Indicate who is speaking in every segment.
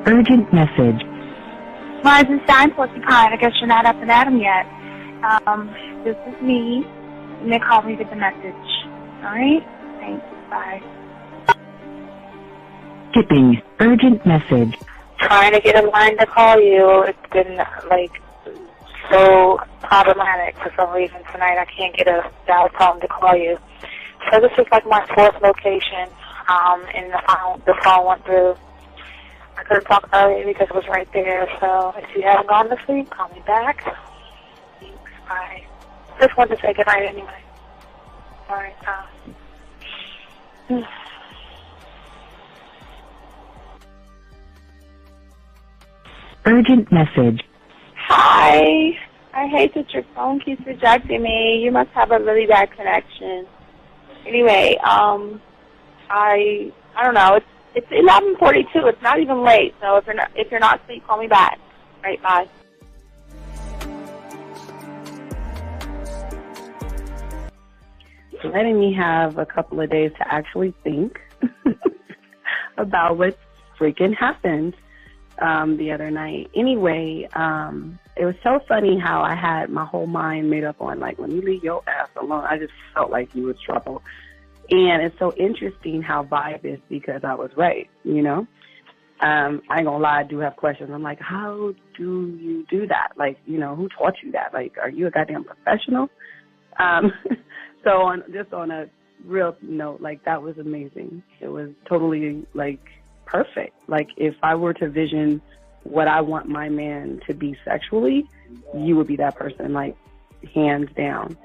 Speaker 1: Urgent message.
Speaker 2: Rising Stein, Porcupine. I guess you're not up and at 'em yet. This is me. You may call me with the message. Alright? Thanks. Bye.
Speaker 1: Skipping. Urgent message.
Speaker 2: Trying to get a line to call you. It's been, so problematic for some reason tonight. I can't get a dial tone to call you. So this is like my fourth location, and the phone went through. I couldn't talk earlier because it was right there. So if you haven't gone to sleep, call me back. Thanks. Bye. Just wanted to say goodnight anyway. All right.
Speaker 1: Urgent message.
Speaker 2: Hi. I hate that your phone keeps rejecting me. You must have a really bad connection. Anyway, I don't know. It's 11:42. It's not even late. So if you're not asleep, call me back. All right. Bye.
Speaker 3: Letting me have a couple of days to actually think about what freaking happened the other night. Anyway, it was so funny how I had my whole mind made up on, like, when you leave your ass alone, I just felt like you was trouble. And it's so interesting how vibe is because I was right, you know? I ain't gonna lie, I do have questions. I'm like, how do you do that? Like, you know, who taught you that? Like, are you a goddamn professional? So on a real note, like, that was amazing. It was totally, like, perfect. Like, if I were to vision what I want my man to be sexually, you would be that person, like, hands down.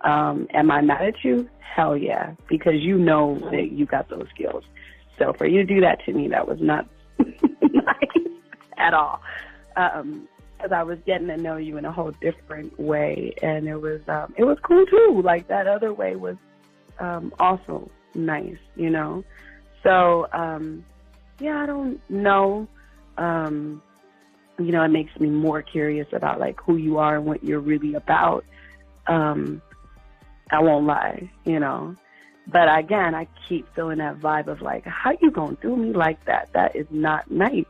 Speaker 3: Am I mad at you? Hell yeah, because you know that you got those skills. So for you to do that to me, that was not nice at all. Because I was getting to know you in a whole different way, and it was cool too. Like, that other way was also nice, you know. So yeah, I don't know. You know, it makes me more curious about, like, who you are and what you're really about. I won't lie, you know. But again, I keep feeling that vibe of, like, how you gonna do me like that? That is not nice.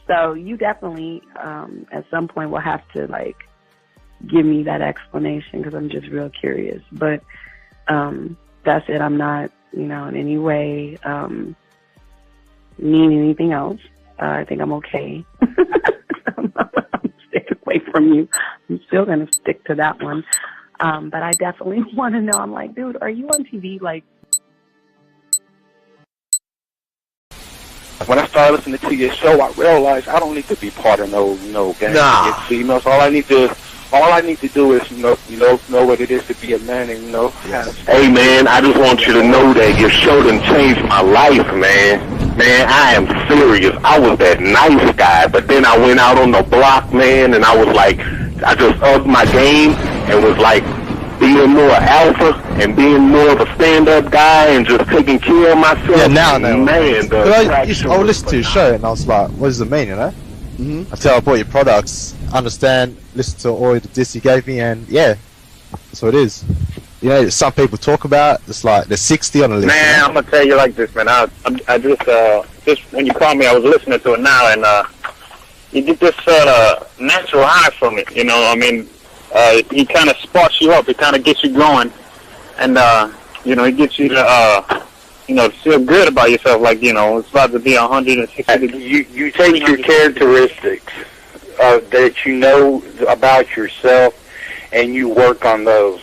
Speaker 3: So you definitely, at some point, will have to, like, give me that explanation because I'm just real curious. But that's it. I'm not, you know, in any way mean anything else. I think I'm okay. I'm staying away from you. I'm still going to stick to that one. But I definitely want to know. I'm like, dude, are you on TV? Like,
Speaker 4: when I started listening to your show, I realized I don't need to be part of no gang against females. All I need to do is know what it is to be a man, and
Speaker 5: Hey man, I just want you to know that your show done changed my life, man. Man, I am serious. I was that nice guy, but then I went out on the block, man, and I was like, I just upped my game and was like being more alpha and being more of a stand-up guy and just taking care of myself.
Speaker 6: Yeah, now I know.
Speaker 5: Man,
Speaker 6: I would listen to your show and I was like, what does it mean, you know? Until I bought your products, understand, listen to all the diss you gave me, and yeah, that's what it is. You know, some people talk about, it's like they're 60 on the list.
Speaker 4: Man, you know? I'm gonna tell you like this, man. I just when you called me, I was listening to it now, and you get this natural high from it. You know, I mean, he kind of sparks you up. It kind of gets you going, and you know, it gets you to to feel good about yourself. Like, you know, it's about to be 160.
Speaker 7: You take your characteristics that you know about yourself, and you work on those.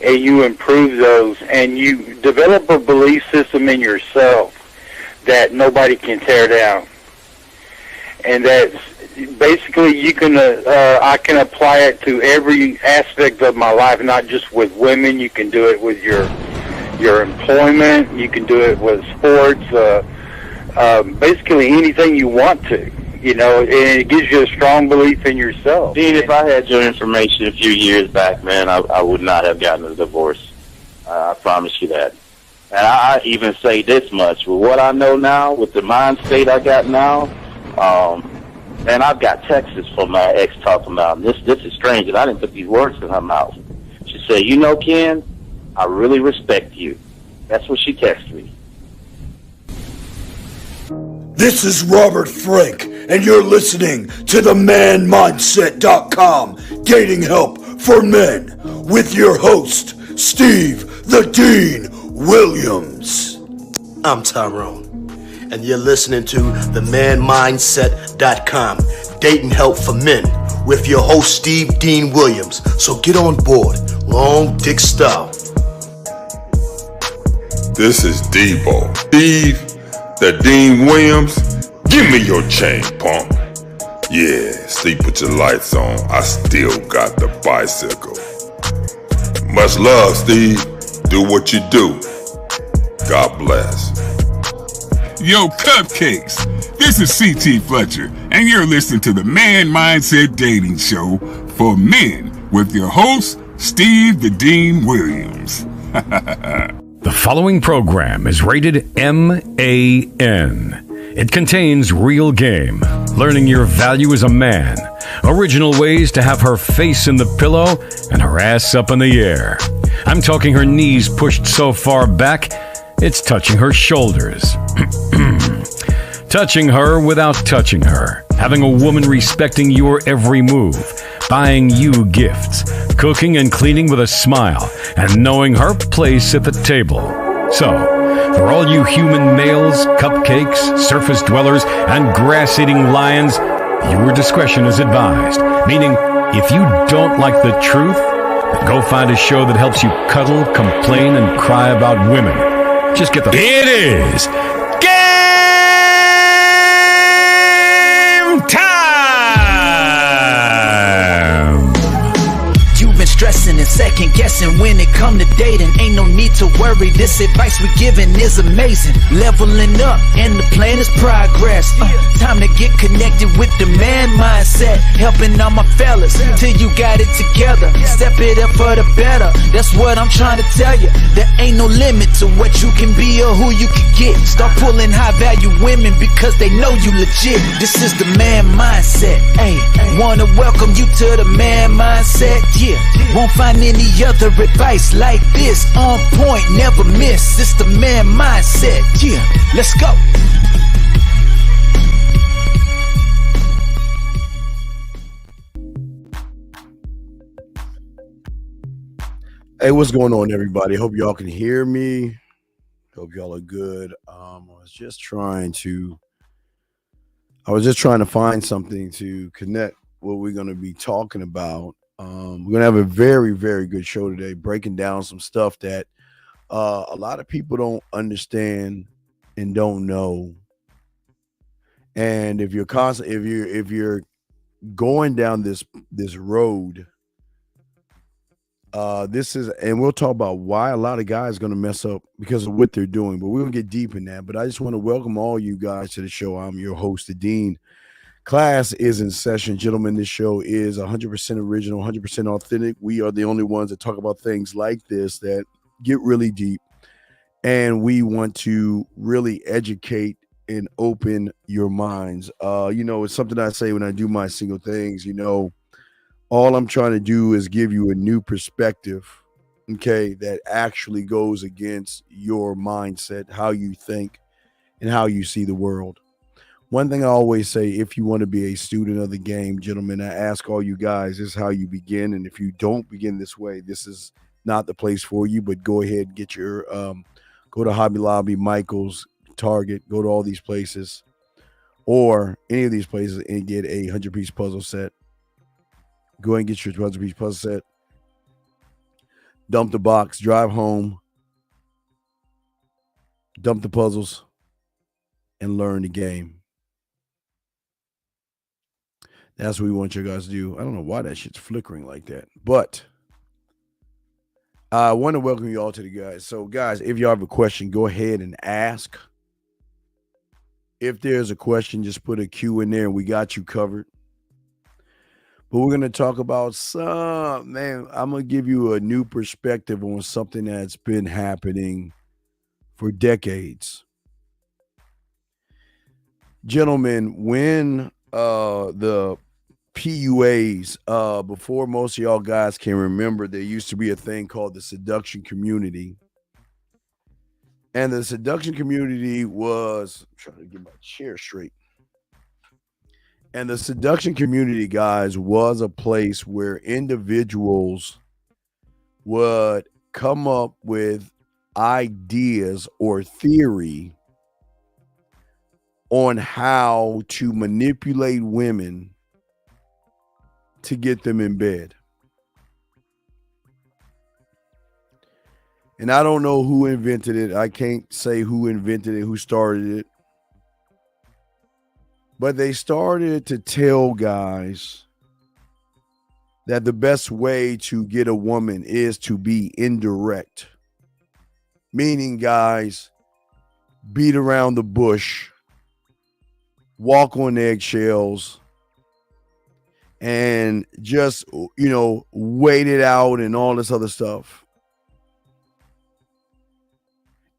Speaker 7: And you improve those, and you develop a belief system in yourself that nobody can tear down. And that's basically you can. I can apply it to every aspect of my life, not just with women. You can do it with your employment. You can do it with sports. Basically anything you want to. You know, and it gives you a strong belief in yourself.
Speaker 5: Dean, if I had your information a few years back, man, I would not have gotten a divorce. I promise you that. And I even say this much. With what I know now, with the mind state I got now, and I've got texts from my ex talking about, this is strange, and I didn't put these words in her mouth. She said, you know, Ken, I really respect you. That's what she texted me.
Speaker 8: This is Robert Frank, and you're listening to the ManMindset.com Dating Help for Men with your host, Steve the Dean Williams.
Speaker 9: I'm Tyrone, and you're listening to the ManMindset.com Dating Help for Men with your host, Steve Dean Williams. So get on board, long dick style.
Speaker 10: This is Debo. Steve the Dean Williams, give me your chain, punk. Yeah, sleep with your lights on. I still got the bicycle. Much love, Steve. Do what you do. God bless.
Speaker 11: Yo, cupcakes. This is C.T. Fletcher, and you're listening to the Man Mindset Dating Show for Men with your host, Steve the Dean Williams.
Speaker 12: The following program is rated MAN. It contains real game, learning your value as a man, original ways to have her face in the pillow and her ass up in the air. I'm talking her knees pushed so far back, it's touching her shoulders. Touching her without touching her. Having a woman respecting your every move. Buying you gifts. Cooking and cleaning with a smile. And knowing her place at the table. So, for all you human males, cupcakes, surface dwellers, and grass-eating lions, your discretion is advised. Meaning, if you don't like the truth, then go find a show that helps you cuddle, complain, and cry about women. Just get the... It is game time!
Speaker 13: You've been stressing and second guessing when it come to dating. Ain't no need to worry, this advice we giving is amazing. Leveling up and the plan is progress. Time to get connected with the man mindset. Helping all my fellas till you got it together. Step it up for the better, that's what I'm trying to tell you. There ain't no limit to what you can be or who you can get. Start pulling high value women because they know you legit. This is the man mindset. Hey, wanna welcome you to the man mindset. Yeah, won't find any other advice like this. On point, never miss. It's the man mindset. Yeah, let's go.
Speaker 14: Hey, what's going on, everybody? Hope y'all can hear me. Hope y'all are good. I was just trying to find something to connect what we're going to be talking about. We're going to have a very, very good show today, breaking down some stuff that a lot of people don't understand and don't know. And if you're going down this road, and we'll talk about why a lot of guys are going to mess up because of what they're doing, but we're going to get deep in that. But I just want to welcome all you guys to the show. I'm your host, the Dean. Class is in session, gentlemen. This show is 100% original, 100% authentic. We are the only ones that talk about things like this that get really deep, and we want to really educate and open your minds. It's something I say when I do my single things. All I'm trying to do is give you a new perspective, okay, that actually goes against your mindset, how you think, and how you see the world. One thing I always say, if you want to be a student of the game, gentlemen, I ask all you guys, this is how you begin. And if you don't begin this way, this is not the place for you, but go ahead and get your, go to Hobby Lobby, Michael's, Target, go to all these places or any of these places and get a 100-piece puzzle set. Go ahead and get your 100-piece puzzle set. Dump the box, drive home, dump the puzzles, and learn the game. That's what we want you guys to do. I don't know why that shit's flickering like that, but I want to welcome you all to the guys. So, guys, if y'all have a question, go ahead and ask. If there's a question, just put a Q in there and we got you covered. But we're going to talk about I'm going to give you a new perspective on something that's been happening for decades. Gentlemen, when the PUAs, before most of y'all guys can remember, there used to be a thing called the seduction community. And the seduction community was, I'm trying to get my chair straight. And the seduction community, guys, was a place where individuals would come up with ideas or theory on how to manipulate women to get them in bed. And I don't know who invented it. I can't say who invented it, who started it. But they started to tell guys that the best way to get a woman is to be indirect. Meaning, guys, beat around the bush, walk on eggshells, and just, wait it out and all this other stuff.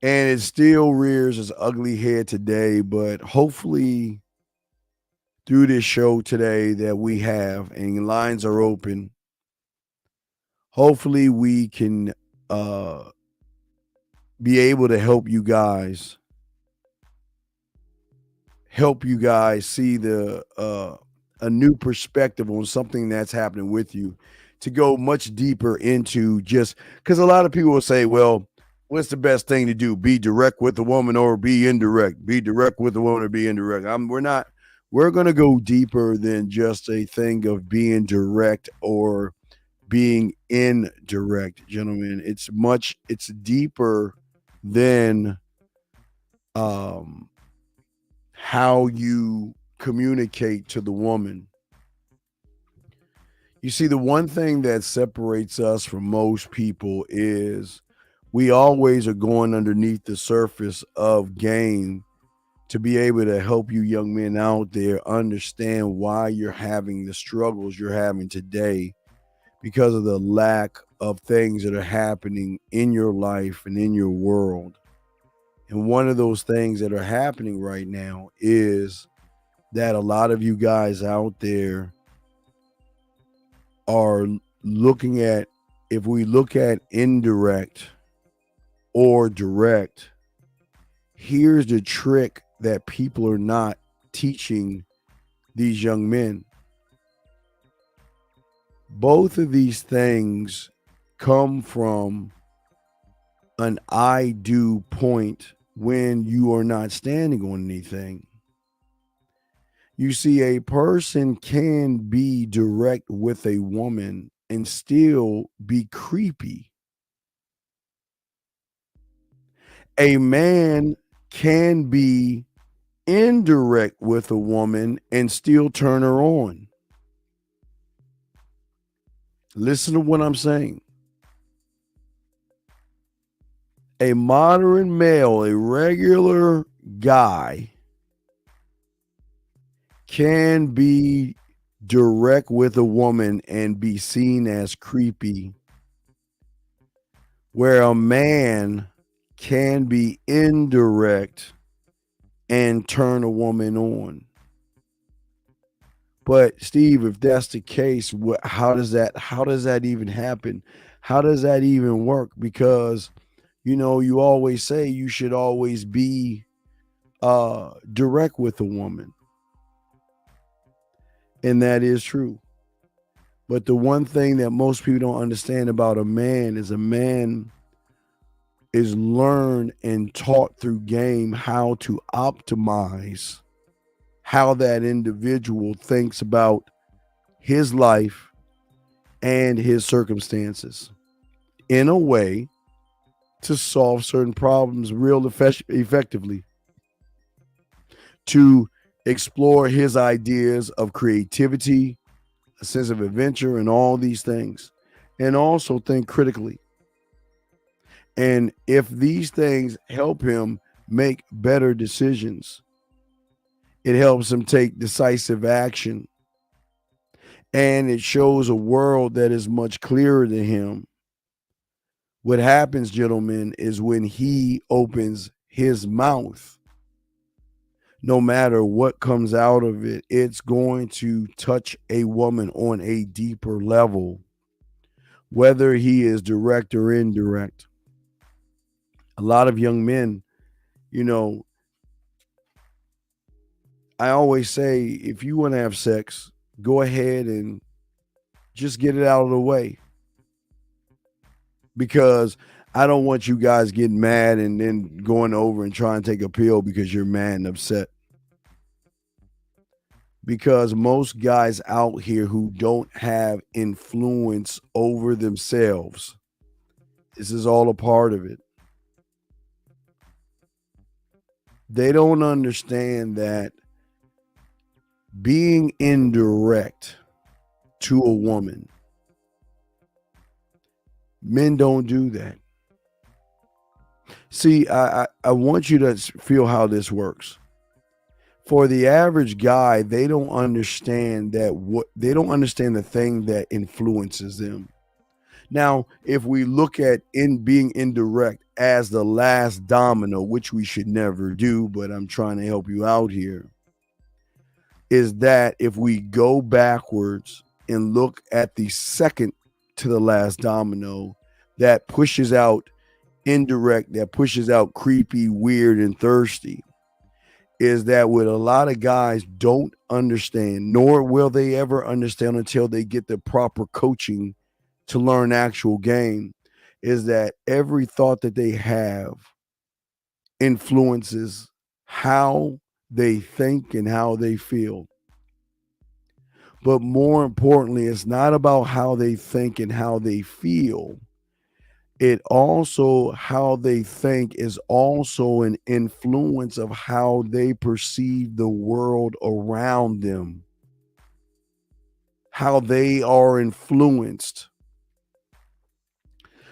Speaker 14: And it still rears its ugly head today, but hopefully through this show today that we have, and lines are open, hopefully we can be able to help you guys see a new perspective on something that's happening with you, to go much deeper into, just because a lot of people will say, well, what's the best thing to do? Be direct with the woman or be indirect? Be direct with the woman or be indirect? We're going to go deeper than just a thing of being direct or being indirect, gentlemen. It's deeper than how you communicate to the woman. You see, the one thing that separates us from most people is we always are going underneath the surface of game to be able to help you young men out there understand why you're having the struggles you're having today because of the lack of things that are happening in your life and in your world. And one of those things that are happening right now is that a lot of you guys out there are looking at, if we look at indirect or direct, here's the trick that people are not teaching these young men. Both of these things come from an I do point when you are not standing on anything. You see, a person can be direct with a woman and still be creepy. A man can be indirect with a woman and still turn her on. Listen to what I'm saying. A modern male, a regular guy, can be direct with a woman and be seen as creepy, where a man can be indirect and turn a woman on. But Steve, if that's the case, how does that even happen? How does that even work? Because you always say you should always be direct with a woman. And that is true. But the one thing that most people don't understand about a man is learned and taught through game how to optimize how that individual thinks about his life and his circumstances in a way to solve certain problems real effectively, to explore his ideas of creativity, a sense of adventure, and all these things, and also think critically. And if these things help him make better decisions, it helps him take decisive action, and it shows a world that is much clearer to him. What happens, gentlemen, is when he opens his mouth, no matter what comes out of it, it's going to touch a woman on a deeper level, whether he is direct or indirect. A lot of young men You know, I always say if you want to have sex, go ahead and just get it out of the way. Because I don't want you guys getting mad and then going over and trying to take a pill because you're mad and upset. Because most guys out here who don't have influence over themselves, this is all a part of it. They don't understand that being indirect to a woman, men don't do that. See, I want you to feel how this works. For the average guy, they don't understand they don't understand the thing that influences them. Now, if we look at being indirect as the last domino, which we should never do, but I'm trying to help you out here, is that if we go backwards and look at the second to the last domino that pushes out indirect, that pushes out creepy, weird, and thirsty, is that what a lot of guys don't understand, nor will they ever understand until they get the proper coaching to learn actual game, is that every thought that they have influences how they think and how they feel. But more importantly, it's not about how they think and how they feel. It also, how they think is also an influence of how they perceive the world around them, how they are influenced.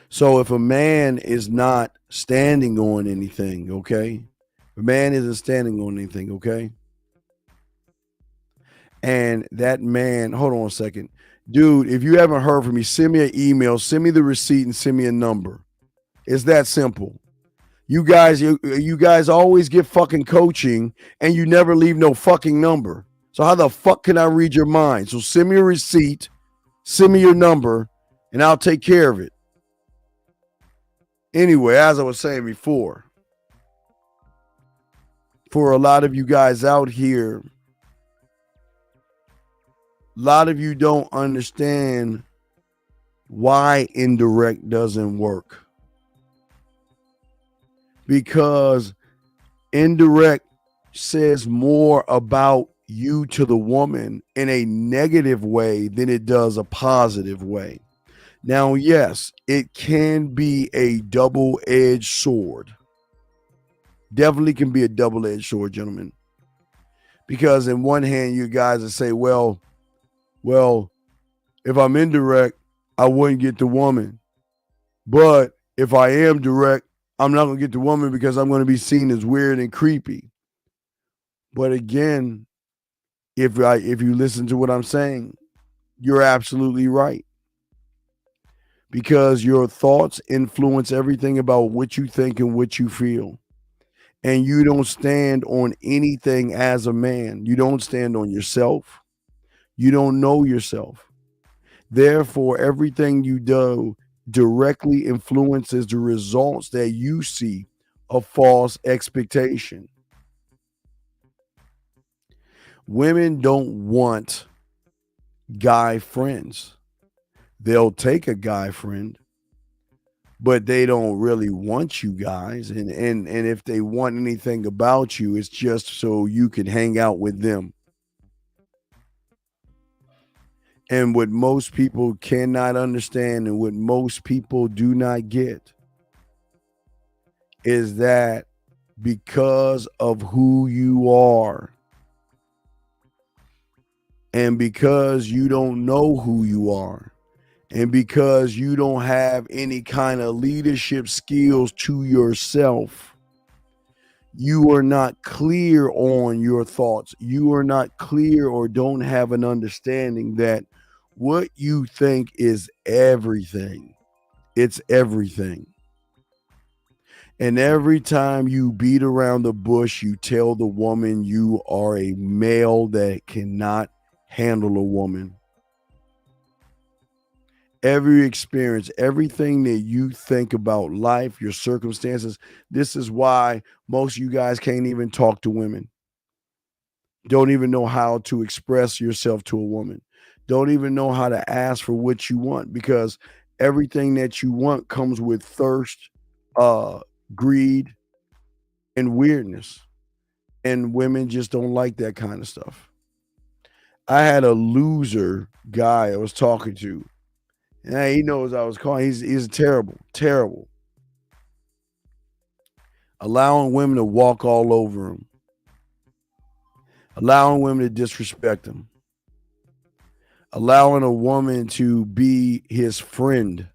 Speaker 14: So if a man is not standing on anything, okay? If a man isn't standing on anything, okay? And that man, hold on a second. Dude, if you haven't heard from me, send me an email, send me the receipt, and send me a number. It's that simple. You guys always get fucking coaching and you never leave no fucking number. So how the fuck can I read your mind? So send me a receipt, send me your number, and I'll take care of it. Anyway, as I was saying before, for a lot of you guys out here, a lot of you don't understand why indirect doesn't work. Because indirect says more about you to the woman in a negative way than it does a positive way. Now, yes, it can be a double-edged sword. Definitely can be a double-edged sword, gentlemen. Because in one hand, you guys will say, well, if I'm indirect, I wouldn't get the woman. But if I am direct, I'm not going to get the woman because I'm going to be seen as weird and creepy. But again, if you listen to what I'm saying, you're absolutely right. Because your thoughts influence everything about what you think and what you feel. And you don't stand on anything as a man. You don't stand on yourself. You don't know yourself. Therefore, everything you do directly influences the results that you see of false expectation. Women don't want guy friends. They'll take a guy friend, but they don't really want you guys. And if they want anything about you, it's just so you can hang out with them. And what most people cannot understand and what most people do not get is that because of who you are and because you don't know who you are and because you don't have any kind of leadership skills to yourself, you are not clear on your thoughts. You are not clear or don't have an understanding that what you think is everything. It's everything. And every time you beat around the bush, you tell the woman you are a male that cannot handle a woman. every experience, everything that you think about life, your circumstances. This is why most of you guys can't even talk to women. Don't even know how to express yourself to a woman. Don't even know how to ask for what you want, because everything that you want comes with thirst, greed, and weirdness. And women just don't like that kind of stuff. I had a loser guy I was talking to. And he knows I was calling. He's terrible, terrible. Allowing women to walk all over him. Allowing women to disrespect him. Allowing a woman to be his friend.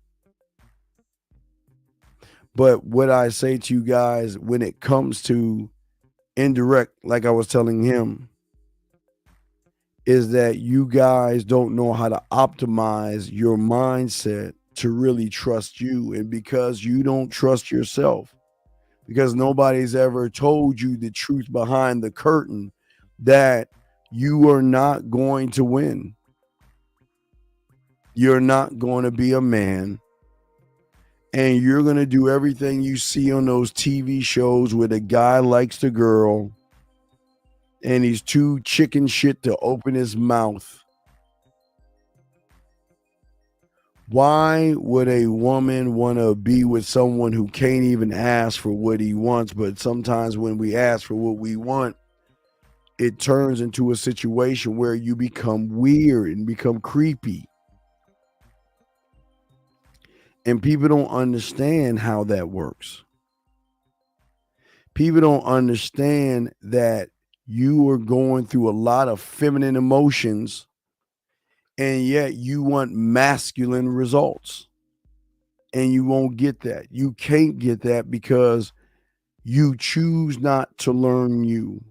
Speaker 14: But what I say to you guys, when it comes to indirect, like I was telling him, is that you guys don't know how to optimize your mindset to really trust you. And because you don't trust yourself, because nobody's ever told you the truth behind the curtain, that you are not going to win. You're not going to be a man. And you're going to do everything you see on those TV shows where the guy likes the girl and he's too chicken shit to open his mouth. Why would a woman want to be with someone who can't even ask for what he wants? But sometimes when we ask for what we want, it turns into a situation where you become weird and become creepy. And people don't understand how that works. People don't understand that you are going through a lot of feminine emotions, and yet you want masculine results. And you won't get that. You can't get that because you choose not to learn you.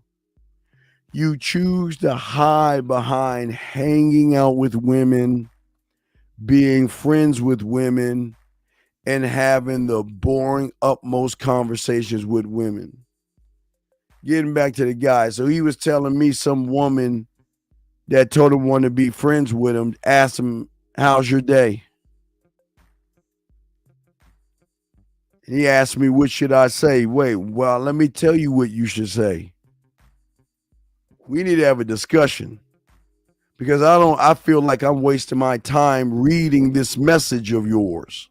Speaker 14: You choose to hide behind hanging out with women, being friends with women, and having the boring utmost conversations with women. Getting back to the guy. So he was telling me some woman that told him wanted to be friends with him, asked him, how's your day? And he asked me, what should I say? Wait, well, let me tell you what you should say. We need to have a discussion, because I feel like I'm wasting my time reading this message of yours,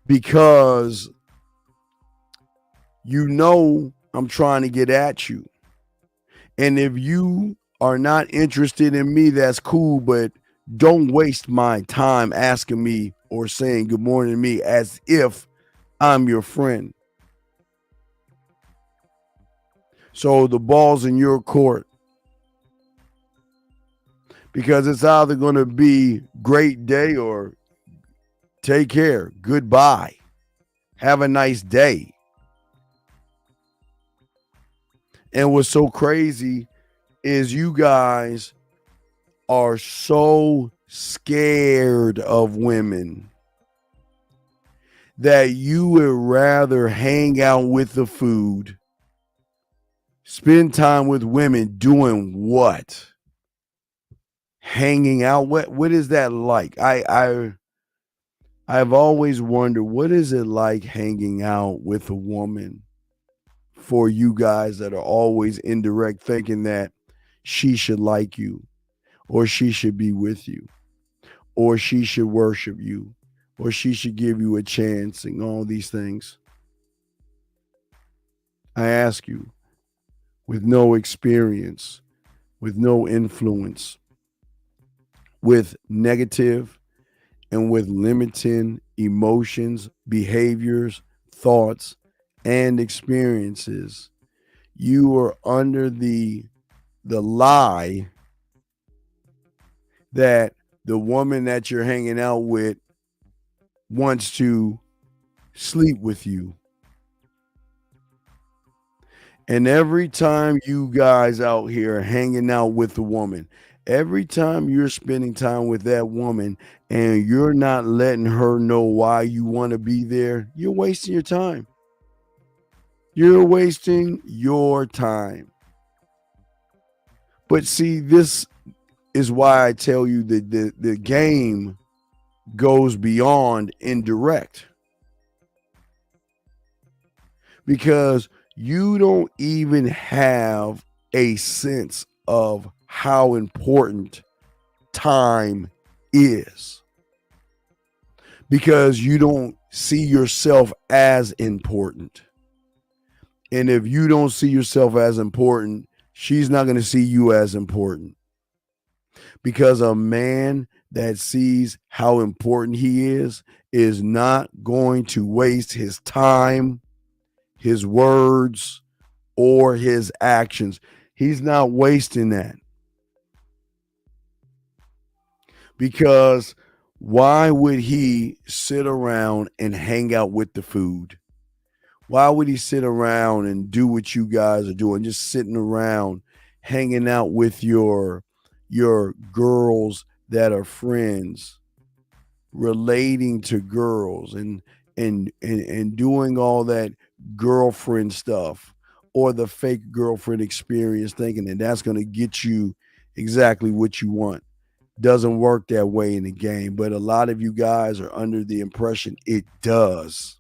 Speaker 14: because you know I'm trying to get at you. And if you are not interested in me, that's cool, but don't waste my time asking me or saying good morning to me as if I'm your friend. So the ball's in your court, because it's either going to be great day or take care, goodbye, have a nice day. And what's so crazy is you guys are so scared of women that you would rather hang out with the food, spend time with women doing what? Hanging out. What is that like? I've always wondered, what is it like hanging out with a woman? For you guys that are always indirect, thinking that she should like you, or she should be with you, or she should worship you, or she should give you a chance, and all these things. I ask you, with no experience, with no influence, with negative and with limiting emotions, behaviors, thoughts, and experiences, you are under the lie that the woman that you're hanging out with wants to sleep with you. And every time you guys out here hanging out with a woman, every time you're spending time with that woman and you're not letting her know why you want to be there, you're wasting your time. You're wasting your time. But see, this is why I tell you that the game goes beyond indirect, because you don't even have a sense of how important time is, because you don't see yourself as important. And if you don't see yourself as important, she's not going to see you as important. Because a man that sees how important he is not going to waste his time, his words, or his actions. He's not wasting that. Because why would he sit around and hang out with the food? Why would he sit around and do what you guys are doing, just sitting around hanging out with your girls that are friends, relating to girls and doing all that girlfriend stuff, or the fake girlfriend experience, thinking that that's going to get you exactly what you want? Doesn't work that way in the game, but a lot of you guys are under the impression it does.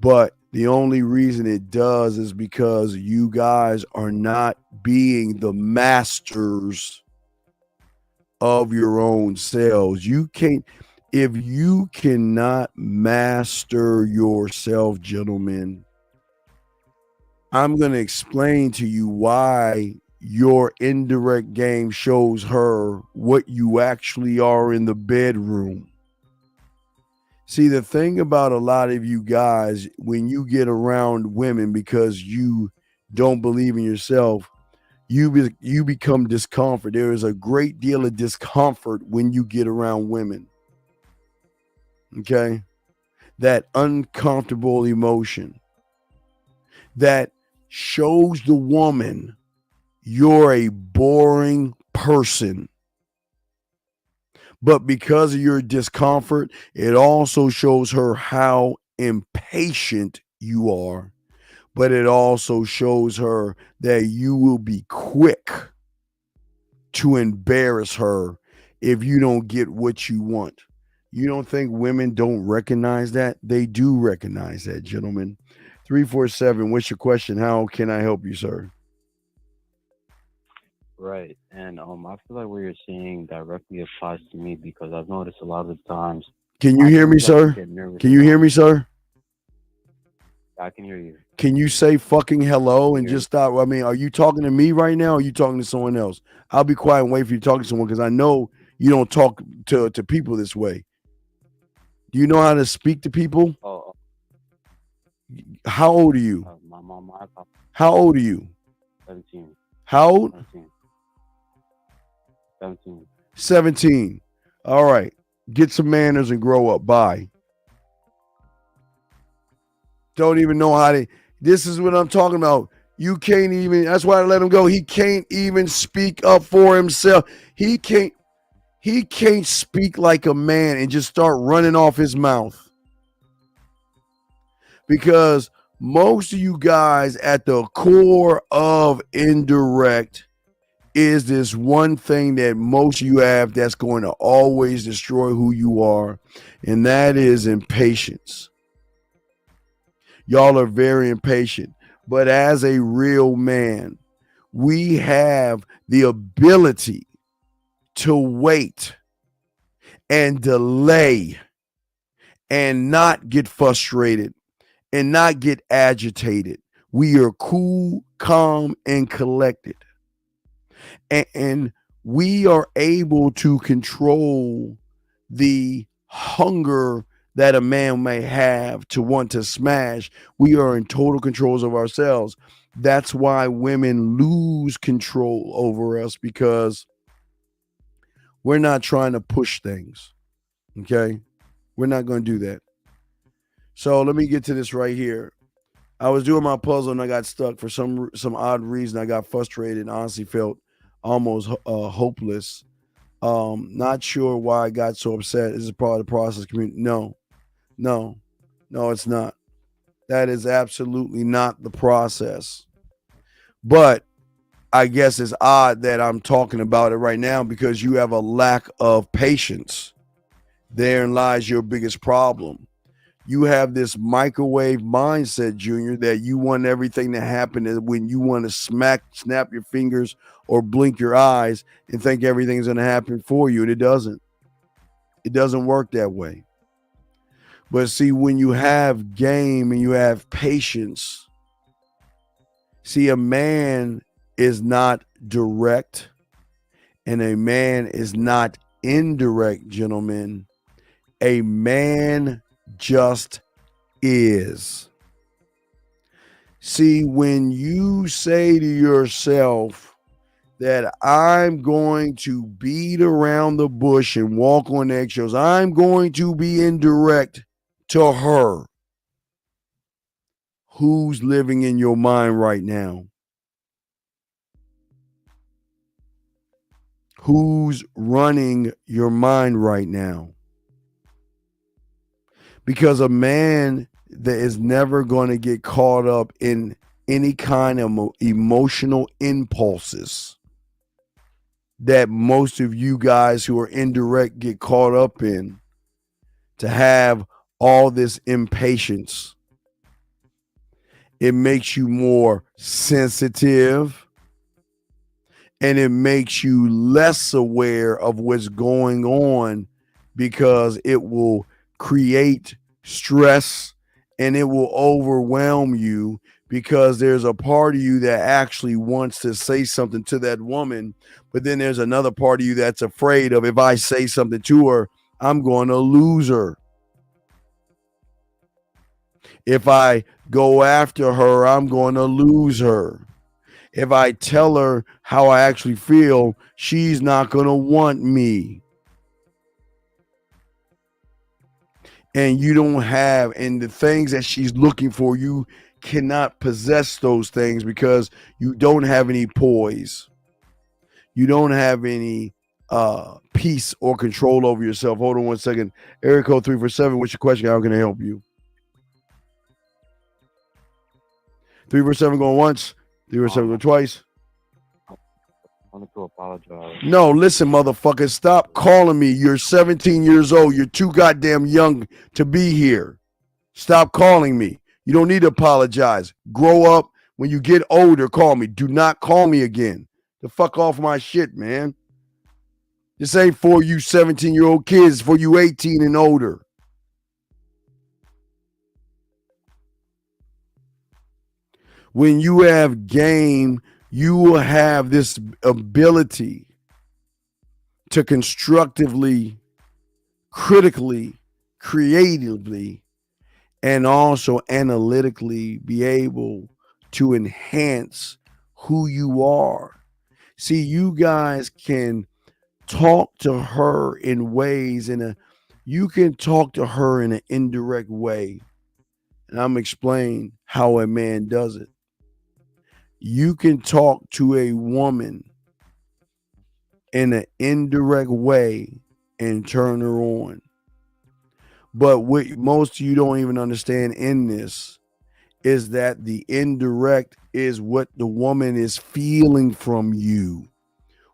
Speaker 14: But the only reason it does is because you guys are not being the masters of your own selves. You can't, if you cannot master yourself, gentlemen, I'm going to explain to you why your indirect game shows her what you actually are in the bedroom. See, the thing about a lot of you guys, when you get around women because you don't believe in yourself, you become discomfort. There is a great deal of discomfort when you get around women. Okay? That uncomfortable emotion that shows the woman you're a boring person. But because of your discomfort, it also shows her how impatient you are. But it also shows her that you will be quick to embarrass her if you don't get what you want. You don't think women don't recognize that? They do recognize that, gentlemen. 347, what's your question? How can I help you, sir?
Speaker 15: Right, and I feel like what you're saying directly applies to me, because I've noticed a lot of times.
Speaker 14: Can you hear me, sir? Can you hear me, sir?
Speaker 15: I can hear you.
Speaker 14: Can you say fucking hello and just stop? I mean, are you talking to me right now, or are you talking to someone else? I'll be quiet and wait for you to talk to someone, because I know you don't talk to people this way. Do you know how to speak to people?
Speaker 15: Oh.
Speaker 14: How old are you?
Speaker 15: My mom, my papa.
Speaker 14: How old are you?
Speaker 15: 17.
Speaker 14: How old?
Speaker 15: 17.
Speaker 14: 17. All right. Get some manners and grow up. Bye. Don't even know how to. This is what I'm talking about. You can't even. That's why I let him go. He can't even speak up for himself. He can't speak like a man and just start running off his mouth. Because most of you guys at the core of indirect is this one thing that most of you have that's going to always destroy who you are, and that is impatience. Y'all are very impatient, but as a real man, we have the ability to wait and delay and not get frustrated and not get agitated. We are cool, calm, and collected. And we are able to control the hunger that a man may have to want to smash. We are in total controls of ourselves. That's why women lose control over us, because we're not trying to push things. Okay? We're not going to do that. So let me get to this right here. I was doing my puzzle and I got stuck for some odd reason. I got frustrated and honestly felt almost hopeless. Not sure why I got so upset. Is it part of the process community? No, it's not. That is absolutely not the process. But I guess it's odd that I'm talking about it right now, because you have a lack of patience. Therein lies your biggest problem. You have this microwave mindset, Junior, that you want everything to happen, and when you want to snap your fingers or blink your eyes and think everything's going to happen for you, and it doesn't. It doesn't work that way. But see, when you have game and you have patience, see, a man is not direct and a man is not indirect, gentlemen. A man just is. See, when you say to yourself that I'm going to beat around the bush and walk on eggshells, I'm going to be indirect to her, who's living in your mind right now? Who's running your mind right now? Because a man that is never going to get caught up in any kind of emotional impulses that most of you guys who are indirect get caught up in, to have all this impatience. It makes you more sensitive, and it makes you less aware of what's going on, because it will create stress and it will overwhelm you, because there's a part of you that actually wants to say something to that woman, but then there's another part of you that's afraid of, if I say something to her, I'm going to lose her. If I go after her, I'm going to lose her. If I tell her how I actually feel, she's not going to want me. And you don't have, and the things that she's looking for, you cannot possess those things because you don't have any poise. You don't have any peace or control over yourself. Hold on one second. Area code 347, what's your question? How can I help you? 347 going once, 347 going twice.
Speaker 15: I wanted to apologize.
Speaker 14: No, listen, motherfucker, stop calling me. You're 17 years old. You're too goddamn young to be here. Stop calling me. You don't need to apologize. Grow up. When you get older, call me. Do not call me again. The fuck off my shit, man. This ain't for you 17-year-old kids. It's for you 18 and older. When you have game, you will have this ability to constructively, critically, creatively, and also analytically be able to enhance who you are. See, you guys can talk to her in ways, you can talk to her in an indirect way. And I'm explaining how a man does it. You can talk to a woman in an indirect way and turn her on. But what most of you don't even understand in this is that the indirect is what the woman is feeling from you,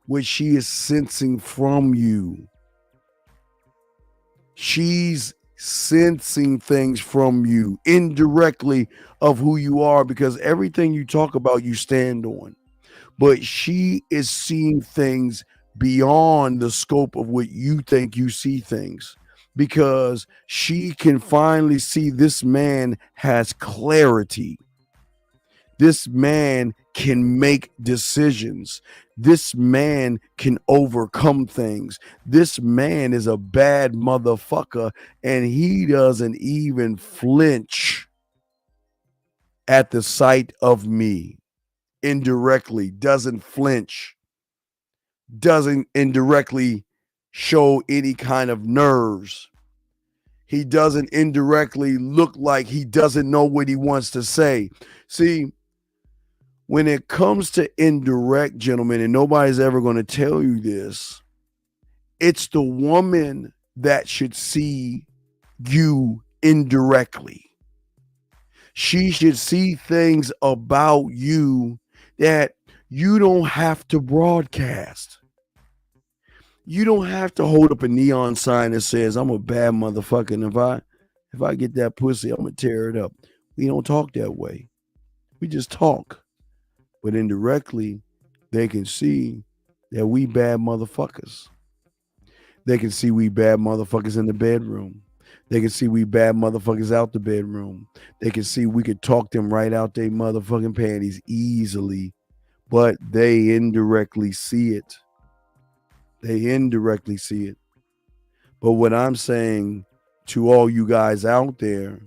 Speaker 14: what she is sensing from you. She's sensing things from you indirectly of who you are, because everything you talk about, you stand on. But she is seeing things beyond the scope of what you think you see things, because she can finally see this man has clarity. This man can make decisions. This man can overcome things. This man is a bad motherfucker, and he doesn't even flinch at the sight of me. Indirectly, doesn't flinch, doesn't indirectly show any kind of nerves. He doesn't indirectly look like he doesn't know what he wants to say. See, when it comes to indirect, gentlemen, and nobody's ever going to tell you this, it's the woman that should see you indirectly. She should see things about you that you don't have to broadcast. You don't have to hold up a neon sign that says I'm a bad motherfucker, and if I get that pussy, I'm gonna tear it up. We don't talk that way. We just talk. But indirectly, they can see that we bad motherfuckers. They can see we bad motherfuckers in the bedroom. They can see we bad motherfuckers out the bedroom. They can see we could talk them right out their motherfucking panties easily, but they indirectly see it. They indirectly see it. But what I'm saying to all you guys out there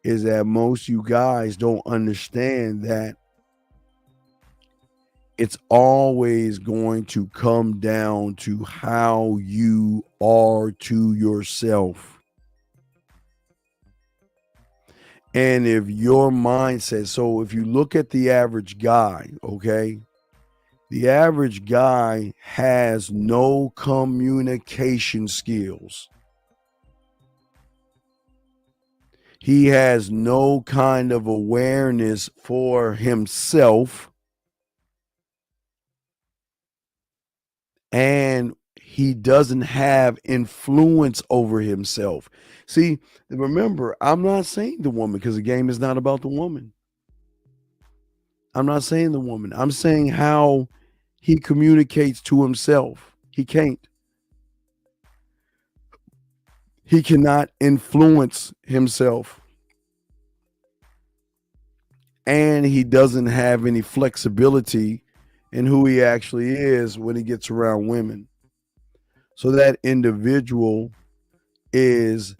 Speaker 14: is that most you guys don't understand that it's always going to come down to how you are to yourself. And if your mindset, so if you look at the average guy, okay, the average guy has no communication skills. He has no kind of awareness for himself. And he doesn't have influence over himself. See, remember, I'm not saying the woman, because the game is not about the woman. I'm not saying the woman. I'm saying how he communicates to himself. He can't. He cannot influence himself. And he doesn't have any flexibility in who he actually is when he gets around women. So that individual is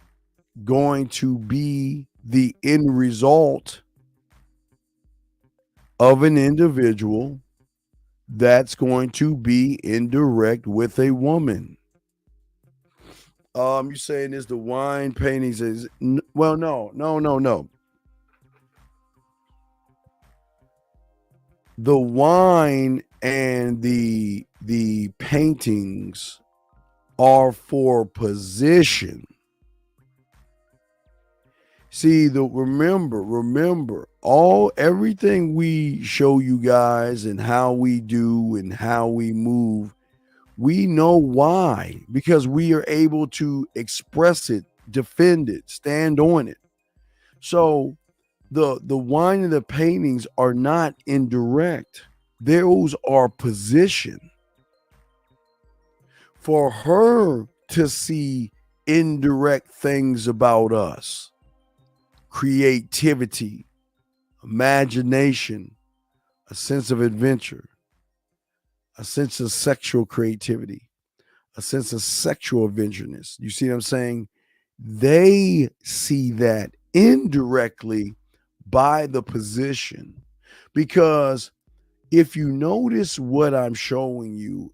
Speaker 14: going to be the end result of an individual that's going to be indirect with a woman. You're saying is the wine paintings is well, no. The wine and the paintings are for position. See, remember, everything we show you guys and how we do and how we move, we know why, because we are able to express it, defend it, stand on it. So the wine and the paintings are not indirect. Those are position. For her to see indirect things about us, creativity, imagination, a sense of adventure, a sense of sexual creativity, a sense of sexual adventureness. You see what I'm saying? They see that indirectly by the position. Because if you notice what I'm showing you,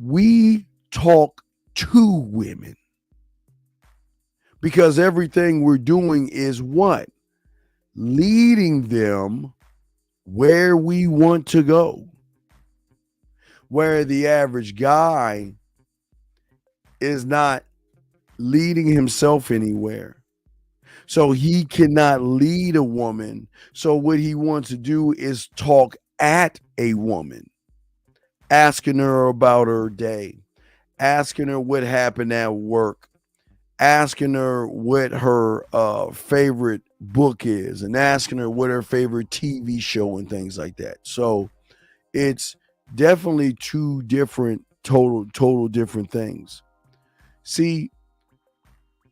Speaker 14: we talk to women. Because everything we're doing is what? Leading them where we want to go. Where the average guy is not leading himself anywhere. So he cannot lead a woman. So what he wants to do is talk at a woman, asking her about her day, asking her what happened at work, asking her what her favorite book is, and asking her what her favorite TV show and things like that. So it's definitely two different, total different things. See,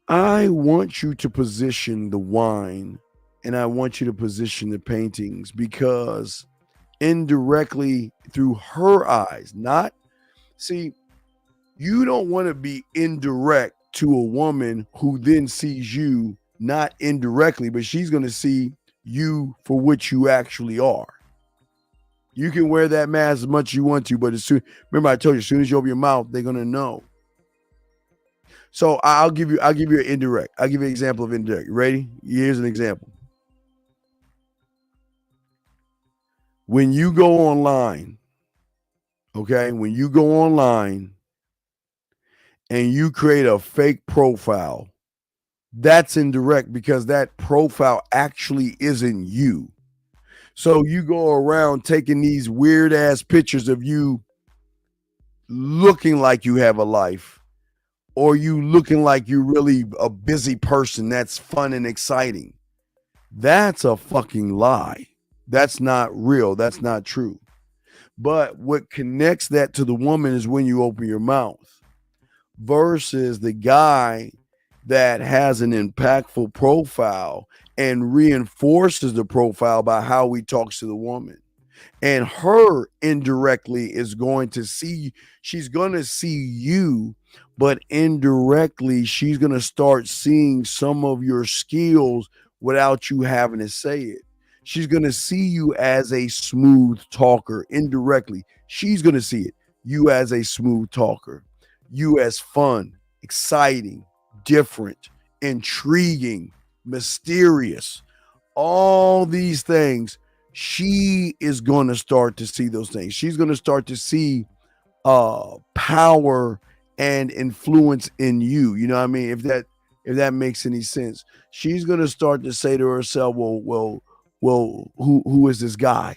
Speaker 14: I want you to position the wine and I want you to position the paintings, because indirectly through her eyes, not, see, you don't want to be indirect to a woman who then sees you not indirectly, but she's going to see you for what you actually are. You can wear that mask as much as you want to, but remember I told you, as soon as you open your mouth, they're going to know. So I'll give you an indirect. I'll give you an example of indirect. Ready? Here's an example. When you go online, okay, when you go online and you create a fake profile, that's indirect, because that profile actually isn't you. So you go around taking these weird ass pictures of you looking like you have a life, or you looking like you're really a busy person that's fun and exciting. That's a fucking lie. That's not real. That's not true. But what connects that to the woman is when you open your mouth versus the guy that has an impactful profile and reinforces the profile by how he talks to the woman. And her indirectly is going to see, she's going to see you, but indirectly, she's going to start seeing some of your skills without you having to say it. She's going to see you as a smooth talker indirectly. She's going to see it. You as a smooth talker, you as fun, exciting, different, intriguing, mysterious, all these things. She is going to start to see those things. She's going to start to see power and influence in you. You know what I mean? If that makes any sense, she's going to start to say to herself, well, who is this guy?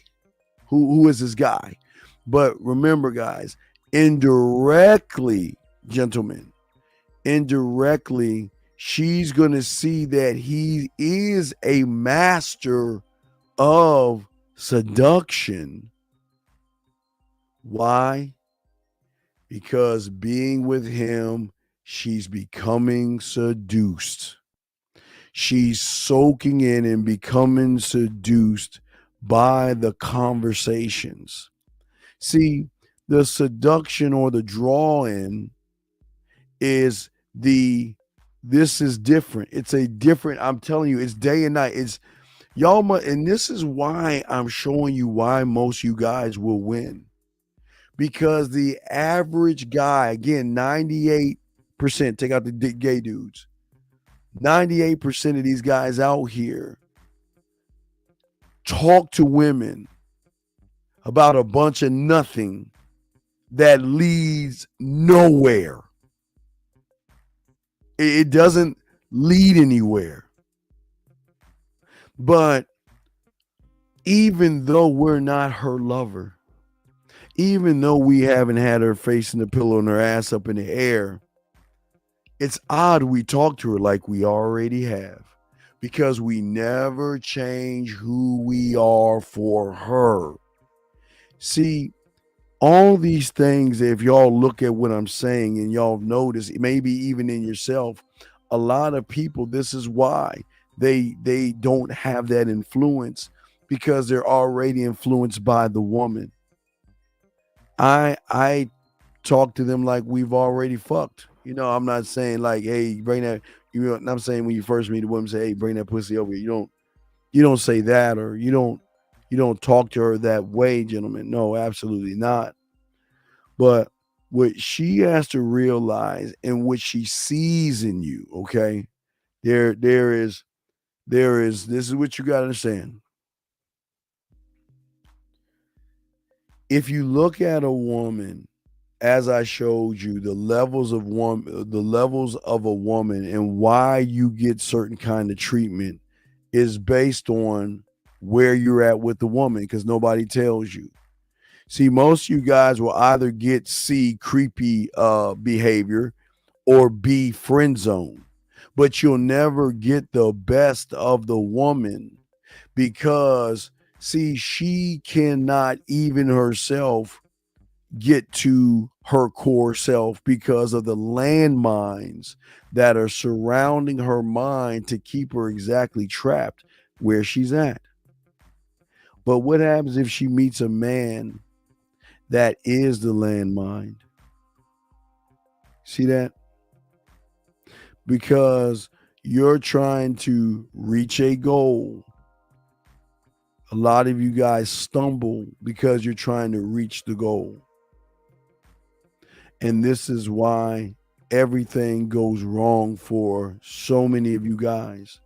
Speaker 14: Who is this guy? But remember, guys, indirectly, gentlemen, indirectly, she's going to see that he is a master of seduction. Why? Because being with him, she's becoming seduced. She's soaking in and becoming seduced by the conversations. See, the seduction or the draw in is this is different. It's a different, I'm telling you, it's day and night. It's y'all, and this is why I'm showing you why most you guys will win. Because the average guy, again, 98%, take out the gay dudes, 98% of these guys out here talk to women about a bunch of nothing that leads nowhere. It doesn't lead anywhere. But even though we're not her lover, even though we haven't had her face in the pillow and her ass up in the air, it's odd we talk to her like we already have, because we never change who we are for her. See, all these things, if y'all look at what I'm saying and y'all notice, maybe even in yourself, a lot of people, this is why they don't have that influence, because they're already influenced by the woman. I talk to them like we've already fucked. You know, I'm not saying like, hey, bring that. You know, I'm saying when you first meet a woman, say, hey, bring that pussy over here. You don't say that, or you don't talk to her that way, gentlemen. No, absolutely not. But what she has to realize and what she sees in you, okay, there is this is what you got to understand. If you look at a woman, as I showed you, the levels of a woman and why you get certain kind of treatment is based on where you're at with the woman, because nobody tells you. See, most of you guys will either get C, creepy behavior, or B, friend zone, but you'll never get the best of the woman, because see, she cannot even herself get to her core self because of the landmines that are surrounding her mind to keep her exactly trapped where she's at. But what happens if she meets a man that is the landmine? See that? Because you're trying to reach a goal. A lot of you guys stumble because you're trying to reach the goal. And this is why everything goes wrong for so many of you guys,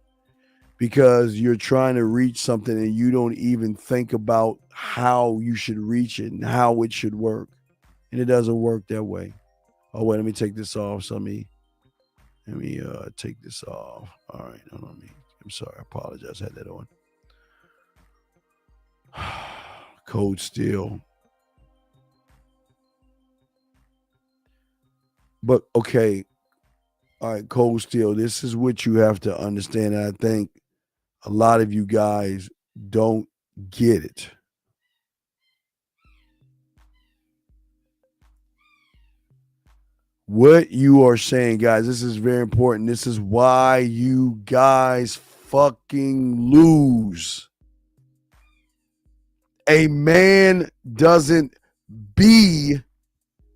Speaker 14: because you're trying to reach something and you don't even think about how you should reach it and how it should work. And it doesn't work that way. Oh, wait, let me take this off. So let me take this off. All right. Hold on. I'm sorry. I apologize. I had that on. Cold Steel. But okay, all right, Cold Steel, this is what you have to understand. And I think a lot of you guys don't get it. What you are saying, guys, this is very important. This is why you guys fucking lose. A man doesn't be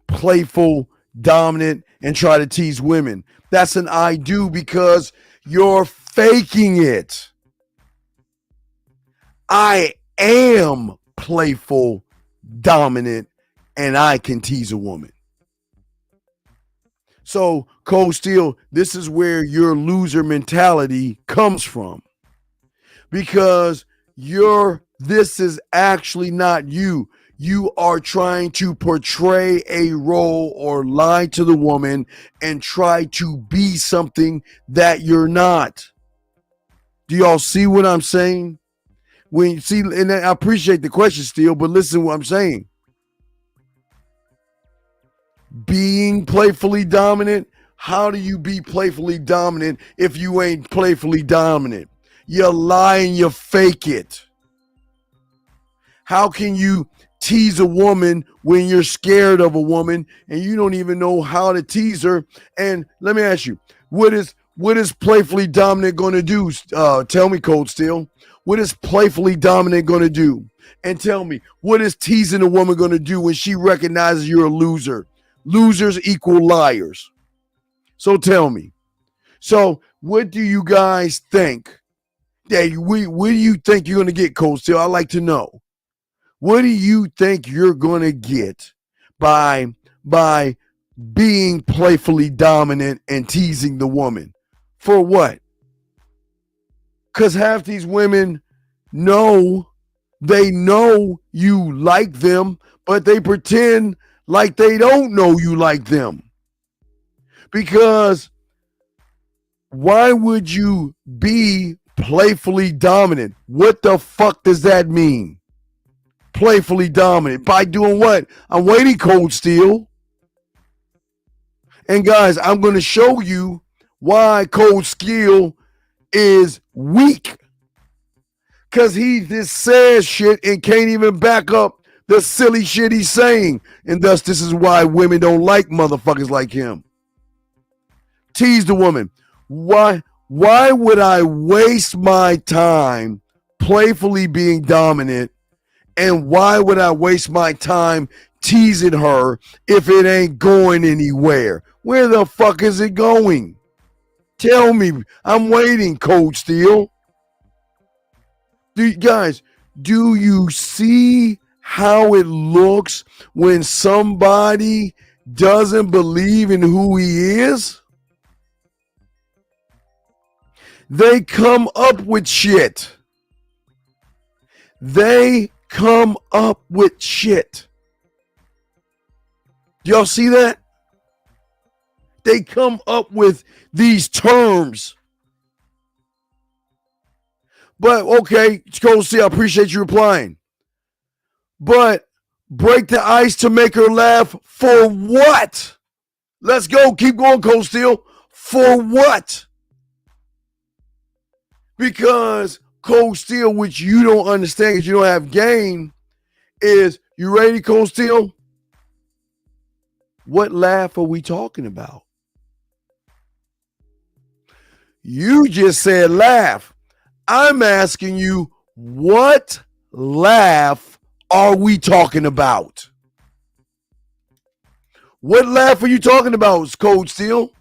Speaker 14: playful, dominant, and try to tease women. That's an I do because you're faking it. I am playful, dominant, and I can tease a woman. So, Cold Steel, this is where your loser mentality comes from. Because this is actually not you. You are trying to portray a role or lie to the woman and try to be something that you're not. Do y'all see what I'm saying? When you see, and I appreciate the question, Steel, but listen to what I'm saying. Being playfully dominant, how do you be playfully dominant if you ain't playfully dominant? You lie and you fake it. How can you tease a woman when you're scared of a woman and you don't even know how to tease her? And let me ask you, what is playfully dominant going to do? Tell me, Cold Steel. What is playfully dominant going to do? And tell me, what is teasing a woman going to do when she recognizes you're a loser? Losers equal liars. So tell me. So what do you guys think? What do you think you're going to get, Cold Steel? I'd like to know. What do you think you're going to get by being playfully dominant and teasing the woman? For what? Because half these women know you like them, but they pretend like they don't know you like them. Because why would you be playfully dominant? What the fuck does that mean? Playfully dominant. By doing what? I'm waiting, Cold Steel. And guys, I'm going to show you why Cold Steel is weak. Because he just says shit and can't even back up the silly shit he's saying. And thus, this is why women don't like motherfuckers like him. Tease the woman. Why would I waste my time playfully being dominant? And why would I waste my time teasing her if it ain't going anywhere? Where the fuck is it going? Tell me. I'm waiting, Cold Steel. Guys, do you see how it looks when somebody doesn't believe in who he is? They come up with shit. They come up with shit. Y'all see that? They come up with these terms. But okay, Cold Steel, I appreciate you replying. But break the ice to make her laugh for what? Let's go. Keep going, Cold Steel. For what? Because Cold Steel, which you don't understand because you don't have game, is you ready, Cold Steel? What laugh are we talking about? You just said laugh. I'm asking you, what laugh are we talking about? What laugh are you talking about, Cold Steel?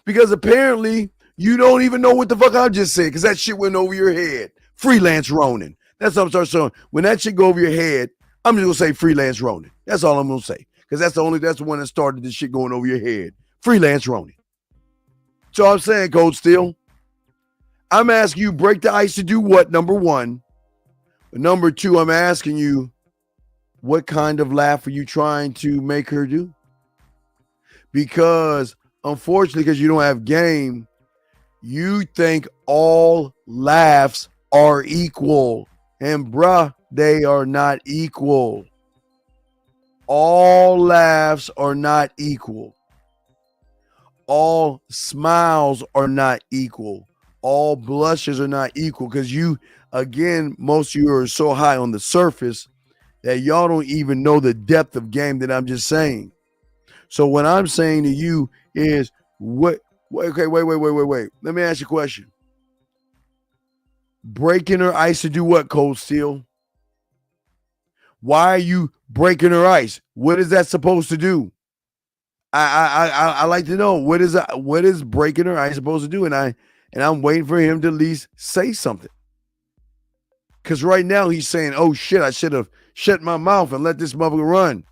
Speaker 14: Because apparently you don't even know what the fuck I just said because that shit went over your head. Freelance Ronin. That's what I'm starting saying. When that shit go over your head, I'm just going to say Freelance Ronin. That's all I'm going to say because that's the one that started this shit going over your head. Freelance Ronin. So I'm saying, Cold Steel, I'm asking you, break the ice to do what, number one? Number two, I'm asking you, what kind of laugh are you trying to make her do? Because, unfortunately, because you don't have game, you think all laughs are equal. And, bruh, they are not equal. All laughs are not equal. all smiles are not equal. All blushes are not equal because you, again, most of you are so high on the surface that y'all don't even know the depth of game that I'm just saying. So what I'm saying to you is wait. Let me ask you a question. Breaking her ice to do what, Cold Steel? Why are you breaking her ice? What is that supposed to do? I like to know what is breaking her ice supposed to do, and I'm waiting for him to at least say something. Because right now he's saying, "Oh shit, I should have shut my mouth and let this motherfucker run."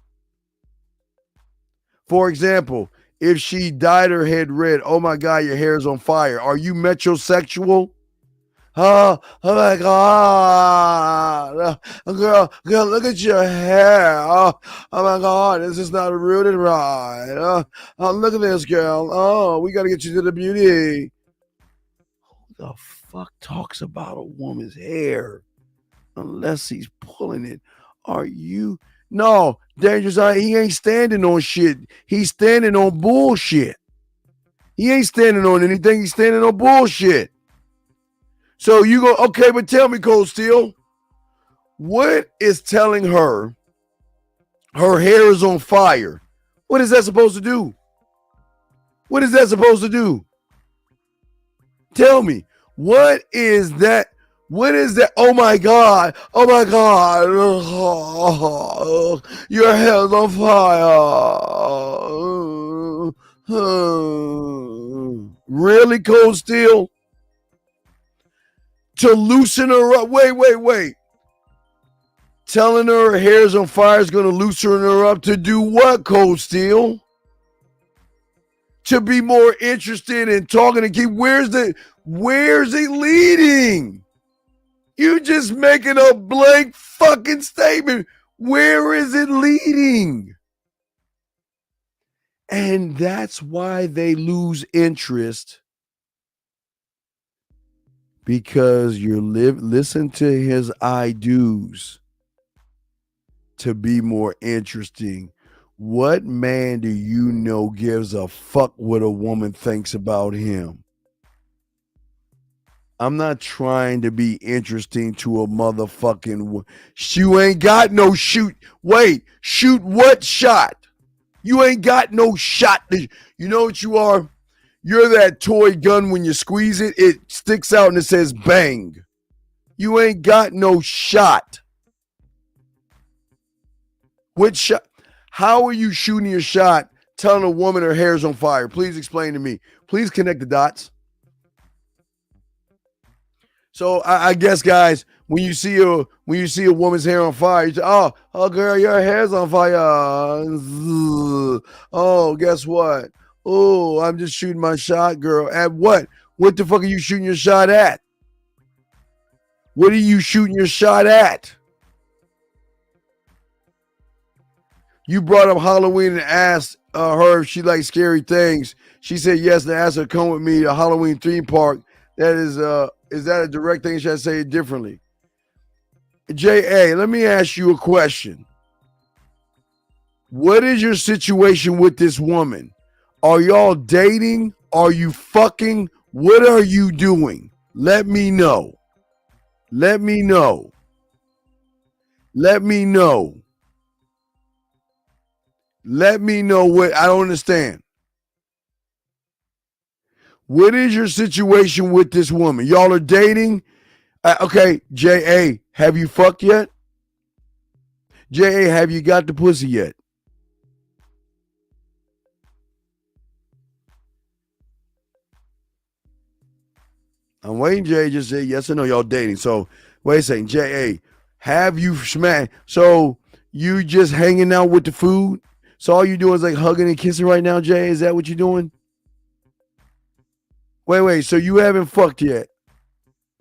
Speaker 14: For example, if she dyed her head red, oh my God, your hair is on fire. Are you metrosexual? Oh my God. Girl, look at your hair. Oh my God, this is not rooted right. Look at this, girl. Oh, we got to get you to the beauty. Who the fuck talks about a woman's hair unless he's pulling it? Are you? No, Dangerous. He ain't standing on shit. He's standing on bullshit. He ain't standing on anything. He's standing on bullshit. So you go, okay, but tell me, Cold Steel, what is telling her hair is on fire? What is that supposed to do? What is that supposed to do? Tell me, what is that? What is that? Oh my God. Oh my God. Oh, your hair's on fire. Really, Cold Steel? To loosen her up. Wait. Telling her hair's on fire is going to loosen her up to do what, Cold Steel? To be more interested in talking and keep. Where's it leading? You just making a blank fucking statement. Where is it leading? And that's why they lose interest. Because you listen to his I do's to be more interesting. What man do you know gives a fuck what a woman thinks about him? I'm not trying to be interesting to a motherfucking. You ain't got no shoot. Wait, shoot what shot? You ain't got no shot. You know what you are? You're that toy gun when you squeeze it, it sticks out and it says bang. You ain't got no shot. Which shot? How are you shooting your shot telling a woman her hair's on fire? Please explain to me. Please connect the dots. So I guess, guys, when you see a woman's hair on fire, you say, oh girl, your hair's on fire. Oh, guess what? Oh, I'm just shooting my shot, girl. At what? What the fuck are you shooting your shot at? What are you shooting your shot at? You brought up Halloween and asked her if she likes scary things. She said yes and asked her to come with me to Halloween theme park. That is that a direct thing? Should I say it differently? J.A., let me ask you a question. What is your situation with this woman? Are y'all dating? Are you fucking? What are you doing? Let me know. Let me know. Let me know. Let me know what I don't understand. What is your situation with this woman? Y'all are dating? Okay, J.A., have you fucked yet? J.A., have you got the pussy yet? I'm waiting, Jay. Just say yes or no. Y'all dating. So, wait a second. J.A., have you smacked? So, you just hanging out with the food? So, all you doing is like hugging and kissing right now, Jay? Is that what you're doing? Wait. So, you haven't fucked yet?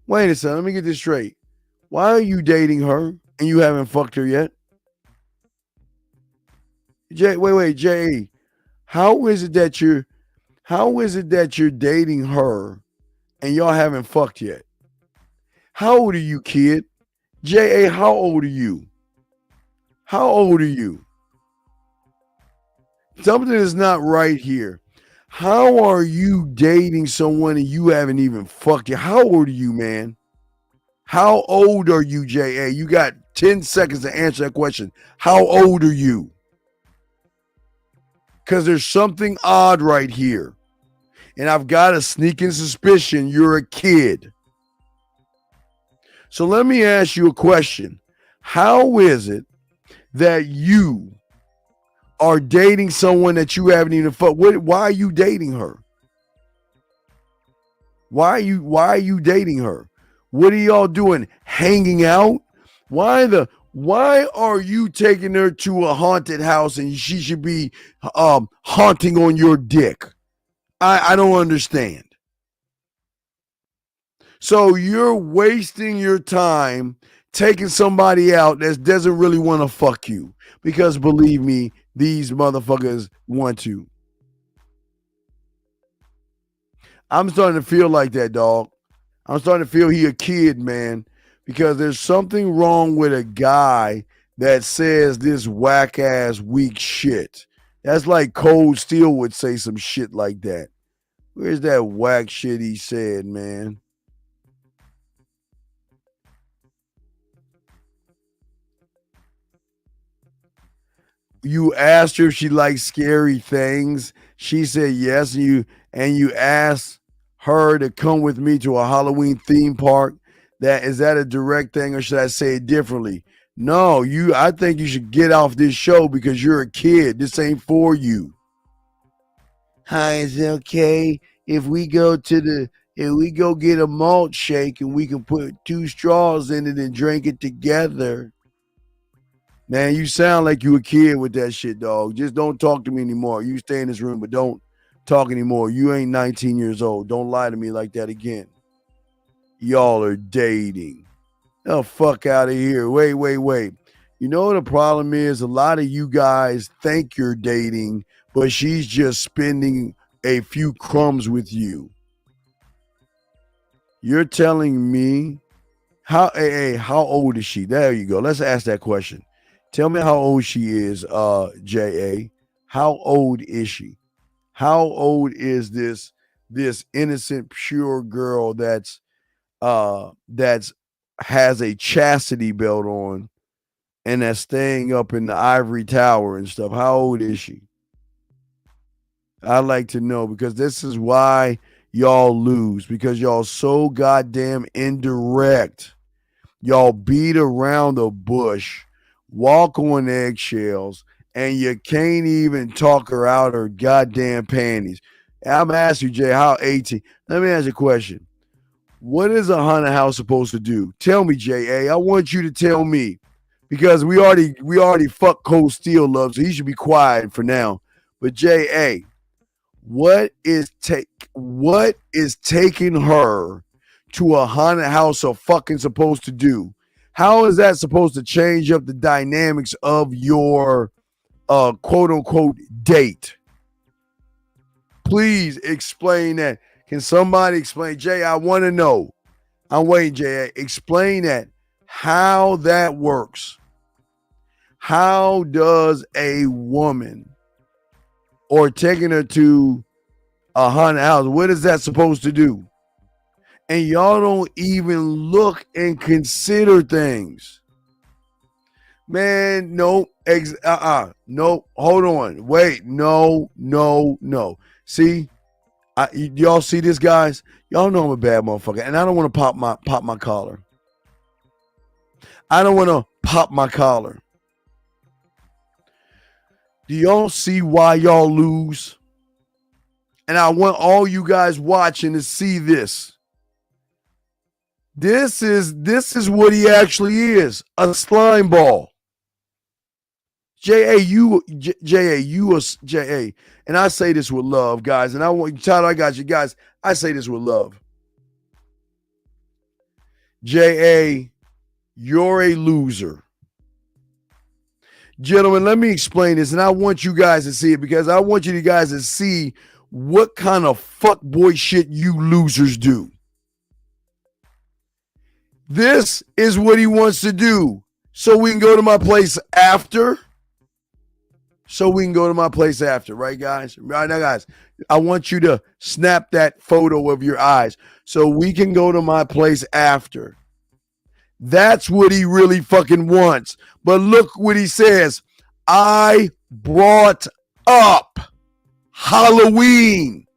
Speaker 14: Wait a second. Let me get this straight. Why are you dating her and you haven't fucked her yet? Wait, J.A., how is it that you're dating her and y'all haven't fucked yet? How old are you, kid? J.A., how old are you? How old are you? Something is not right here. How are you dating someone and you haven't even fucked you? How old are you, man? How old are you, J.A.? You got 10 seconds to answer that question. How old are you? Because there's something odd right here. And I've got a sneaking suspicion you're a kid. So let me ask you a question. How is it that you are dating someone that you haven't even fucked? Why are you dating her? Why are you dating her? What are y'all doing? Hanging out? Why are you taking her to a haunted house and she should be haunting on your dick? I don't understand. So you're wasting your time taking somebody out that doesn't really want to fuck you. Because believe me, these motherfuckers want to. I'm starting to feel like that, dog. I'm starting to feel he a kid, man. Because there's something wrong with a guy that says this whack-ass weak shit. That's like Cold Steel would say some shit like that. Where's that whack shit he said, man? You asked her if she likes scary things. She said yes, and you asked her to come with me to a Halloween theme park. Is that a direct thing, or should I say it differently? No, I think you should get off this show because you're a kid. This ain't for you. Hi, is it okay if we go get a malt shake and we can put 2 straws in it and drink it together? Man, you sound like you a kid with that shit, dog. Just don't talk to me anymore. You stay in this room, but don't talk anymore. You ain't 19 years old. Don't lie to me like that again. Y'all are dating. Oh, fuck out of here. Wait. You know what the problem is? A lot of you guys think you're dating, but she's just spending a few crumbs with you. You're telling me how old is she? There you go. Let's ask that question. Tell me how old she is, J.A. How old is she? How old is this innocent, pure girl that's has a chastity belt on and that's staying up in the ivory tower and stuff? How old is she? I'd like to know, because this is why y'all lose, because y'all so goddamn indirect. Y'all beat around the bush, walk on eggshells, and you can't even talk her out her goddamn panties. I'm asking you, Jay, how 18? Let me ask you a question. What is a haunted house supposed to do? Tell me, J.A. I want you to tell me, because we already fucked Cold Steel, love, so he should be quiet for now. But J.A., what is taking her to a haunted house so fucking supposed to do? How is that supposed to change up the dynamics of your quote unquote date? Please explain that. Can somebody explain? Jay, I want to know. I'm waiting, Jay. Explain that. How that works. How does a woman, or taking her to a haunted house, what is that supposed to do? And y'all don't even look and consider things. Man, no, no, hold on, wait, no. See, y'all see this, guys? Y'all know I'm a bad motherfucker, and I don't want to pop my collar. I don't want to pop my collar. Do y'all see why y'all lose? And I want all you guys watching to see this. This is what he actually is, a slime ball. J.A., and I say this with love, guys, and I want, Tyler, I got you, guys, I say this with love. J.A., you're a loser. Gentlemen, let me explain this, and I want you guys to see it, because I want you guys to see what kind of fuckboy shit you losers do. This is what he wants to do. So we can go to my place after. so we can go to my place after, right, guys? Right now, guys, I want you to snap that photo of your eyes so we can go to my place after. That's what he really fucking wants. But look what he says. I brought up Halloween.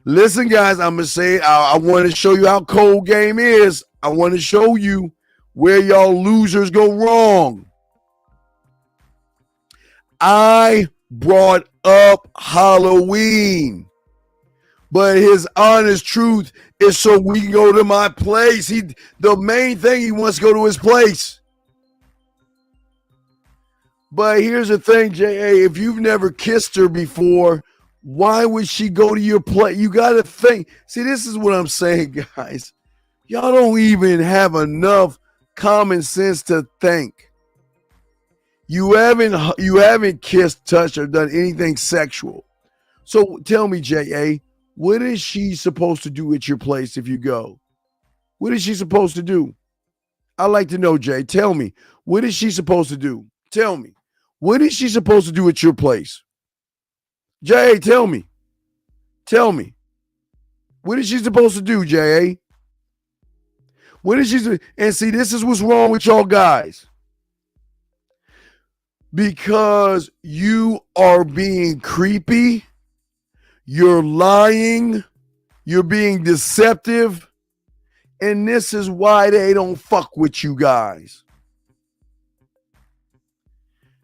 Speaker 14: Listen, guys, I'm going to say, I want to show you how cold game is. I want to show you where y'all losers go wrong. I brought up Halloween. But his honest truth is so we can go to my place. The main thing, he wants to go to his place. But here's the thing, J.A., if you've never kissed her before, why would she go to your place? You got to think. See, this is what I'm saying, guys. Y'all don't even have enough common sense to think. You haven't kissed, touched, or done anything sexual. So tell me, J.A., what is she supposed to do at your place if you go? What is she supposed to do? I'd like to know, Jay. Tell me. What is she supposed to do? Tell me. What is she supposed to do at your place? Jay, tell me. Tell me. What is she supposed to do, Jay? What is she? And see, this is what's wrong with y'all guys. Because you are being creepy. You're lying. You're being deceptive. And this is why they don't fuck with you guys.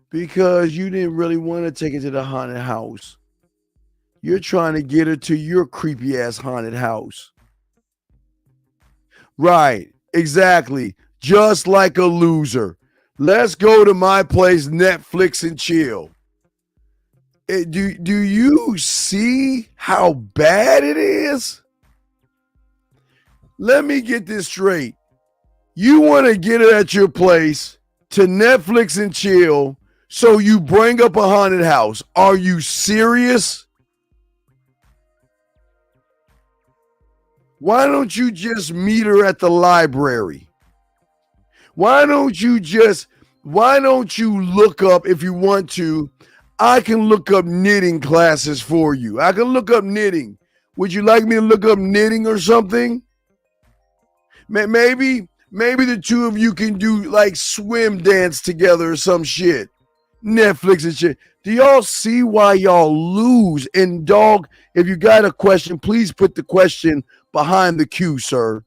Speaker 14: Because you didn't really want to take it to the haunted house. You're trying to get her to your creepy ass haunted house. Right. Exactly. Just like a loser. Let's go to my place, Netflix and chill. Do you see how bad it is? Let me get this straight. You want to get her at your place to Netflix and chill, so you bring up a haunted house. Are you serious? Why don't you just meet her at the library? Why don't you look up, if you want to, I can look up knitting classes for you. I can look up knitting. Would you like me to look up knitting or something? Maybe the two of you can do like swim dance together or some shit. Netflix and shit. Do y'all see why y'all lose? And dog, if you got a question, please put the question behind the queue, sir.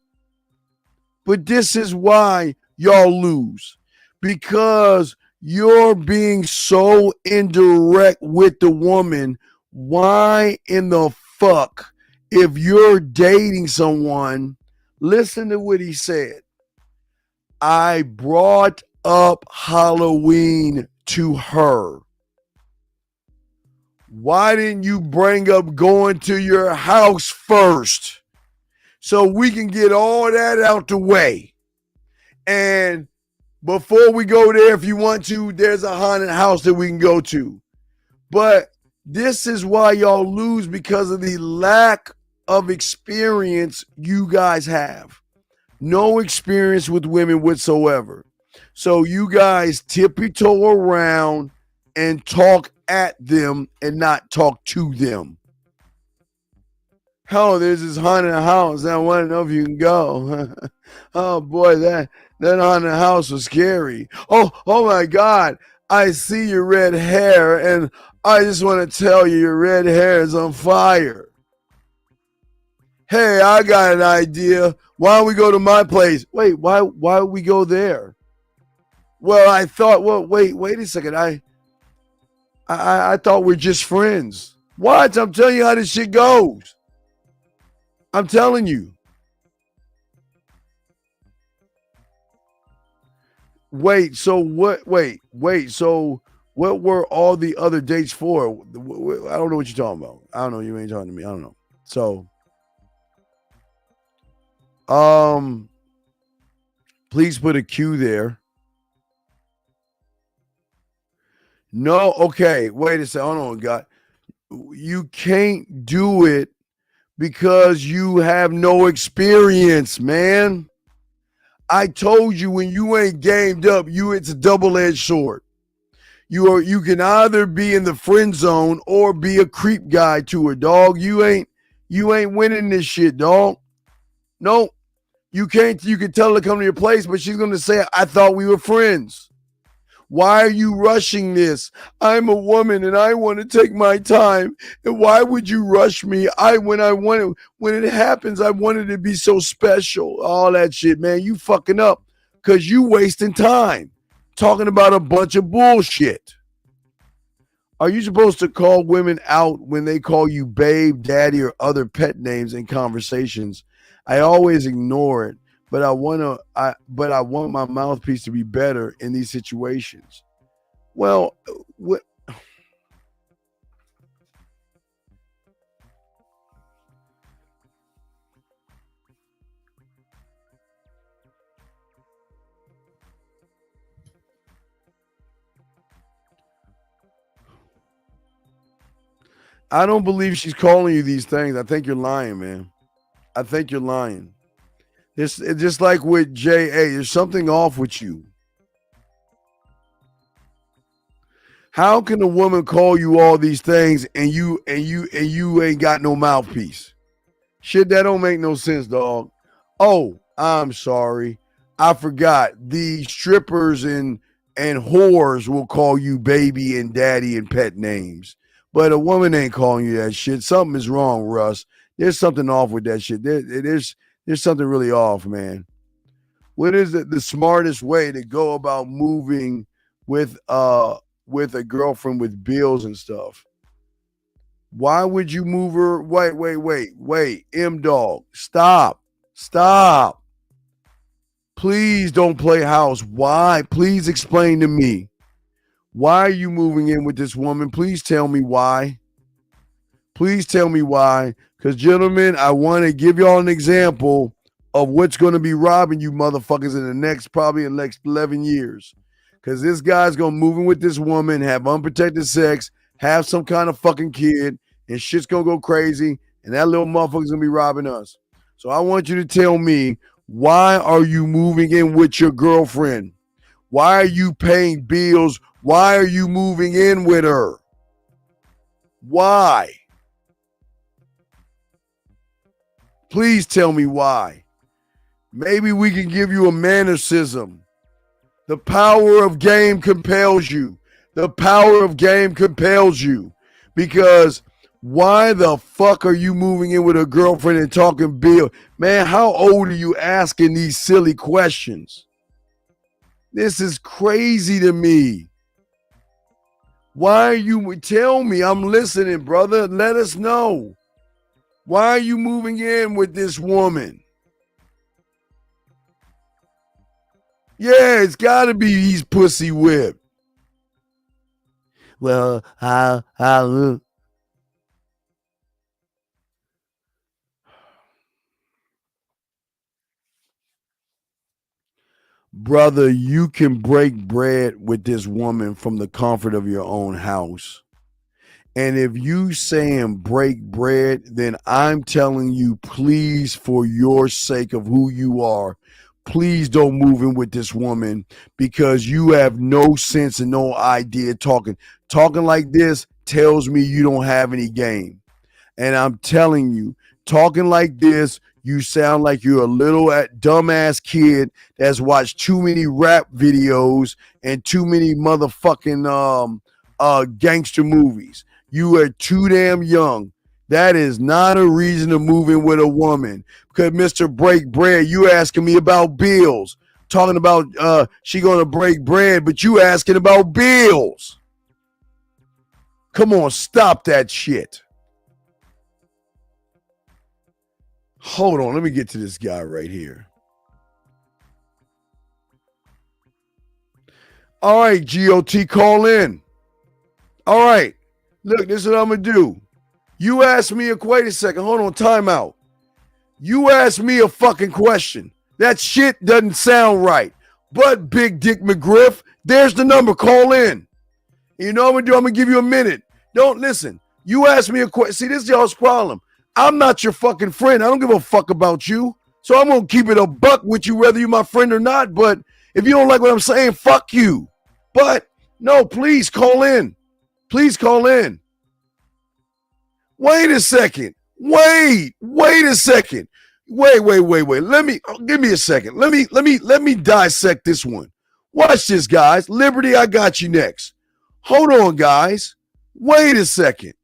Speaker 14: But this is why y'all lose. Because you're being so indirect with the woman. Why in the fuck, if you're dating someone, listen to what he said. I brought up Halloween to her. Why didn't you bring up going to your house first so we can get all that out the way? And before we go there, if you want to, there's a haunted house that we can go to. But this is why y'all lose, because of the lack of experience you guys have. No experience with women whatsoever. So you guys tippy-toe around and talk at them and not talk to them. Oh, there's this haunted house. I want to know if you can go. Oh boy, that haunted house was scary. Oh my God. I see your red hair, and I just want to tell you your red hair is on fire. Hey, I got an idea. Why don't we go to my place? Wait, why would we go there? Well, I thought, wait a second. I thought we're just friends. What? I'm telling you how this shit goes. I'm telling you. Wait, so what? Wait, so what were all the other dates for? I don't know what you're talking about. I don't know. You ain't talking to me. I don't know. So, please put a Q there. No, okay. Wait a second. Hold on, God. You can't do it because you have no experience, man. I told you when you ain't gamed up, it's a double-edged sword. You can either be in the friend zone or be a creep guy to her, dog. You ain't winning this shit, dog. No, you can't. You can tell her to come to your place, but she's gonna say, "I thought we were friends." Why are you rushing this? I'm a woman and I want to take my time. And why would you rush me? When it happens, I want it to be so special. All that shit, man. You fucking up because you wasting time talking about a bunch of bullshit. Are you supposed to call women out when they call you babe, daddy, or other pet names in conversations? I always ignore it. But I want my mouthpiece to be better in these situations. Well, what? I don't believe she's calling you these things. I think you're lying, man. I think you're lying. It's just like with J.A., there's something off with you. How can a woman call you all these things and you ain't got no mouthpiece? Shit, that don't make no sense, dog. Oh, I'm sorry. I forgot. The strippers and whores will call you baby and daddy and pet names. But a woman ain't calling you that shit. Something is wrong, Russ. There's something off with that shit. There's something really off, man. What is the smartest way to go about moving with a girlfriend with bills and stuff? Why would you move her? Wait. M-Dog. Stop. Please don't play house. Why? Please explain to me. Why are you moving in with this woman? Please tell me why. Please tell me why. Because, gentlemen, I want to give y'all an example of what's going to be robbing you motherfuckers in the next 11 years. Because this guy's going to move in with this woman, have unprotected sex, have some kind of fucking kid, and shit's going to go crazy, and that little motherfucker's going to be robbing us. So I want you to tell me, why are you moving in with your girlfriend? Why are you paying bills? Why are you moving in with her? Why? Please tell me why. Maybe we can give you a mannerism. The power of game compels you. The power of game compels you. Because why the fuck are you moving in with a girlfriend and talking bill? Man, how old are you asking these silly questions? This is crazy to me. Why are you, tell me, I'm listening, brother. Let us know. Why are you moving in with this woman? Yeah, it's got to be he's pussy whipped. Well, brother, you can break bread with this woman from the comfort of your own house. And if you saying break bread, then I'm telling you, please, for your sake of who you are, please don't move in with this woman, because you have no sense and no idea. Talking like this tells me you don't have any game. And I'm telling you, talking like this, you sound like you're a little dumbass kid that's watched too many rap videos and too many motherfucking gangster movies. You are too damn young. That is not a reason to move in with a woman. Because Mr. Break Bread, you asking me about bills. Talking about she gonna break bread, but you asking about bills. Come on, stop that shit. Hold on, let me get to this guy right here. All right, GOT, call in. All right. Look, this is what I'm going to do. You ask me wait a second. Hold on, time out. You ask me a fucking question. That shit doesn't sound right. But Big Dick McGriff, there's the number. Call in. You know what I'm going to do? I'm going to give you a minute. Don't listen. You ask me a question. See, this is y'all's problem. I'm not your fucking friend. I don't give a fuck about you. So I'm going to keep it a buck with you, whether you're my friend or not. But if you don't like what I'm saying, fuck you. But No, please call in. Please call in. Wait a second. Wait a second. Wait. Give me a second. Let me dissect this one. Watch this, guys. Liberty, I got you next. Hold on, guys. Wait a second.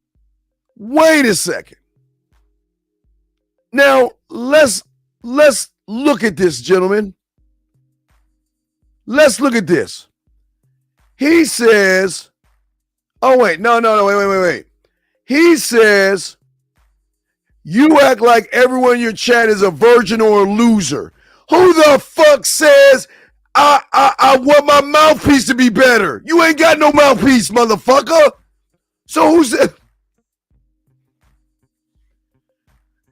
Speaker 14: Now, let's look at this, gentlemen. Let's look at this. He says, oh, wait. No, wait. He says, you act like everyone in your chat is a virgin or a loser. Who the fuck says I want my mouthpiece to be better? You ain't got no mouthpiece, motherfucker. So who said?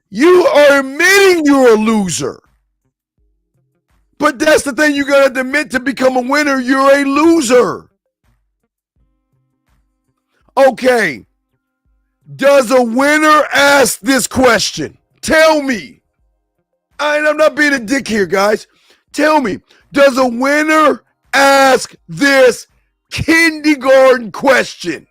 Speaker 14: You are admitting you're a loser. But that's the thing, you gotta admit to become a winner, you're a loser. Okay. Does a winner ask this question? Tell me. I'm not being a dick here, guys. Tell me, does a winner ask this kindergarten question?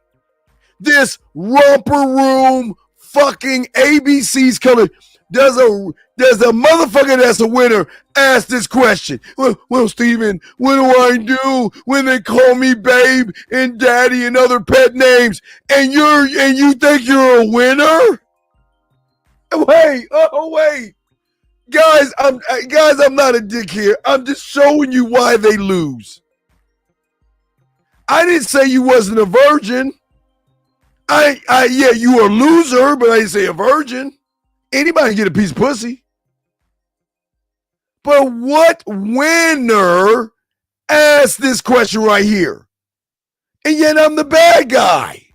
Speaker 14: This romper room fucking ABC's color. Does a motherfucker that's a winner ask this question? Well, Steven, what do I do when they call me babe and daddy and other pet names? And you think you're a winner? Wait. Guys, I'm not a dick here. I'm just showing you why they lose. I didn't say you wasn't a virgin. Yeah, you were a loser, but I didn't say a virgin. Anybody can get a piece of pussy. But what winner asked this question right here? And yet I'm the bad guy.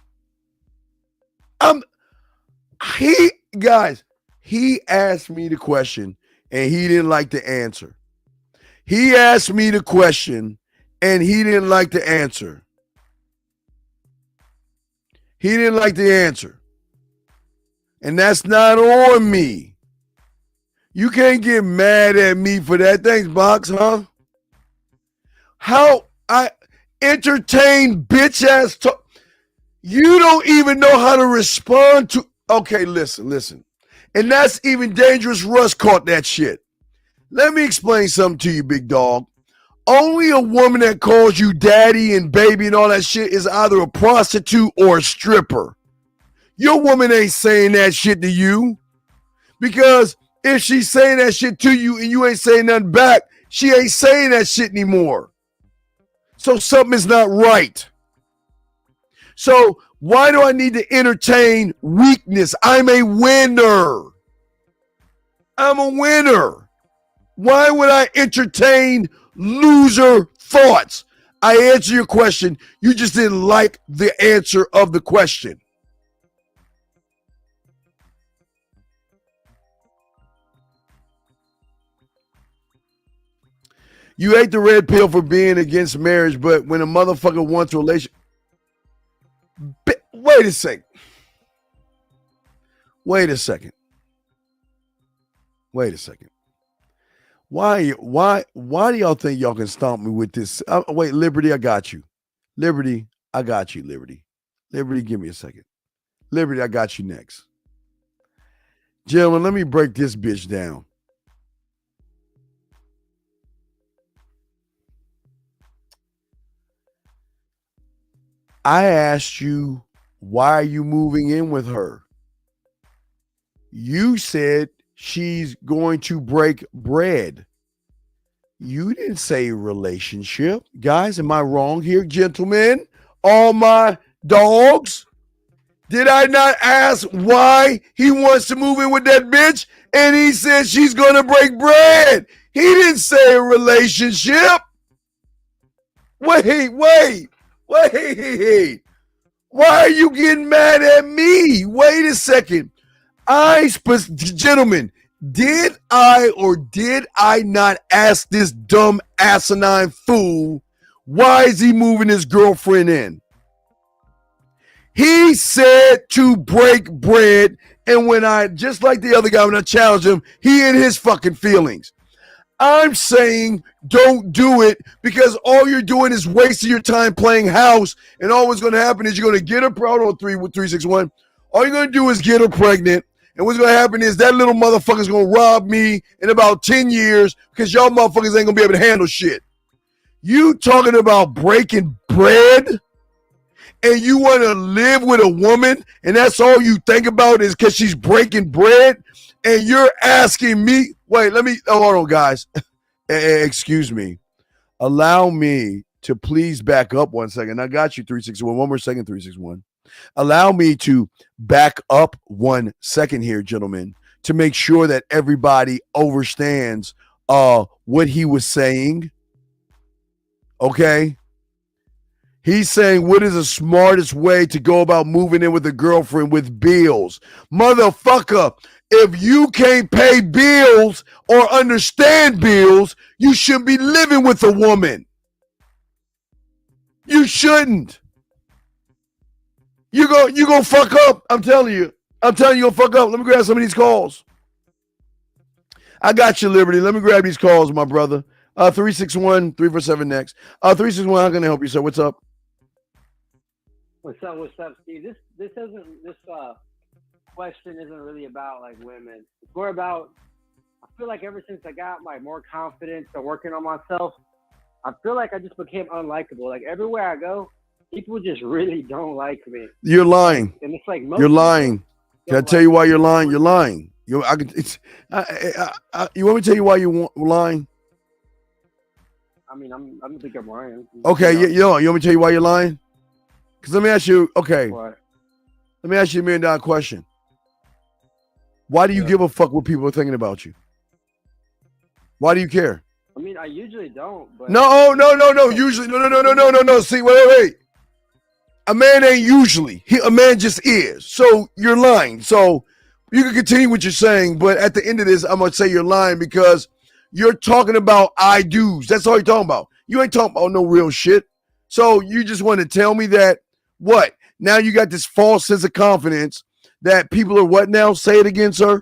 Speaker 14: He asked me the question and he didn't like the answer. He asked me the question and he didn't like the answer. He didn't like the answer. And that's not on me. You can't get mad at me for that. Thanks, Box, huh? How I entertain bitch ass talk. You don't even know how to respond to. Okay, listen. And that's even dangerous. Russ caught that shit. Let me explain something to you, big dog. Only a woman that calls you daddy and baby and all that shit is either a prostitute or a stripper. Your woman ain't saying that shit to you. Because if she's saying that shit to you and you ain't saying nothing back, she ain't saying that shit anymore. So something is not right. So why do I need to entertain weakness? I'm a winner. Why would I entertain loser thoughts? I answer your question. You just didn't like the answer of the question. You ate the red pill for being against marriage, but when a motherfucker wants a relationship. Wait a second. Why do y'all think y'all can stomp me with this? Wait, Liberty, I got you. Liberty, give me a second. Liberty, I got you next. Gentlemen, let me break this bitch down. I asked you, why are you moving in with her? You said she's going to break bread. You didn't say relationship. Guys, am I wrong here, gentlemen? All my dogs? Did I not ask why he wants to move in with that bitch? And he said she's going to break bread. He didn't say a relationship. Wait. Why are you getting mad at me? Wait a second. Gentlemen, did I or did I not ask this dumb asinine fool, why is he moving his girlfriend in? He said to break bread, and when I, just like the other guy, when I challenged him, he in his fucking feelings. I'm saying don't do it because all you're doing is wasting your time playing house, and all what's going to happen is you're going to get her pregnant on 361. All you're going to do is get her pregnant, and what's going to happen is that little motherfucker's going to rob me in about 10 years because y'all motherfuckers ain't going to be able to handle shit. You talking about breaking bread, and you want to live with a woman, and that's all you think about is because she's breaking bread, and you're asking me, wait, hold on, guys. Excuse me. Allow me to please back up 1 second. I got you, 361. One more second, 361. Allow me to back up 1 second here, gentlemen, to make sure that everybody understands what he was saying. Okay? He's saying, what is the smartest way to go about moving in with a girlfriend with bills? Motherfucker, if you can't pay bills or understand bills, you shouldn't be living with a woman. You shouldn't. You go fuck up. I'm telling you. You're gonna fuck up. Let me grab some of these calls. I got you, Liberty. Let me grab these calls, my brother. 361-347 next. 361, how can I help you, sir? What's up?
Speaker 16: What's up, Steve? This question isn't really about like women. It's more about, I feel like ever since I got like more confidence and working on myself, I feel like I just became unlikable. Like everywhere I go, people just really don't like me.
Speaker 14: You're lying.
Speaker 16: And it's like
Speaker 14: you're lying. Can I tell you why you're lying? You're lying. You want me to tell you why you're lying?
Speaker 16: I mean, I'm think I'm lying.
Speaker 14: Okay, you want me to tell you why you're lying? Because let me ask you, okay.
Speaker 16: What?
Speaker 14: Let me ask you $1 million question. Why do you give a fuck what people are thinking about you? Why do you care?
Speaker 16: I mean, I usually don't. But
Speaker 14: No. Usually, no. See, wait. A man ain't usually. A man just is. So you're lying. So you can continue what you're saying, but at the end of this, I'm gonna say you're lying because you're talking about I do's. That's all you're talking about. You ain't talking about no real shit. So you just want to tell me that what? Now you got this false sense of confidence that people are what now? Say it again, sir.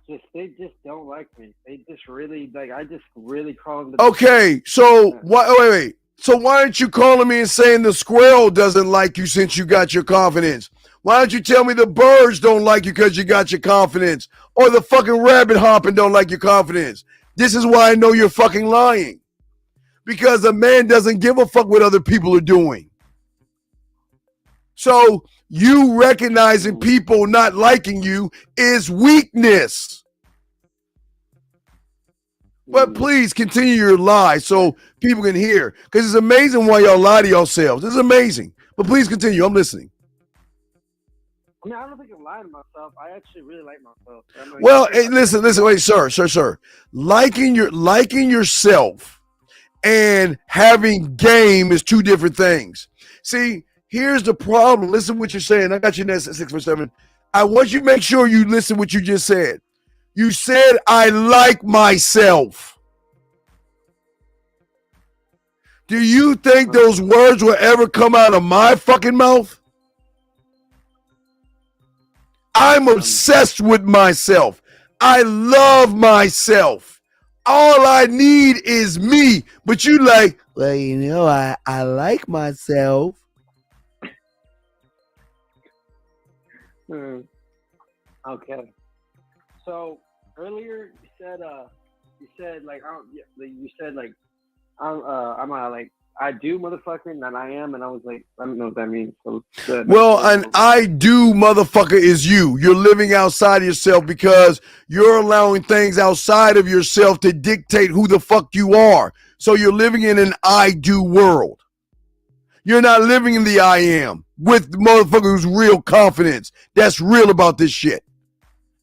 Speaker 16: They just don't like me. They just really like. I just really call them.
Speaker 14: Okay, so wait. So why aren't you calling me and saying the squirrel doesn't like you since you got your confidence? Why don't you tell me the birds don't like you because you got your confidence? Or the fucking rabbit hopping don't like your confidence? This is why I know you're fucking lying. Because a man doesn't give a fuck what other people are doing. So you recognizing people not liking you is weakness. But please continue your lie so people can hear. Because it's amazing why y'all lie to yourselves. It's amazing. But please continue. I'm listening.
Speaker 16: I mean, I don't think I'm lying to myself. I actually really like myself.
Speaker 14: Well, hey, listen, wait, sir. Liking yourself and having game is two different things. See, here's the problem. Listen to what you're saying. I got you next at 647. I want you to make sure you listen to what you just said. You said, I like myself. Do you think those words will ever come out of my fucking mouth? I'm obsessed with myself. I love myself. All I need is me. But you like, well, you know, I like myself.
Speaker 16: Okay. So earlier you said I do motherfucking and I am, and I was like, I don't know what that means. So
Speaker 14: well, an I do motherfucker is you. You're living outside of yourself because you're allowing things outside of yourself to dictate who the fuck you are. So you're living in an I do world. You're not living in the I am with the motherfucker who's real confidence. That's real about this shit.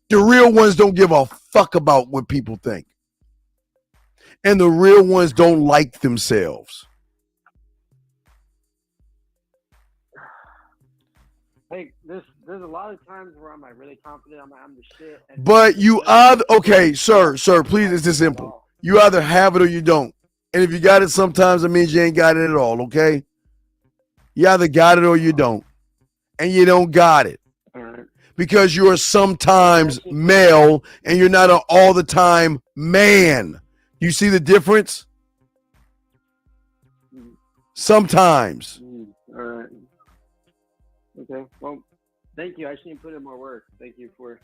Speaker 14: The real ones don't give a fuck about what people think. And the real ones don't like themselves.
Speaker 16: Hey, there's a lot of times where I'm like really confident I'm the shit.
Speaker 14: But you either, okay, sir, please, it's this simple. You either have it or you don't. And if you got it sometimes, it means you ain't got it at all, okay? You either got it or you don't. And you don't got it.
Speaker 16: All right.
Speaker 14: because you're sometimes male and you're not an all the time man. You see the difference? Sometimes.
Speaker 16: All right. Okay. Well, thank you. I just need to put in more work. Thank you for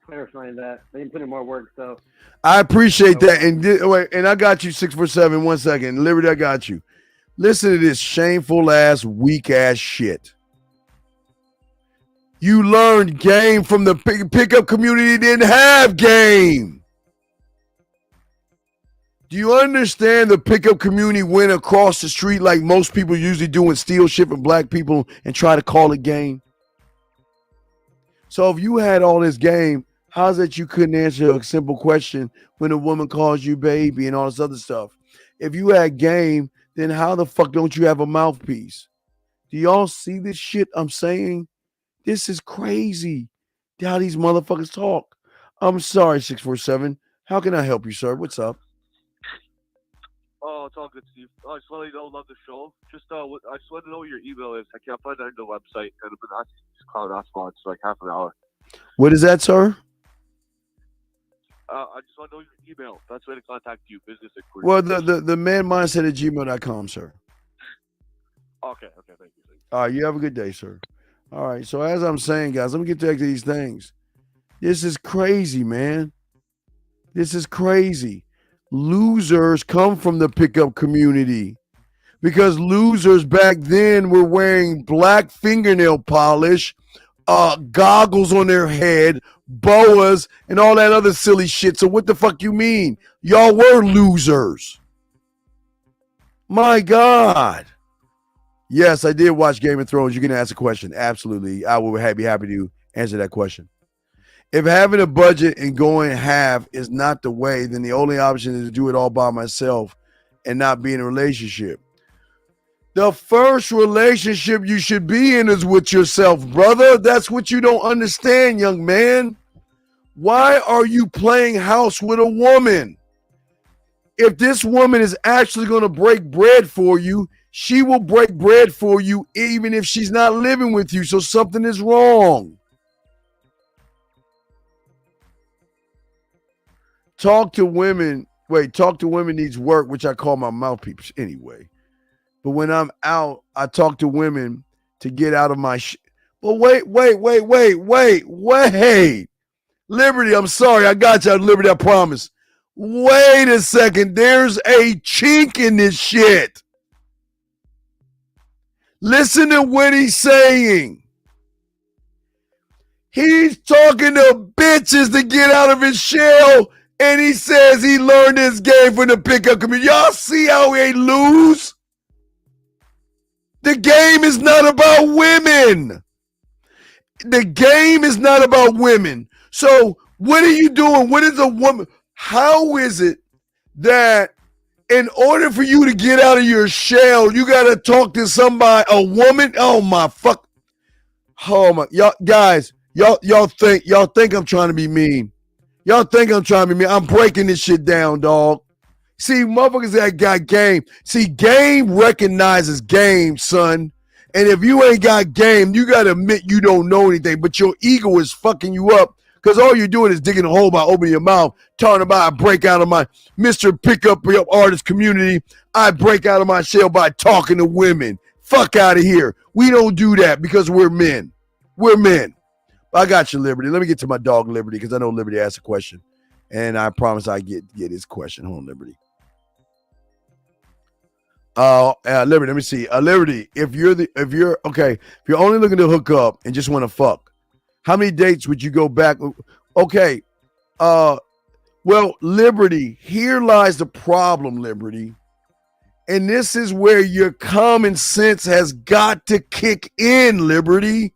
Speaker 16: clarifying that. I need to put in more work, so.
Speaker 14: I appreciate that. And wait, and I got you 647. 1 second. Liberty, I got you. Listen to this shameful ass, weak ass shit. You learned game from the pickup community, didn't have game. Do you understand the pickup community went across the street like most people usually do and steal shit from black people and try to call it game? So if you had all this game, how's that you couldn't answer a simple question when a woman calls you baby and all this other stuff? If you had game, then how the fuck don't you have a mouthpiece? Do y'all see this shit I'm saying? This is crazy how these motherfuckers talk. I'm sorry, 647. How can I help you, sir? What's up?
Speaker 17: Oh, it's all good, Steve. I just want to let you know, love the show. I just want to know what your email is. I can't find it on the website, and I've been asking this clown asphalt for like half an hour.
Speaker 14: What is that, sir?
Speaker 17: I just want to know your email. That's the way to contact you, business inquiry.
Speaker 14: Well, the manmindset at gmail.com, sir.
Speaker 17: Okay, thank you.
Speaker 14: All right, you have a good day, sir. All right, so as I'm saying, guys, let me get back to these things. This is crazy, man. This is crazy. Losers come from the pickup community because losers back then were wearing black fingernail polish, goggles on their head, boas, and all that other silly shit. So what the fuck you mean? Y'all were losers. My God. Yes, I did watch Game of Thrones. You can ask a question. Absolutely. I will be happy to answer that question. If having a budget and going half is not the way, then the only option is to do it all by myself and not be in a relationship. The first relationship you should be in is with yourself, brother. That's what you don't understand, young man. Why are you playing house with a woman? If this woman is actually going to break bread for you, she will break bread for you even if she's not living with you. So something is wrong. Talk to women needs work, which I call my mouthpiece anyway. But when I'm out, I talk to women to get out of my shit. But wait. Liberty, I'm sorry. I got you, Liberty, I promise. Wait a second. There's a chink in this shit. Listen to what he's saying. He's talking to bitches to get out of his shell, and he says he learned this game from the pickup community. Y'all see how he lose? The game is not about women. The game is not about women. So what are you doing? What is a woman? How is it that in order for you to get out of your shell, you got to talk to somebody, a woman? Oh my fuck. Oh my, y'all guys, y'all think I'm trying to be mean. Y'all think I'm trying to be mean. I'm breaking this shit down, dog. See, motherfuckers that got game. See, game recognizes game, son. And if you ain't got game, you got to admit you don't know anything, but your ego is fucking you up because all you're doing is digging a hole by opening your mouth, talking about I break out of my Mr. Pickup Artist community. I break out of my shell by talking to women. Fuck out of here. We don't do that because we're men. We're men. I got you, Liberty. Let me get to my dog, Liberty, because I know Liberty asked a question. And I promise I get his question. Hold on, Liberty. Liberty, let me see. Liberty, if you're only looking to hook up and just want to fuck, how many dates would you go back? Okay. Well, Liberty, here lies the problem, Liberty. And this is where your common sense has got to kick in, Liberty.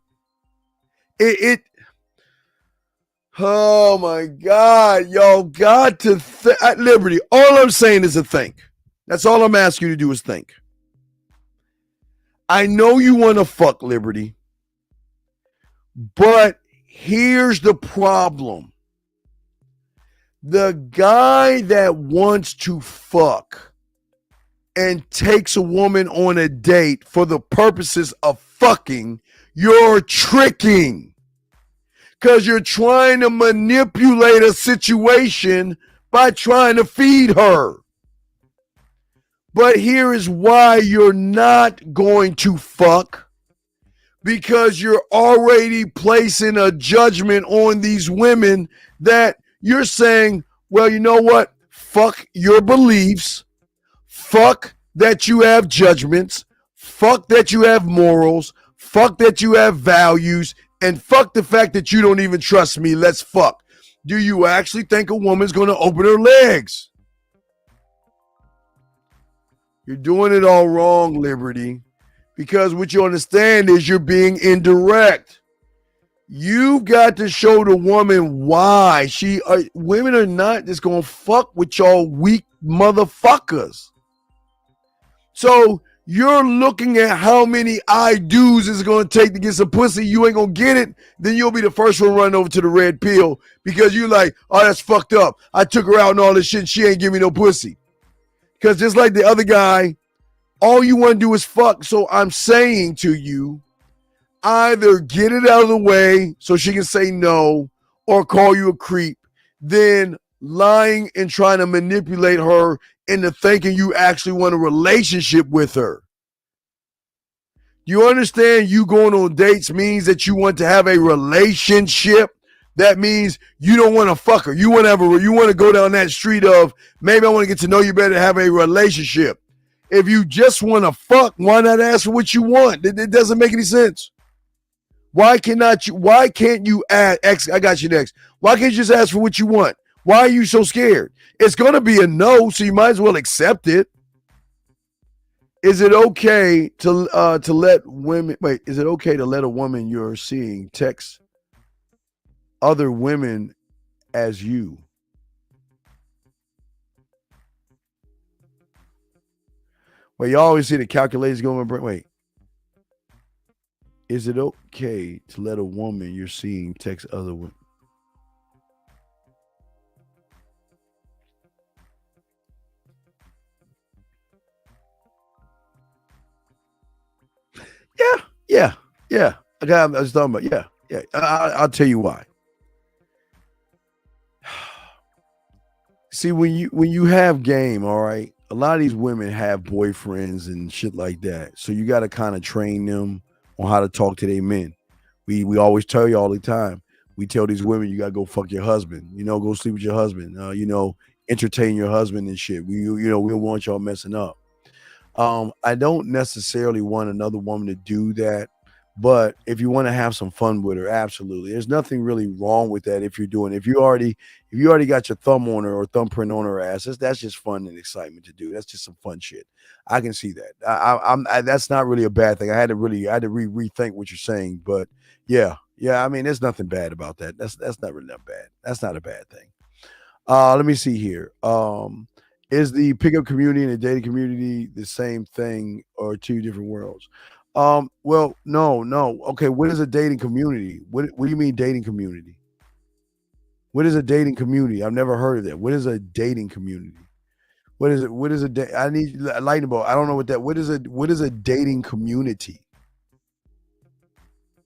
Speaker 14: Oh my God, y'all got to Liberty. All I'm saying is to think. That's all I'm asking you to do is think. I know you want to fuck, Liberty, but here's the problem. The guy that wants to fuck and takes a woman on a date for the purposes of fucking, you're tricking. Because you're trying to manipulate a situation by trying to feed her. But here is why you're not going to fuck. Because you're already placing a judgment on these women that you're saying, well, you know what? Fuck your beliefs. Fuck that you have judgments. Fuck that you have morals. Fuck that you have values. And fuck the fact that you don't even trust me. Let's fuck. Do you actually think a woman's going to open her legs? You're doing it all wrong, Liberty. Because what you understand is you're being indirect. You've got to show the woman why. Women are not just going to fuck with y'all weak motherfuckers. So you're looking at how many I do's is going to take to get some pussy. You ain't going to get it. Then you'll be the first one running over to the red pill because you're like, oh, that's fucked up. I took her out and all this shit and she ain't give me no pussy. Because just like the other guy, all you want to do is fuck. So I'm saying to you, either get it out of the way so she can say no or call you a creep, then lying and trying to manipulate her into thinking you actually want a relationship with her. You understand you going on dates means that you want to have a relationship? That means you don't want to fuck her. You want to go down that street of maybe I want to get to know you better, have a relationship. If you just want to fuck, why not ask for what you want? It doesn't make any sense. Why can't you ask? I got you next. Why can't you just ask for what you want? Why are you so scared? It's going to be a no, so you might as well accept it. Is it okay to let women is it okay to let a woman you're seeing text other women as you? Well, you always see the calculators going, wait. Is it okay to let a woman you're seeing text other women? Yeah. Okay, I was talking about, yeah. I'll tell you why. See, when you have game, all right, a lot of these women have boyfriends and shit like that. So you got to kind of train them on how to talk to their men. We always tell you all the time. We tell these women you got to go fuck your husband. Go sleep with your husband. Entertain your husband and shit. We don't want y'all messing up. I don't necessarily want another woman to do that. But if you want to have some fun with her, absolutely. There's nothing really wrong with that if you already got your thumb on her or thumbprint on her ass, that's just fun and excitement to do. That's just some fun shit. I can see that. That's not really a bad thing. I had to rethink what you're saying, but yeah. I mean, there's nothing bad about that. That's not really that bad. That's not a bad thing. Let me see here. Is the pickup community and the dating community the same thing or two different worlds? Well, no. Okay, what is a dating community? What do you mean dating community? What is a dating community? I've never heard of that. What is a dating community? What is it? What is a I need a lightning bolt. I don't know what that. What is a dating community?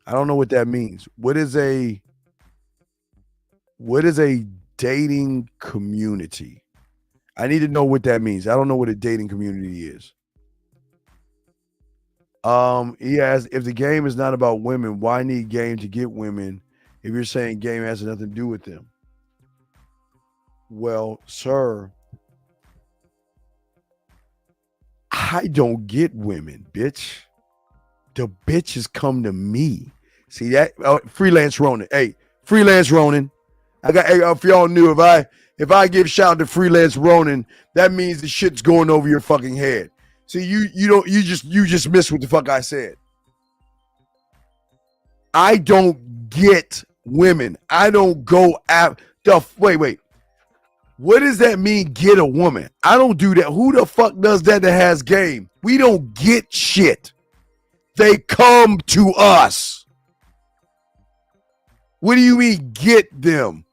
Speaker 14: I don't know what that means. What is a dating community? I need to know what that means. I don't know what a dating community is. He asked, if the game is not about women, why need game to get women if you're saying game has nothing to do with them? Well, sir, I don't get women, bitch. The bitches come to me. See that? Freelance Ronin. Hey, Freelance Ronin. If y'all knew, if I give shout to Freelance Ronin, that means the shit's going over your fucking head. See, you just missed what the fuck I said. I don't get women. I don't go out. Wait. What does that mean, get a woman? I don't do that. Who the fuck does that has game? We don't get shit. They come to us. What do you mean, get them?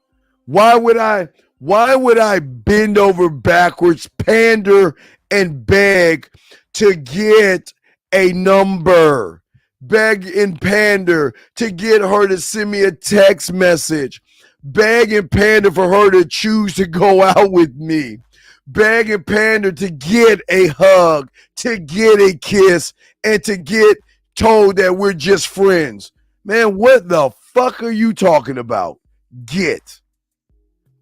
Speaker 14: Why would I bend over backwards, pander, and beg to get a number. Beg and pander to get her to send me a text message. Beg and pander for her to choose to go out with me. Beg and pander to get a hug, to get a kiss, and to get told that we're just friends. Man, what the fuck are you talking about? Get.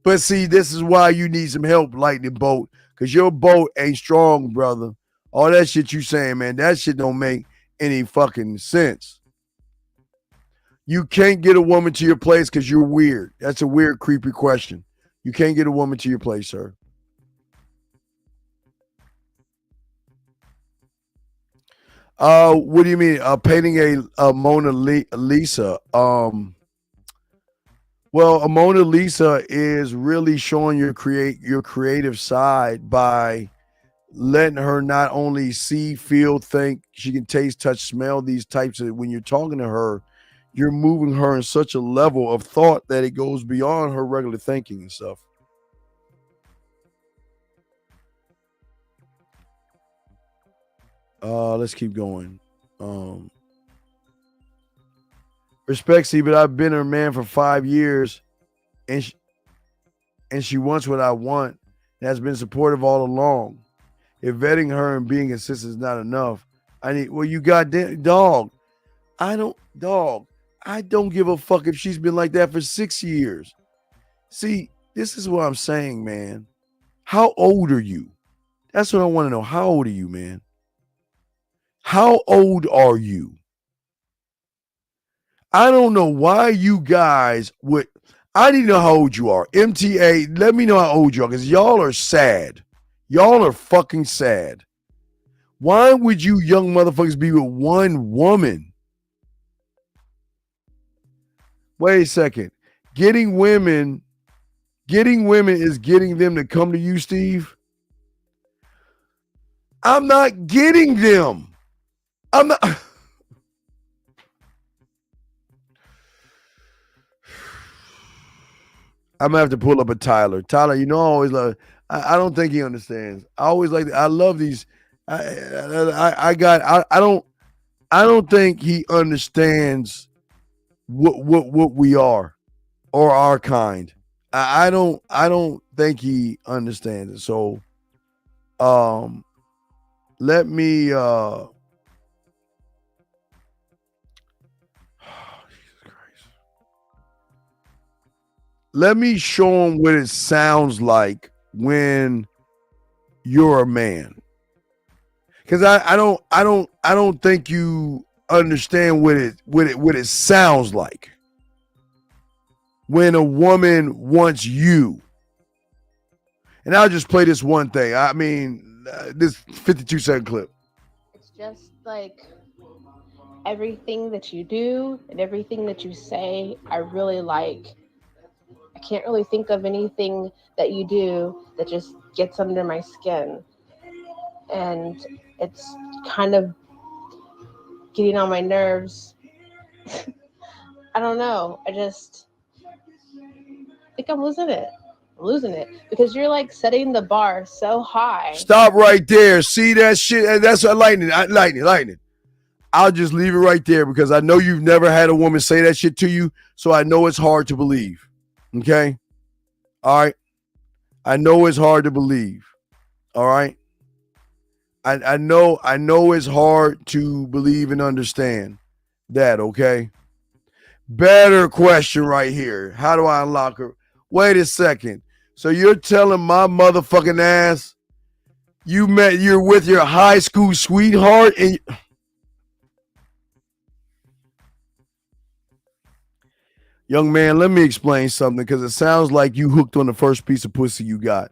Speaker 14: But see, this is why you need some help, Lightning Bolt, because your boat ain't strong, brother. All that shit you saying, man, that shit don't make any fucking sense. You can't get a woman to your place because you're weird. That's a weird, creepy question. You can't get a woman to your place, sir. What do you mean? Painting a Mona Lisa. Well, a Mona Lisa is really showing your creative side by letting her not only see, feel, think, she can taste, touch, smell these types of, when you're talking to her, you're moving her in such a level of thought that it goes beyond her regular thinking and stuff. Let's keep going. Respect, see, but I've been her man for 5 years, and she wants what I want, and has been supportive all along. If vetting her and being consistent is not enough, you goddamn dog. I don't give a fuck if she's been like that for 6 years. See, this is what I'm saying, man. How old are you? That's what I want to know. How old are you, man? How old are you? I don't know why you guys would. I need to know how old you are. MTA, let me know how old you are, because y'all are sad. Y'all are fucking sad. Why would you young motherfuckers be with one woman? Wait a second. Getting women is getting them to come to you, Steve. I'm not getting them. I'm not. I'm gonna have to pull up a Tyler. Tyler, you know, I always love. I don't think he understands. I always like. I love these. I don't think he understands what we are, or our kind. I don't think he understands it. So, let me. Let me show him what it sounds like when you're a man. Because I don't think you understand what it sounds like when a woman wants you. And I'll just play this one thing. I mean, this 52-second clip.
Speaker 18: It's just like everything that you do and everything that you say, I really like. I can't really think of anything that you do that just gets under my skin. And it's kind of getting on my nerves. I don't know. I just think I'm losing it. I'm losing it because you're like setting the bar so high.
Speaker 14: Stop right there. See that shit? That's a lightning. I'll just leave it right there because I know you've never had a woman say that shit to you, so I know it's hard to believe. Okay? All right? I know it's hard to believe. All right? I know it's hard to believe and understand that, okay? Better question right here. How do I unlock her? Wait a second. So you're telling my motherfucking ass you're with your high school sweetheart and young man, let me explain something because it sounds like you hooked on the first piece of pussy you got.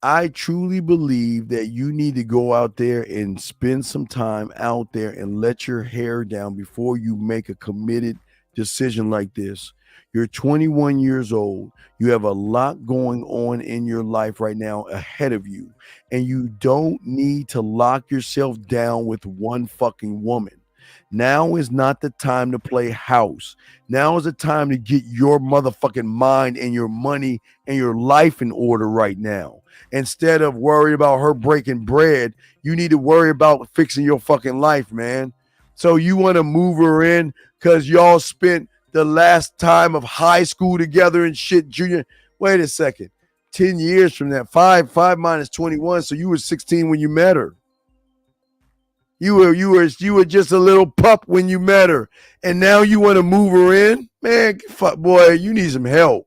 Speaker 14: I truly believe that you need to go out there and spend some time out there and let your hair down before you make a committed decision like this. You're 21 years old. You have a lot going on in your life right now ahead of you. And you don't need to lock yourself down with one fucking woman. Now is not the time to play house. Now is the time to get your motherfucking mind and your money and your life in order right now. Instead of worrying about her breaking bread, you need to worry about fixing your fucking life, man. So you want to move her in because y'all spent the last time of high school together and shit, junior. Wait a second. 10 years from that, 5 minus 21, so you were 16 when you met her. You were just a little pup when you met her, and now you want to move her in? Man, fuck, boy, you need some help.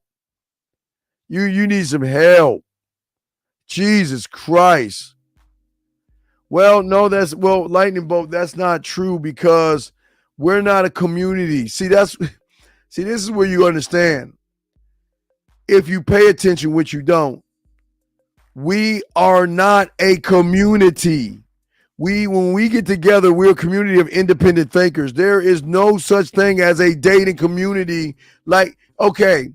Speaker 14: You need some help. Jesus Christ. Well, no, Lightning Bolt, that's not true because we're not a community. See, this is where you understand. If you pay attention, which you don't, we are not a community. When we get together, we're a community of independent thinkers. There is no such thing as a dating community. Like, okay,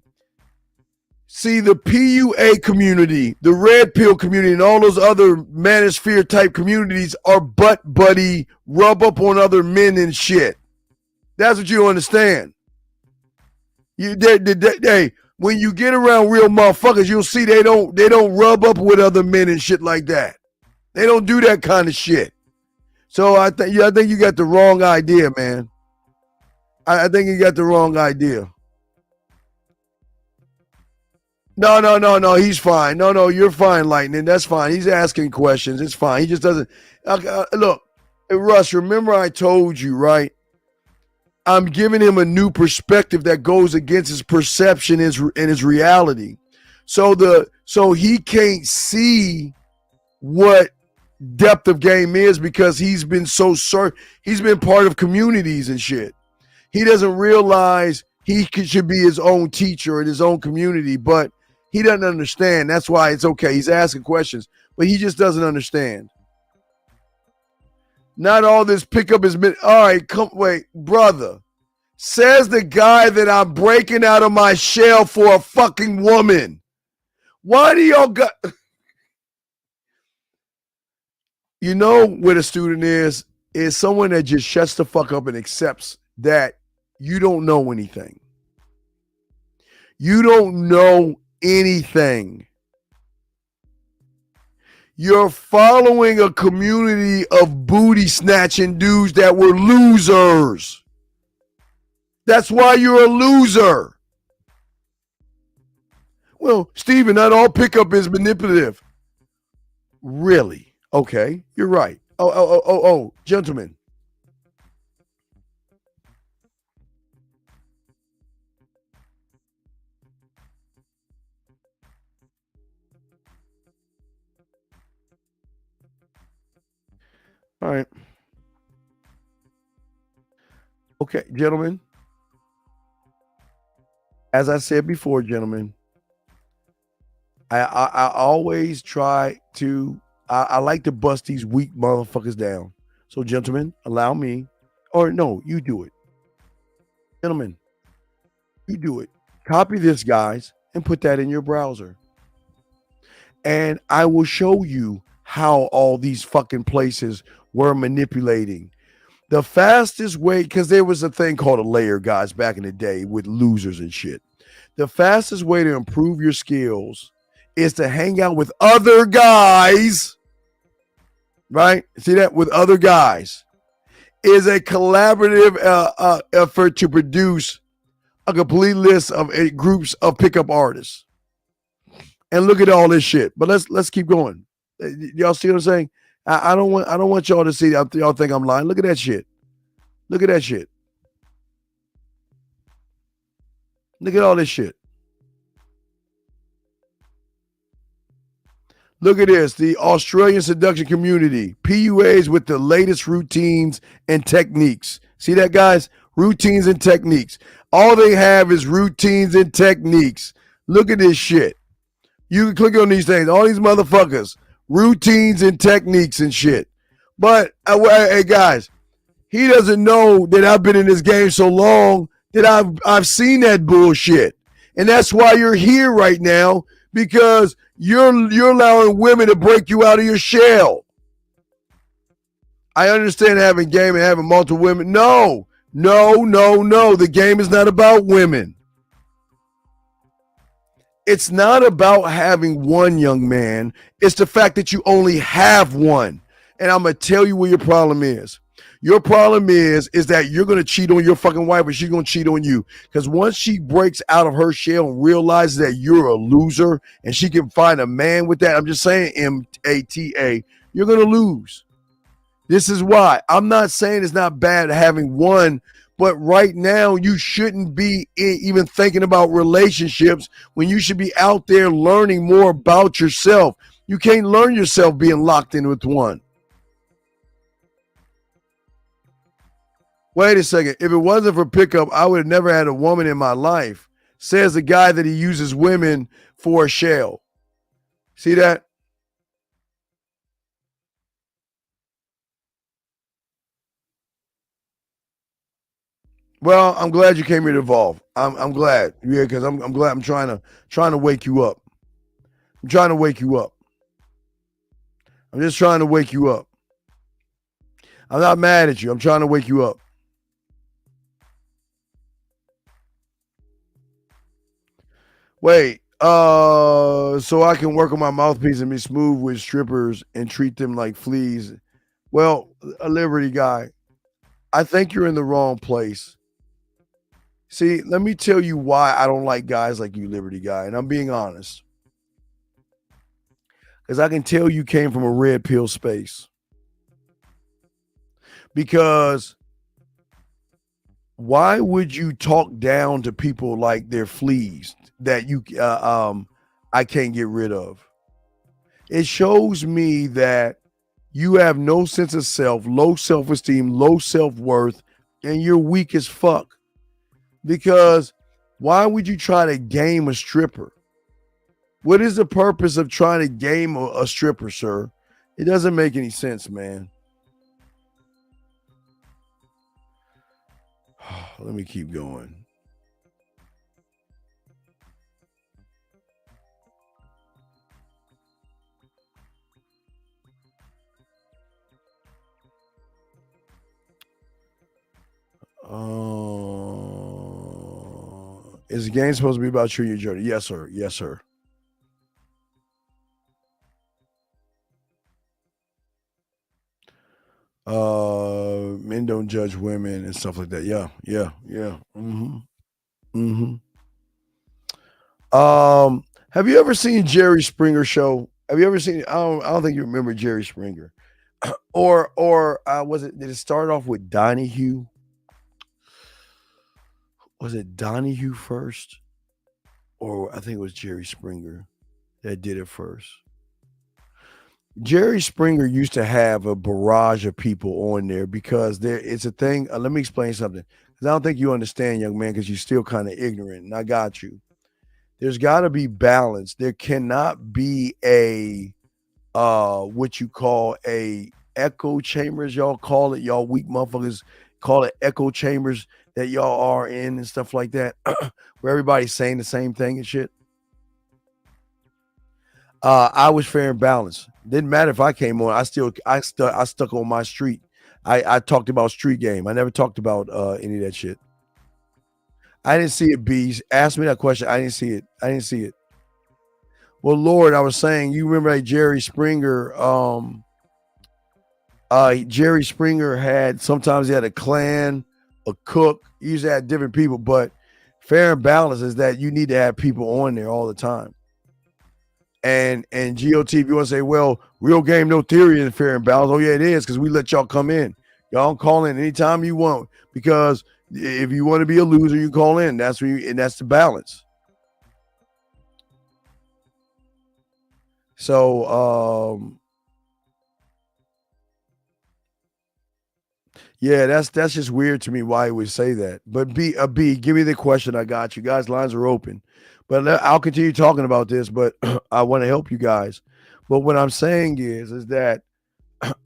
Speaker 14: see, the PUA community, the Red Pill community, and all those other manosphere type communities are butt buddy, rub up on other men and shit. That's what you understand. Hey, when you get around real motherfuckers, you'll see they don't rub up with other men and shit like that. They don't do that kind of shit. So I think you got the wrong idea, man. I think you got the wrong idea. No. He's fine. No, you're fine, Lightning. That's fine. He's asking questions. It's fine. He just doesn't. Look, Russ, remember I told you, right? I'm giving him a new perspective that goes against his perception and his reality. So he can't see what depth of game is because he's been he's been part of communities and shit. He doesn't realize he should be his own teacher in his own community, but he doesn't understand. That's why it's okay. He's asking questions, but he just doesn't understand. Not all this pickup has been, all right, wait, brother. Says the guy that I'm breaking out of my shell for a fucking woman. Why do y'all got... You know what a student is someone that just shuts the fuck up and accepts that you don't know anything. You don't know anything. You're following a community of booty snatching dudes that were losers. That's why you're a loser. Well, Steven, not all pickup is manipulative. Really? Okay, you're right. Oh, gentlemen. All right. Okay, gentlemen. As I said before, gentlemen, I always try to, I like to bust these weak motherfuckers down. So, gentlemen, allow me, or no, you do it. Gentlemen, you do it. Copy this, guys, and put that in your browser. And I will show you how all these fucking places were manipulating. The fastest way, because there was a thing called a layer, guys, back in the day with losers and shit. The fastest way to improve your skills is to hang out with other guys, right? See that? With other guys. Is a collaborative effort to produce a complete list of groups of pickup artists. And look at all this shit. But let's keep going. Y'all see what I'm saying? I don't want y'all to see. Y'all think I'm lying. Look at that shit. Look at that shit. Look at all this shit. Look at this. The Australian seduction community. PUAs with the latest routines and techniques. See that, guys? Routines and techniques. All they have is routines and techniques. Look at this shit. You can click on these things. All these motherfuckers. Routines and techniques and shit. But, hey, guys, he doesn't know that I've been in this game so long that I've seen that bullshit. And that's why you're here right now, because you're allowing women to break you out of your shell. I understand having game and having multiple women. No. The game is not about women. It's not about having one, young man. It's the fact that you only have one. And I'm going to tell you what your problem is. Your problem is that you're going to cheat on your fucking wife, but she's going to cheat on you. Because once she breaks out of her shell and realizes that you're a loser and she can find a man with that, I'm just saying, MATA, you're going to lose. This is why. I'm not saying it's not bad having one, but right now you shouldn't be even thinking about relationships when you should be out there learning more about yourself. You can't learn yourself being locked in with one. Wait a second. If it wasn't for pickup, I would have never had a woman in my life. Says the guy that he uses women for a shell. See that? Well, I'm glad you came here to evolve. I'm glad. Yeah, because I'm glad. I'm trying to wake you up. I'm trying to wake you up. I'm just trying to wake you up. I'm not mad at you. I'm trying to wake you up. Wait, so I can work on my mouthpiece and be smooth with strippers and treat them like fleas. Well, a Liberty guy, I think you're in the wrong place. See, let me tell you why I don't like guys like you, Liberty guy, and I'm being honest. Because I can tell you came from a red pill space. Because why would you talk down to people like they're fleas that you I can't get rid of? It shows me that you have no sense of self, low self-esteem, low self-worth, and you're weak as fuck. Because why would you try to game a stripper? What is the purpose of trying to game a stripper, sir? It doesn't make any sense, man. Let me keep going. Is the game supposed to be about you and your journey? Yes, sir. Yes, sir. Men don't judge women and stuff like that. Yeah. Have you ever seen Jerry Springer show? Have you ever seen? I don't think you remember Jerry Springer. or was it? Did it start off with Donahue? Was it Donahue first? Or I think it was Jerry Springer that did it first. Jerry Springer used to have a barrage of people on there because it's a thing. Let me explain something. Because I don't think you understand, young man, because you're still kind of ignorant. And I got you. There's got to be balance. There cannot be a what you call a echo chambers. Y'all call it, y'all weak motherfuckers call it echo chambers that y'all are in and stuff like that, where everybody's saying the same thing and shit. I was fair and balanced. Didn't matter if I came on. I stuck on my street. I talked about street game. I never talked about any of that shit. I didn't see it, Bees. Ask me that question. I didn't see it. Well, Lord, I was saying, you remember that Jerry Springer? Jerry Springer sometimes he had a clan, a cook. He usually had different people, but fair and balanced is that you need to have people on there all the time. And GOT, if you want to say, well, real game, no theory in fair and balanced. Oh, yeah, it is, because we let y'all come in. Y'all call in anytime you want, because if you want to be a loser, you call in. That's and that's the balance. So, yeah, that's just weird to me why he would say that. But B, give me the question. I got you guys. Lines are open. But I'll continue talking about this, but I want to help you guys. But what I'm saying is that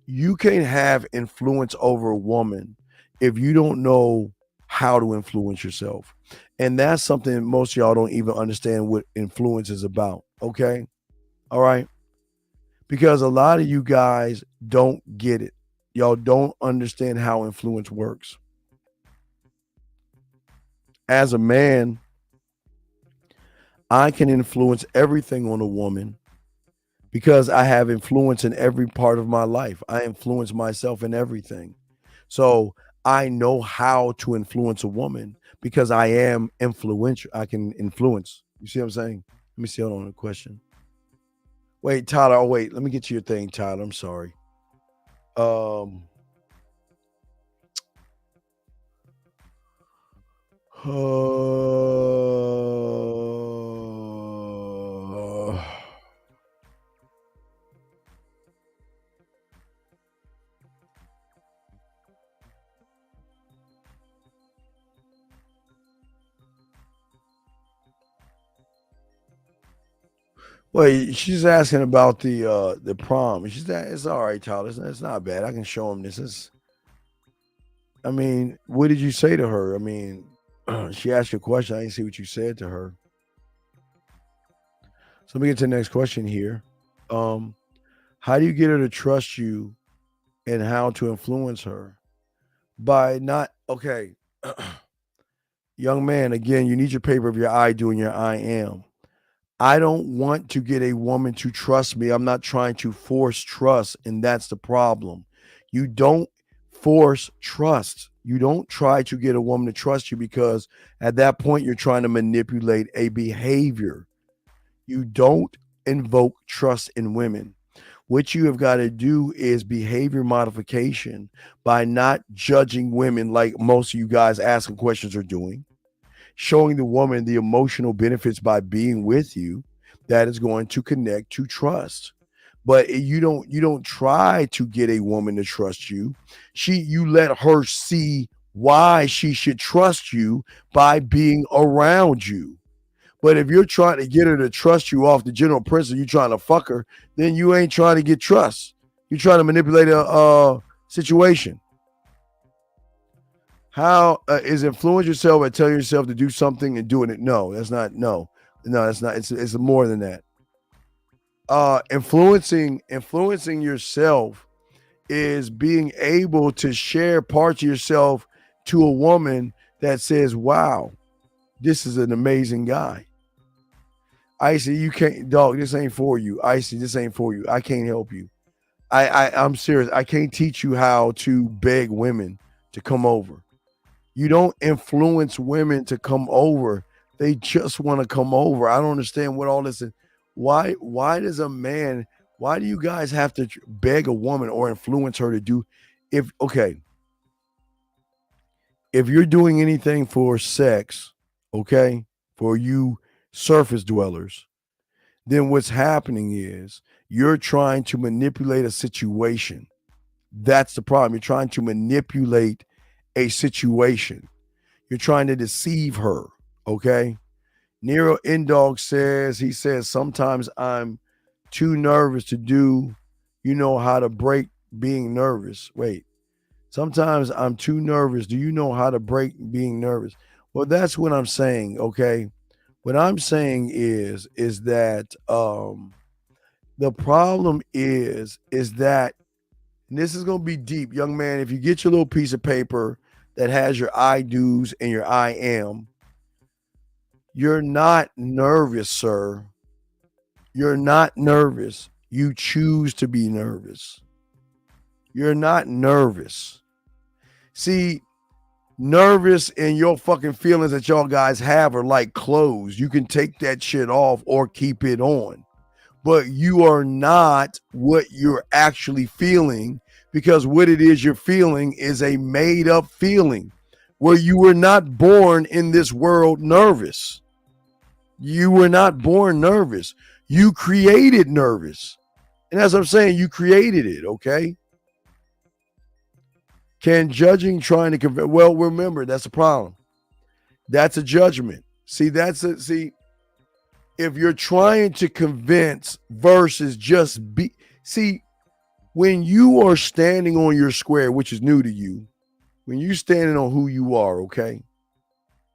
Speaker 14: you can't have influence over a woman if you don't know how to influence yourself. And that's something most of y'all don't even understand what influence is about. Okay? All right? Because a lot of you guys don't get it. Y'all don't understand how influence works. As a man, I can influence everything on a woman because I have influence in every part of my life. I influence myself in everything. So I know how to influence a woman because I am influential. I can influence. You see what I'm saying? Let me see. Hold on a question. Wait, Tyler. Oh, wait. Let me get to your thing, Tyler. I'm sorry. Well, she's asking about the prom. She's that it's all right, Tyler. It's not bad. I can show him this. I mean, what did you say to her? I mean, she asked you a question. I didn't see what you said to her. So let me get to the next question here. How do you get her to trust you and how to influence her? By not okay. Young man, again, you need your paper of your I do and your I am. I don't want to get a woman to trust me. I'm not trying to force trust, and that's the problem. You don't force trust. You don't try to get a woman to trust you because at that point you're trying to manipulate a behavior. You don't invoke trust in women. What you have got to do is behavior modification by not judging women like most of you guys asking questions are doing, showing the woman the emotional benefits by being with you that is going to connect to trust. But you don't try to get a woman to trust you. You let her see why she should trust you by being around you. But if you're trying to get her to trust you off the general principle, you're trying to fuck her, then you ain't trying to get trust. You're trying to manipulate a situation. How is influence yourself by telling yourself to do something and doing it? No, that's not. No, that's not. It's more than that. Influencing yourself is being able to share parts of yourself to a woman that says, "Wow, this is an amazing guy." Icy, you can't, dog. This ain't for you. Icy, this ain't for you. I can't help you. I'm serious. I can't teach you how to beg women to come over. You don't influence women to come over. They just want to come over. I don't understand what all this is. Why does a man, why do you guys have to beg a woman or influence her to do if you're doing anything for sex, okay, for you surface dwellers, then what's happening is you're trying to manipulate a situation. That's the problem. You're trying to manipulate a situation. You're trying to deceive her, okay? Nero Indog says, sometimes I'm too nervous to do, how to break being nervous. Wait, sometimes I'm too nervous. Do you know how to break being nervous? Well, that's what I'm saying, okay? What I'm saying is that the problem is that, and this is going to be deep, young man, if you get your little piece of paper that has your I do's and your I am, you're not nervous, sir. You're not nervous. You choose to be nervous. You're not nervous. See, nervous and your fucking feelings that y'all guys have are like clothes. You can take that shit off or keep it on. But you are not what you're actually feeling, because what it is you're feeling is a made up feeling where you were not born in this world nervous. You were not born nervous. You created nervous. And as I'm saying, you created it, okay? Can judging trying to convince? Well, remember, that's a problem. That's a judgment. See, if you're trying to convince versus just be, see, when you are standing on your square, which is new to you, when you're standing on who you are, okay?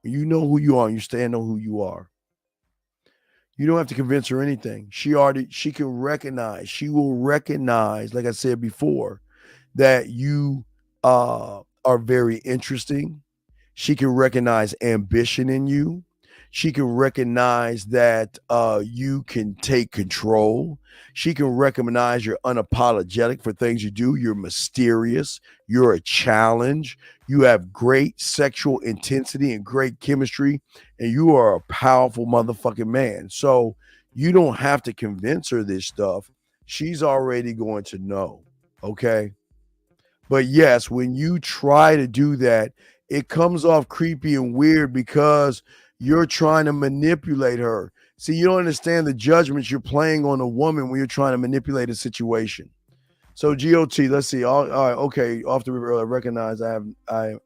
Speaker 14: When you know who you are and you stand on who you are, you don't have to convince her anything. She can recognize, she will recognize, like I said before, that you are very interesting. She can recognize ambition in you. She can recognize that you can take control. She can recognize you're unapologetic for things you do. You're mysterious. You're a challenge. You have great sexual intensity and great chemistry, and you are a powerful motherfucking man. So you don't have to convince her this stuff. She's already going to know. Okay. But yes, when you try to do that, it comes off creepy and weird because you're trying to manipulate her. See, you don't understand the judgments you're playing on a woman when you're trying to manipulate a situation. So GOT, let's see. All right, okay. Off the recognize I'm a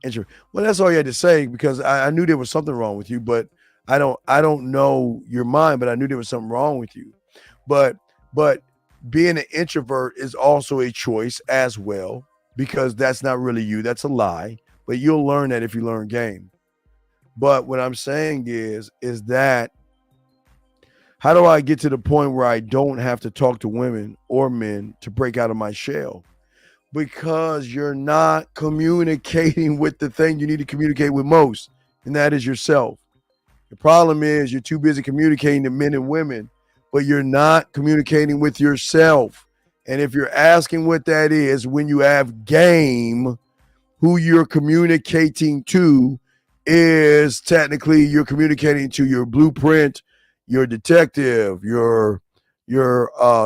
Speaker 14: introvert. Well, that's all you had to say because I knew there was something wrong with you, but I don't know your mind, but I knew there was something wrong with you. But being an introvert is also a choice as well because that's not really you. That's a lie. But you'll learn that if you learn game. But what I'm saying is that how do I get to the point where I don't have to talk to women or men to break out of my shell? Because you're not communicating with the thing you need to communicate with most, and that is yourself. The problem is you're too busy communicating to men and women, but you're not communicating with yourself. And if you're asking what that is, when you have game, who you're communicating to is technically you're communicating to your blueprint, your detective, your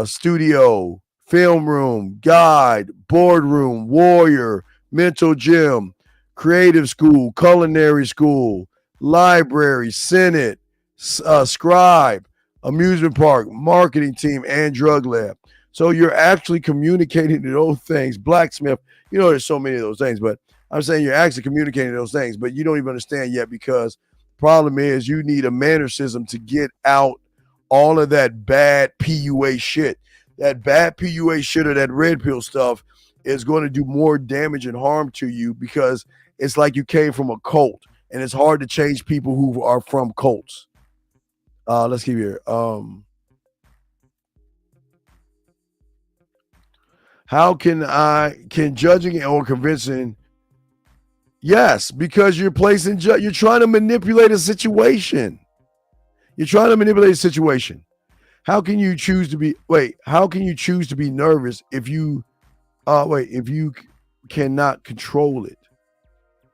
Speaker 14: studio, film room, guide, boardroom, warrior, mental gym, creative school, culinary school, library, senate, scribe, amusement park, marketing team, and drug lab. So you're actually communicating to those things. Blacksmith, there's so many of those things, but I'm saying you're actually communicating those things, but you don't even understand yet because the problem is you need a mannerism to get out all of that bad PUA shit. That bad PUA shit or that red pill stuff is going to do more damage and harm to you because it's like you came from a cult, and it's hard to change people who are from cults. Let's keep here. How can judging or convincing? Yes, because you're you're trying to manipulate a situation. You're trying to manipulate a situation. How can you choose to be nervous if you cannot control it?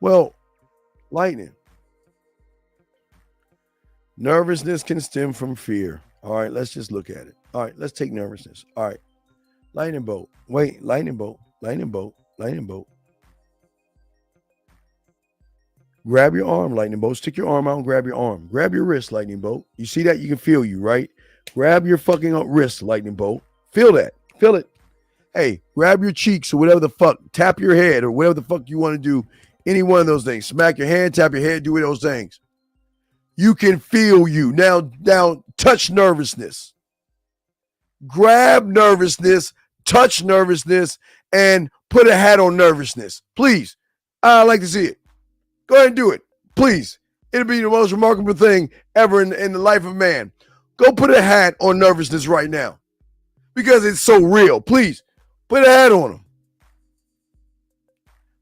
Speaker 14: Well, lightning. Nervousness can stem from fear. All right, let's just look at it. All right, let's take nervousness. All right. Lightning bolt. Wait, lightning bolt. Lightning bolt. Lightning bolt. Grab your arm, lightning bolt. Stick your arm out and grab your arm. Grab your wrist, lightning bolt. You see that? You can feel you, right? Grab your fucking wrist, lightning bolt. Feel that. Feel it. Hey, grab your cheeks or whatever the fuck. Tap your head or whatever the fuck you want to do. Any one of those things. Smack your hand, tap your head, do those things. You can feel you. Now touch nervousness. Grab nervousness, touch nervousness, and put a hat on nervousness. Please. I'd like to see it. Go ahead and do it. Please. It'll be the most remarkable thing ever in the life of man. Go put a hat on nervousness right now. Because it's so real. Please. Put a hat on them.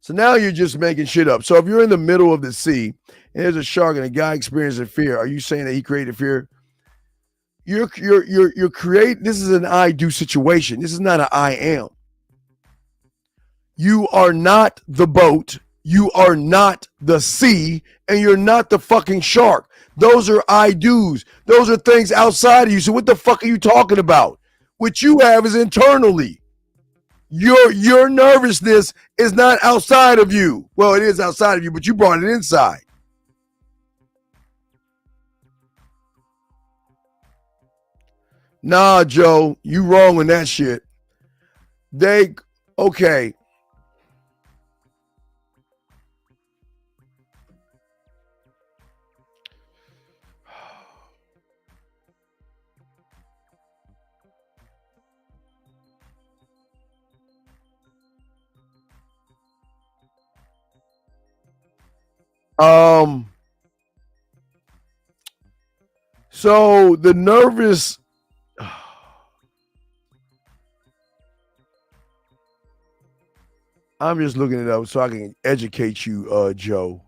Speaker 14: So now you're just making shit up. So if you're in the middle of the sea and there's a shark and a guy experiencing fear, are you saying that he created fear? You're creating. This is an I do situation. This is not an I am. You are not the boat. You are not the sea, and you're not the fucking shark. Those are I do's. Those are things outside of you. So what the fuck are you talking about? What you have is internally. Your nervousness is not outside of you. Well, it is outside of you, but you brought it inside. Nah, Joe, you wrong on that shit. Okay. So the nervous I'm just looking it up so I can educate you, Joe.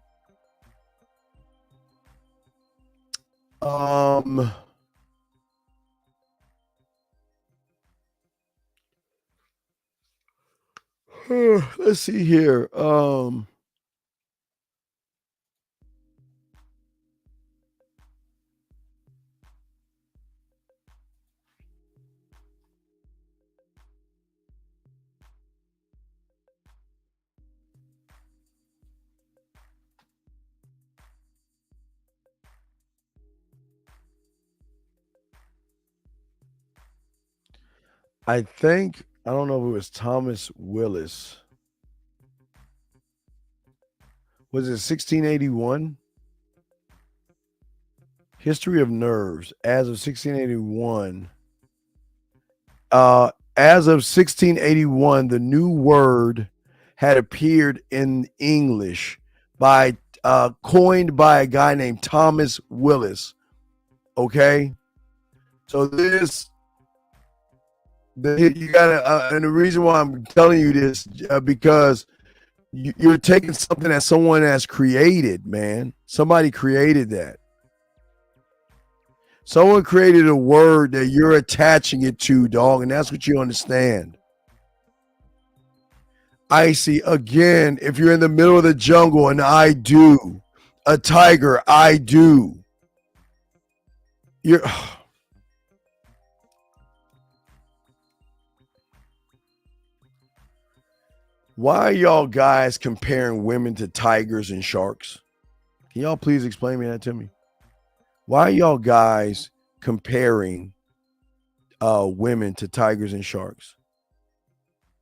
Speaker 14: Let's see here. I think, I don't know if it was Thomas Willis. Was it 1681? History of Nerves. As of 1681. As of 1681, the new word had appeared in English by coined by a guy named Thomas Willis. Okay, so you gotta, and the reason why I'm telling you this because you're taking something that someone has created, man. Somebody created that. Someone created a word that you're attaching it to, dog, and that's what you understand. I see, again, if you're in the middle of the jungle, and I do. A tiger, I do. You're... Why are y'all guys comparing women to tigers and sharks? Can y'all please explain that to me? Why are y'all guys comparing women to tigers and sharks?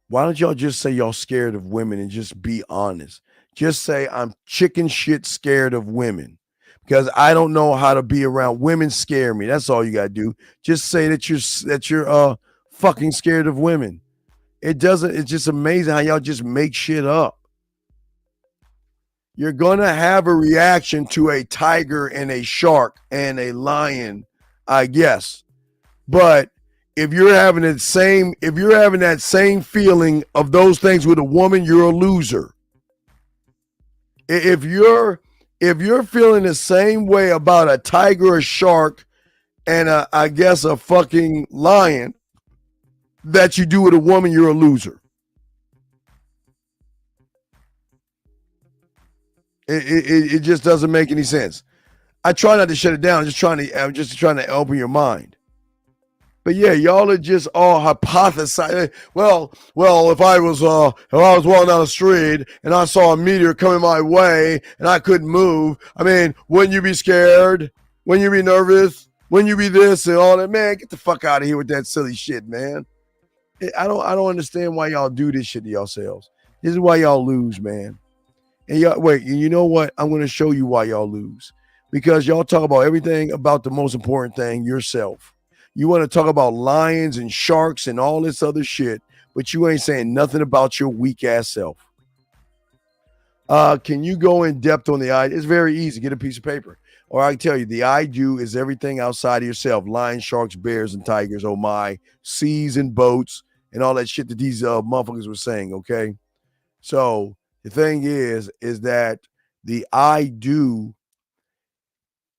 Speaker 14: Why don't y'all just say y'all scared of women and just be honest? Just say I'm chicken shit scared of women because I don't know how to be around women. Scare me. That's all you gotta do. Just say that you're fucking scared of women. It's just amazing how y'all just make shit up. You're gonna have a reaction to a tiger and a shark and a lion, I guess. But if you're having that same feeling of those things with a woman, you're a loser. If you're feeling the same way about a tiger, a shark, and I guess a fucking lion that you do with a woman, you're a loser. It just doesn't make any sense. I try not to shut it down. I'm just trying to open your mind. But yeah, y'all are just all hypothesizing. Well, if I was walking down the street and I saw a meteor coming my way and I couldn't move, I mean, wouldn't you be scared? Wouldn't you be nervous? Wouldn't you be this and all that? Man, get the fuck out of here with that silly shit, man. I don't understand why y'all do this shit to yourselves. This is why y'all lose, man. And y'all, wait, you know what? I'm going to show you why y'all lose. Because y'all talk about everything about the most important thing, yourself. You want to talk about lions and sharks and all this other shit, but you ain't saying nothing about your weak ass self. Can you go in depth on the I? It's very easy. Get a piece of paper. Or I can tell you, the I do is everything outside of yourself. Lions, sharks, bears, and tigers. Oh my. Seas and boats and all that shit that these motherfuckers were saying, okay? So the thing is that the I do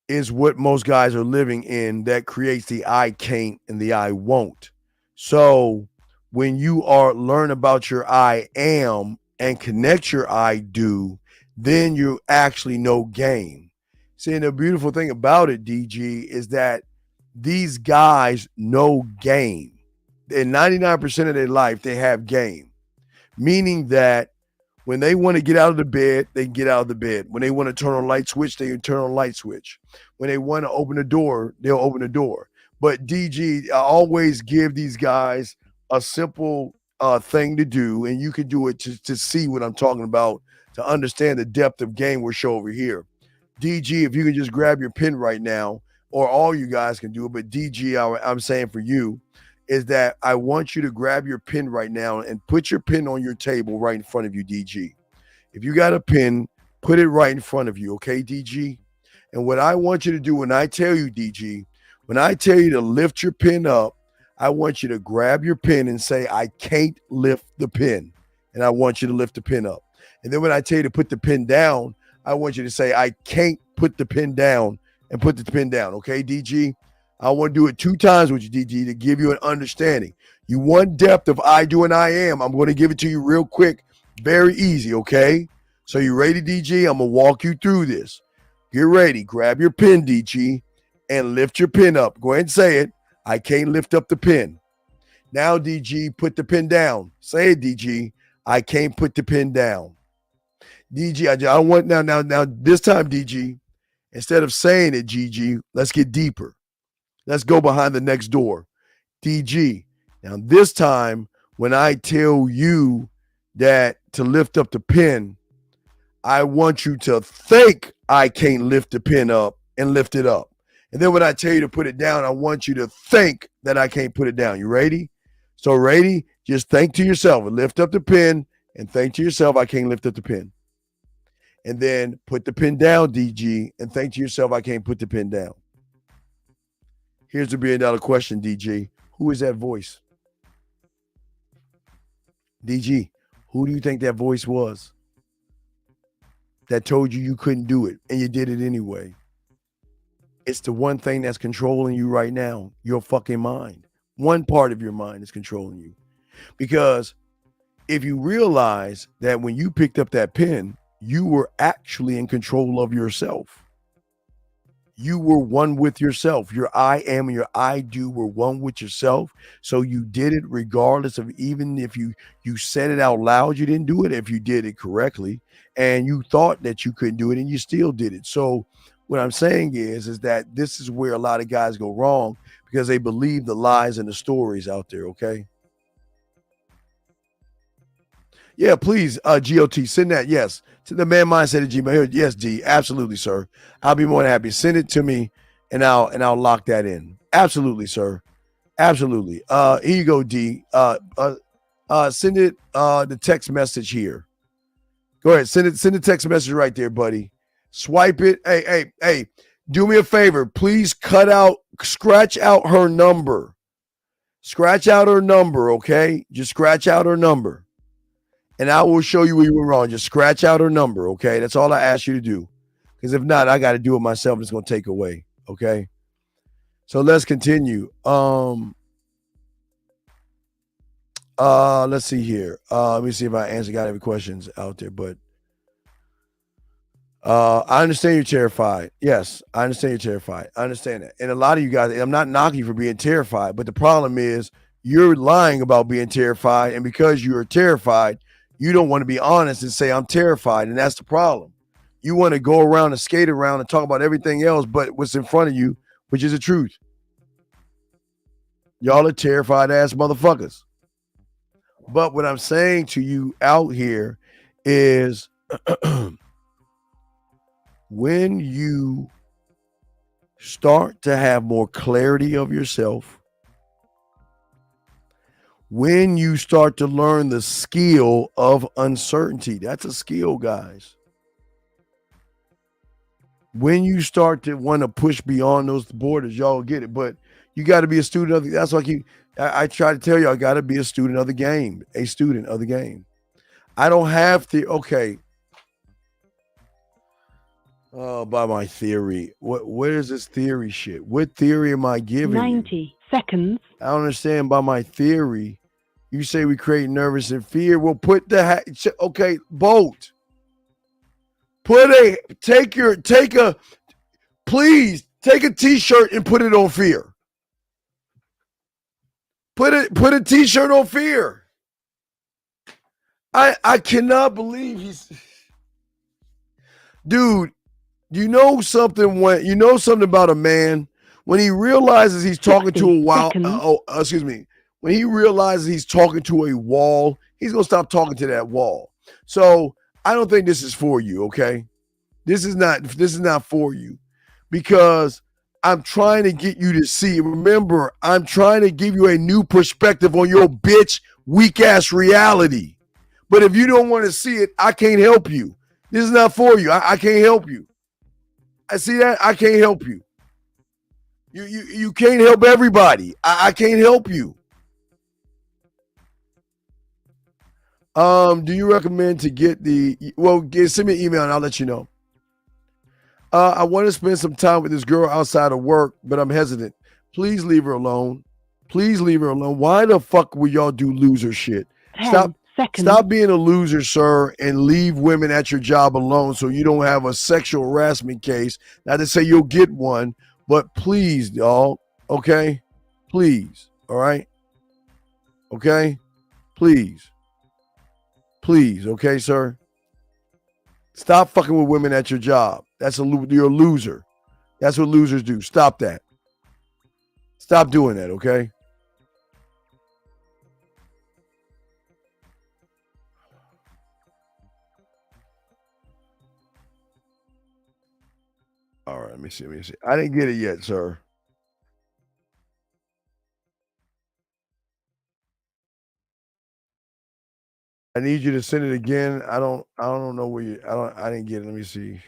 Speaker 14: is what most guys are living in that creates the I can't and the I won't. So when you learn about your I am and connect your I do, then you actually know game. See, and the beautiful thing about it, DG, is that these guys know game. In 99% of their life, they have game. Meaning that when they want to get out of the bed, they can get out of the bed. When they want to turn on light switch, they can turn on light switch. When they want to open the door, they'll open the door. But DG, I always give these guys a simple thing to do, and you can do it to see what I'm talking about, to understand the depth of game we're showing over here. DG, if you can just grab your pen right now, or all you guys can do it, but DG, I'm saying for you, is that I want you to grab your pen right now and put your pen on your table right in front of you, DG. If you got a pen, put it right in front of you, okay, DG? And what I want you to do when I tell you, DG, when I tell you to lift your pen up, I want you to grab your pen and say, I can't lift the pen. and I want you to lift the pin up. And then when I tell you to put the pin down, I want you to say, I can't put the pin down, and put the pin down. Okay, DG? I want to do it 2 times with you, DG, to give you an understanding. You want depth of I do and I am. I'm going to give it to you real quick. Very easy, okay? So you ready, DG? I'm going to walk you through this. Get ready. Grab your pin, DG, and lift your pin up. Go ahead and say it. I can't lift up the pin. Now, DG, put the pin down. Say it, DG. I can't put the pin down. DG, I want now this time, DG, instead of saying it, GG, let's get deeper. Let's go behind the next door. DG, now this time when I tell you that to lift up the pin, I want you to think I can't lift the pin up and lift it up. And then when I tell you to put it down, I want you to think that I can't put it down. You ready? So ready? Just think to yourself, lift up the pin and think to yourself, I can't lift up the pin. And then put the pin down, DG, and think to yourself, I can't put the pin down. Here's the $1 billion question, DG. Who is that voice? DG, who do you think that voice was that told you couldn't do it and you did it anyway? It's the one thing that's controlling you right now, your fucking mind. One part of your mind is controlling you. Because if you realize that when you picked up that pen, you were actually in control of yourself. You were one with yourself. Your I am and your I do were one with yourself. So you did it regardless of, even if you said it out loud, you didn't do it if you did it correctly. And you thought that you couldn't do it and you still did it. So what I'm saying is that this is where a lot of guys go wrong, because they believe the lies and the stories out there, okay? Yeah, please, GOT, send that, yes, to the man mindset at Gmail. Yes, D, absolutely, sir. I'll be more than happy. Send it to me, and I'll lock that in. Absolutely, sir. Absolutely. Here you go, D. Send it the text message here. Go ahead, send the text message right there, buddy. Swipe it. Hey, do me a favor. Please scratch out her number. Scratch out her number, okay? Just scratch out her number. And I will show you where you were wrong. Just scratch out her number, okay? That's all I ask you to do. Because if not, I got to do it myself. It's going to take away, okay? So let's continue. Let's see here. Let me see if I got any questions out there. But I understand you're terrified. Yes, I understand you're terrified. I understand that. And a lot of you guys, I'm not knocking you for being terrified, but the problem is you're lying about being terrified. And because you're terrified, you don't want to be honest and say, I'm terrified. And that's the problem. You want to go around and skate around and talk about everything else but what's in front of you, which is the truth. Y'all are terrified ass motherfuckers. But what I'm saying to you out here is when you start to have more clarity of yourself, when you start to learn the skill of uncertainty, that's a skill, guys. When you start to want to push beyond those borders, y'all get it. But you got to be a student of that's like I try to tell you, I got to be a student of the game, I don't have to, okay. By my theory. What is this theory shit? What theory am I giving
Speaker 1: 90
Speaker 14: you?
Speaker 1: seconds.
Speaker 14: I don't understand. By my theory, you say we create nervous and fear. Well, put the okay, Bolt. Please take a t-shirt and put it on fear. Put a t-shirt on fear. I cannot believe he's dude. You know something about a man when he realizes he's talking to a wild. When he realizes he's talking to a wall, he's gonna stop talking to that wall. So I don't think this is for you. Okay, this is not for you, because I'm trying to get you to see. Remember, I'm trying to give you a new perspective on your bitch weak ass reality. But if you don't want to see it, I can't help you. This is not for you. I can't help you. I see that. I can't help you. You can't help everybody. I can't help you. Do you recommend to get the? Well, send me an email and I'll let you know. I want to spend some time with this girl outside of work, but I'm hesitant. Please leave her alone. Please leave her alone. Why the fuck will y'all do loser shit?
Speaker 3: 10 seconds.
Speaker 14: Stop being a loser, sir, and leave women at your job alone so you don't have a sexual harassment case. Not to say you'll get one, but please, y'all, okay? Please, all right? Okay? Please. Please, okay, sir? Stop fucking with women at your job. You're a loser. That's what losers do. Stop that. Stop doing that, okay? All right, let me see. I didn't get it yet, sir. I need you to send it again. I don't know where you. I didn't get it. Let me see.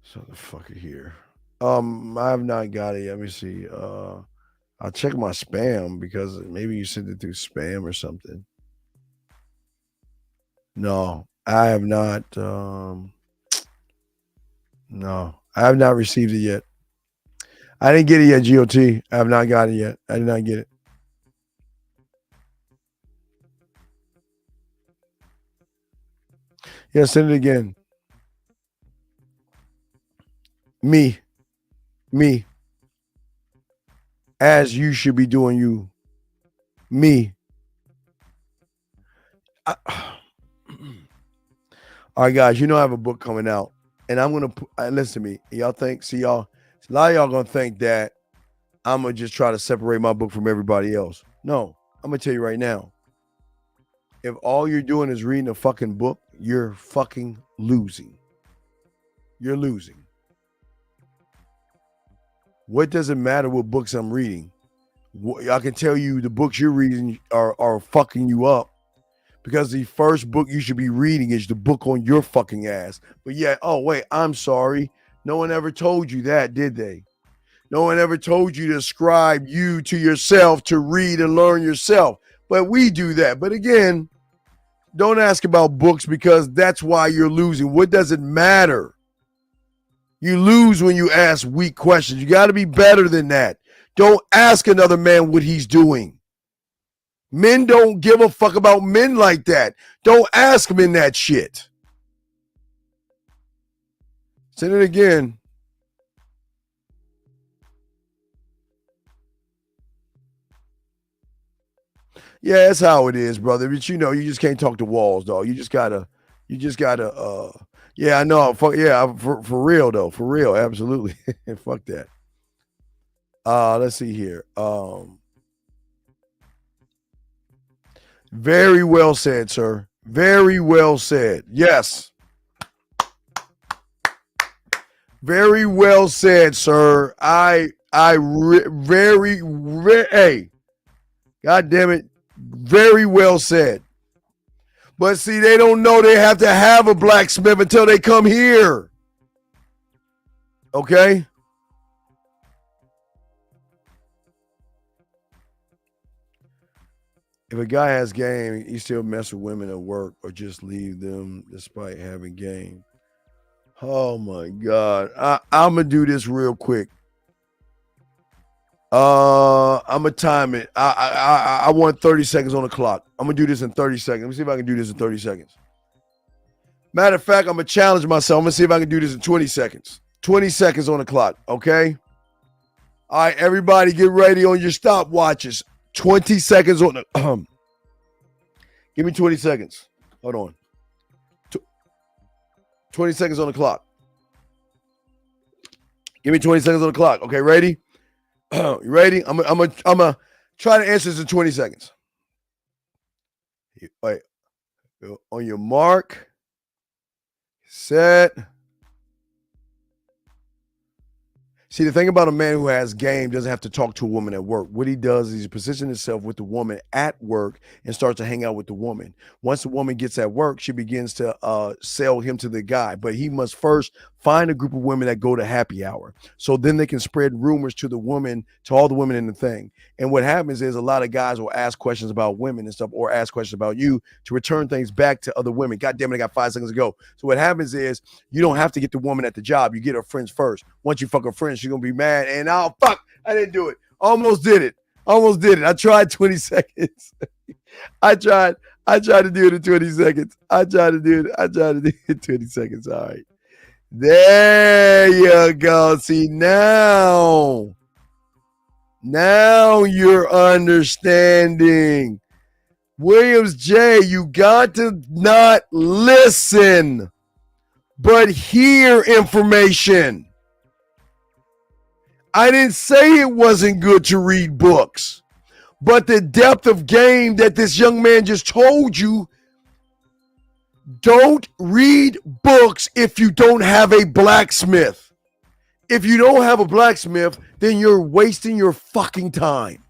Speaker 14: So the fucker here. I have not got it. Let me see. I'll check my spam because maybe you sent it through spam or something. No, I have not. No, I have not received it yet. I didn't get it yet, GOT. I have not got it yet. I did not get it. Yeah, send it again. Me. As you should be doing you. Me. All right, guys, you know I have a book coming out. And I'm going to listen to me. Y'all think, a lot of y'all going to think that I'm going to just try to separate my book from everybody else. No, I'm going to tell you right now. If all you're doing is reading a fucking book, you're fucking losing. You're losing. What does it matter what books I'm reading? I can tell you the books you're reading are fucking you up. Because the first book you should be reading is the book on your fucking ass. But yeah, oh wait, I'm sorry. No one ever told you that, did they? No one ever told you to ascribe you to yourself to read and learn yourself. But we do that. But again, don't ask about books because that's why you're losing. What does it matter? You lose when you ask weak questions. You got to be better than that. Don't ask another man what he's doing. Men don't give a fuck about men like that. Don't ask men that shit. Send it again. Yeah, that's how it is, brother. But you know, you just can't talk to walls, dog. You just gotta, yeah, I know. Fuck yeah, for real though. For real, absolutely. Fuck that. Let's see here. Very well said, sir. Very well said. Yes. Very well said, sir. Hey, God damn it. Very well said. But see, they don't know they have to have a blacksmith until they come here. Okay? If a guy has game, he still mess with women at work or just leave them despite having game. Oh my God. I'm going to do this real quick. I'm going to time it. I want 30 seconds on the clock. I'm going to do this in 30 seconds. Let me see if I can do this in 30 seconds. Matter of fact, I'm going to challenge myself. I'm going to see if I can do this in 20 seconds. 20 seconds on the clock, okay? All right, everybody get ready on your stopwatches. 20 seconds on the... Give me 20 seconds. Hold on. 20 seconds on the clock. Give me 20 seconds on the clock. Okay, ready? You ready? I'm gonna try to answer this in 20 seconds. Wait. On your mark. Set. See, the thing about a man who has game doesn't have to talk to a woman at work. What he does is he positions himself with the woman at work and starts to hang out with the woman. Once the woman gets at work, she begins to sell him to the guy. But he must first find a group of women that go to happy hour. So then they can spread rumors to all the women in the thing. And what happens is a lot of guys will ask questions about women and stuff, or ask questions about you to return things back to other women. God damn it, I got 5 seconds to go. So what happens is you don't have to get the woman at the job. You get her friends first. Once you fuck her friends, she's going to be mad. And oh, fuck, I didn't do it. Almost did it. I tried 20 seconds. I tried to do it in 20 seconds. I tried to do it in 20 seconds. All right. There you go. See, now you're understanding. Williams J, you got to not listen, but hear information. I didn't say it wasn't good to read books, but the depth of game that this young man just told you, don't read books if you don't have a blacksmith. If you don't have a blacksmith, then you're wasting your fucking time.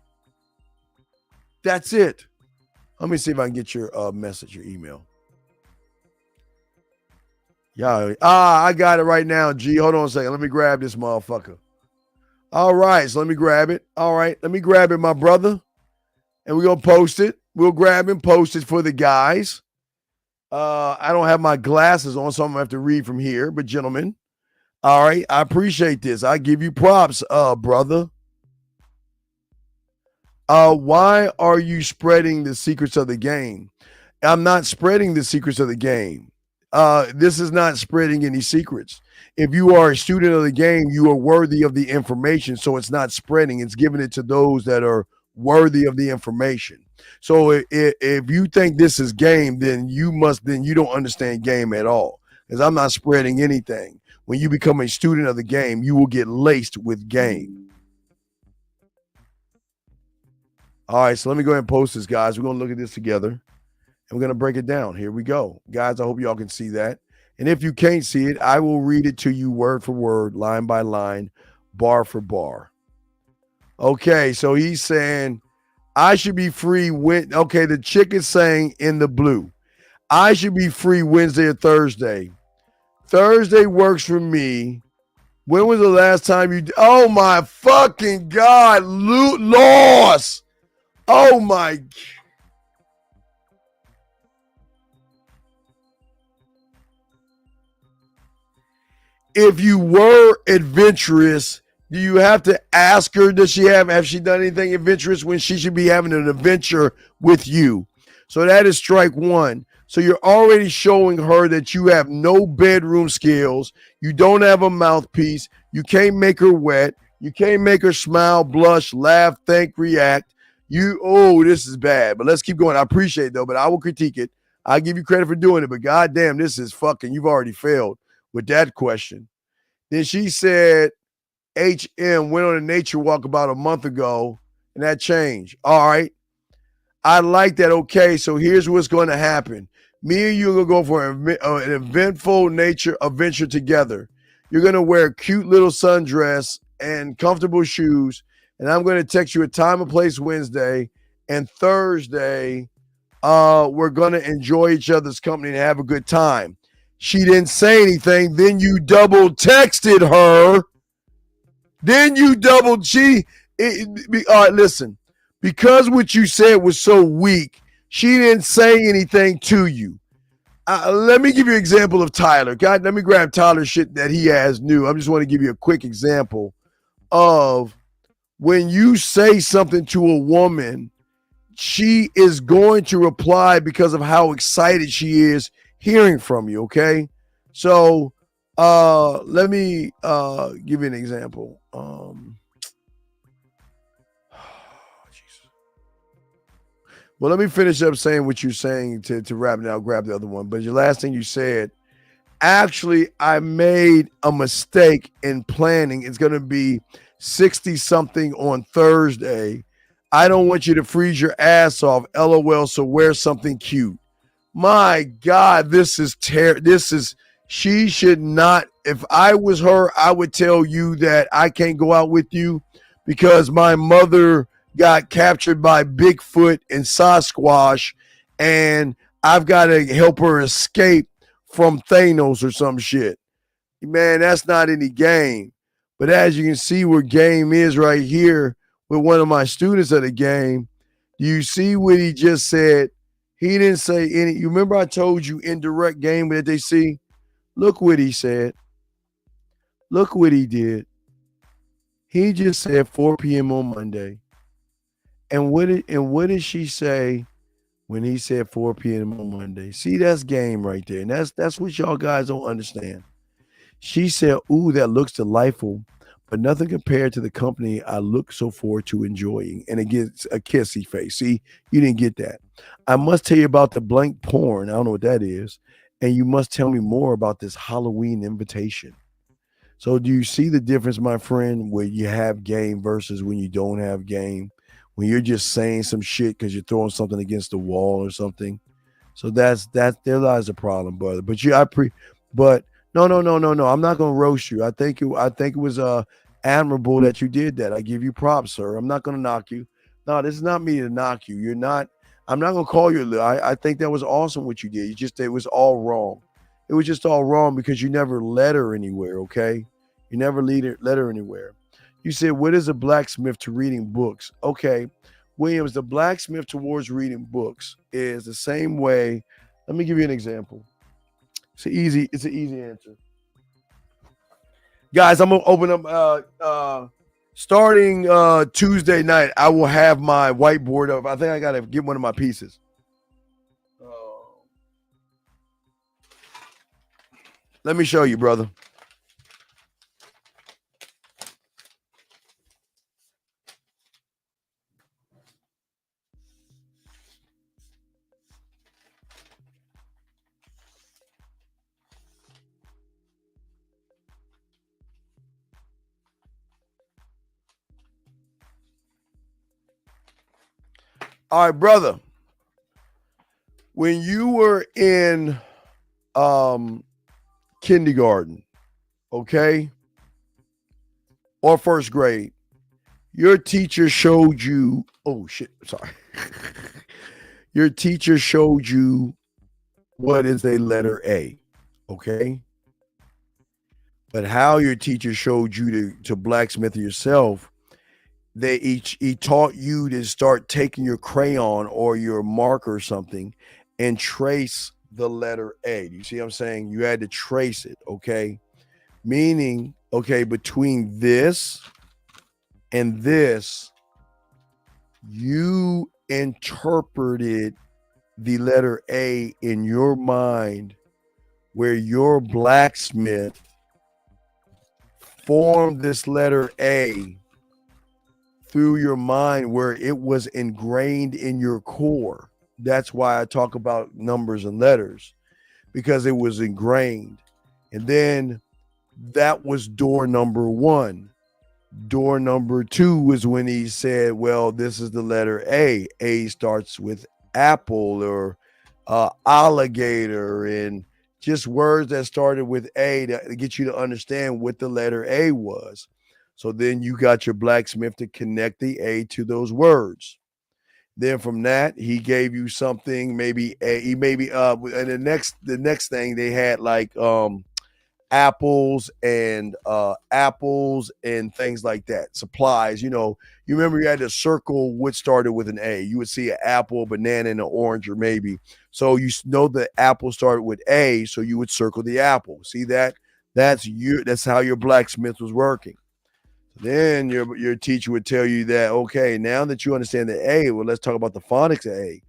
Speaker 14: That's it. Let me see if I can get your message, your email. Yeah, I got it right now, G. Hold on a second. Let me grab this motherfucker. All right, so let me grab it. All right, let me grab it, my brother. And we're going to post it. We'll grab and post it for the guys. I don't have my glasses on, so I'm going to have to read from here. But, gentlemen, all right, I appreciate this. I give you props, brother. Why are you spreading the secrets of the game? I'm not spreading the secrets of the game. This is not spreading any secrets. If you are a student of the game, you are worthy of the information, so it's not spreading. It's giving it to those that are worthy of the information. So if you think this is game, then you don't understand game at all, because I'm not spreading anything. When you become a student of the game, you will get laced with game. All right, so let me go ahead and post this, guys. We're going to look at this together, and we're going to break it down. Here we go. Guys, I hope y'all can see that. And if you can't see it, I will read it to you word for word, line by line, bar for bar. Okay, so he's saying, I should be free when, okay, the chick is saying in the blue, I should be free Wednesday or Thursday. Thursday works for me. When was the last time you, oh my fucking God, loss. Oh my God. If you were adventurous, do you have to ask her, has she done anything adventurous when she should be having an adventure with you? So that is strike one. So you're already showing her that you have no bedroom skills. You don't have a mouthpiece. You can't make her wet. You can't make her smile, blush, laugh, think, react. This is bad. But let's keep going. I appreciate it, though, but I will critique it. I give you credit for doing it, but goddamn, this is fucking, you've already failed with that question. Then she said, HM went on a nature walk about a month ago, and that changed. All right. I like that. Okay, so here's what's going to happen. Me and you are going to go for an eventful nature adventure together. You're going to wear a cute little sundress and comfortable shoes, and I'm going to text you a time and place Wednesday, and Thursday, we're going to enjoy each other's company and have a good time. She didn't say anything. Then you double texted her. All right, listen. Because what you said was so weak, she didn't say anything to you. Let me give you an example of Tyler. God, let me grab Tyler's shit that he has new. I just want to give you a quick example of when you say something to a woman, she is going to reply because of how excited she is hearing from you, okay? So let me give you an example. Well, let me finish up saying what you're saying to wrap it. I'll grab the other one. But your last thing you said, actually, I made a mistake in planning. It's going to be 60-something on Thursday. I don't want you to freeze your ass off. LOL, so wear something cute. My God, this is she should not. If I was her, I would tell you that I can't go out with you because my mother got captured by Bigfoot and Sasquatch, and I've got to help her escape from Thanos or some shit. Man, that's not any game. But as you can see where game is right here with one of my students at the game, do you see what he just said? He didn't say any. You remember I told you indirect game that they see? Look what he said. Look what he did. He just said 4 p.m. on Monday. And what did she say when he said 4 p.m. on Monday? See, that's game right there. And that's what y'all guys don't understand. She said, ooh, that looks delightful, but nothing compared to the company I look so forward to enjoying. And it gets a kissy face. See, you didn't get that. I must tell you about the blank porn. I don't know what that is. And you must tell me more about this Halloween invitation. So do you see the difference, my friend, where you have game versus when you don't have game? When you're just saying some shit because you're throwing something against the wall or something. So that's there lies the problem, brother. But no. I'm not gonna roast you. I think it was admirable that you did that. I give you props, sir. I'm not gonna knock you. No, this is not me to knock you. You're not. I'm not gonna call you. I think that was awesome what you did. It was all wrong. It was just all wrong because you never led her anywhere. Okay, you never led her anywhere. You said, what is a blacksmith to reading books? Okay, Williams, the blacksmith towards reading books is the same way. Let me give you an example. It's an easy answer. Guys, I'm gonna open up starting Tuesday night. I will have my whiteboard up. I think I gotta get one of my pieces. Let me show you, brother. All right, brother. When you were in kindergarten, okay, or first grade, your teacher showed you, oh shit, sorry. Your teacher showed you what is a letter A, okay? But how your teacher showed you to blacksmith yourself, he taught you to start taking your crayon or your marker or something and trace the letter A. You see what I'm saying? You had to trace it, okay? Meaning, okay, between this and this, you interpreted the letter A in your mind where your blacksmith formed this letter A through your mind where it was ingrained in your core. That's why I talk about numbers and letters, because it was ingrained. And then that was door number one. Door number two was when he said, well, this is the letter A. A starts with apple or alligator, and just words that started with A to get you to understand what the letter A was. So then you got your blacksmith to connect the A to those words. Then from that, he gave you something, maybe and the next thing they had like apples and things like that. Supplies, you remember you had to circle what started with an A. You would see an apple, banana, and an orange, or maybe. So you know the apple started with A, so you would circle the apple. See that? That's how your blacksmith was working. Then your teacher would tell you that, okay, now that you understand the A, well, let's talk about the phonics of A.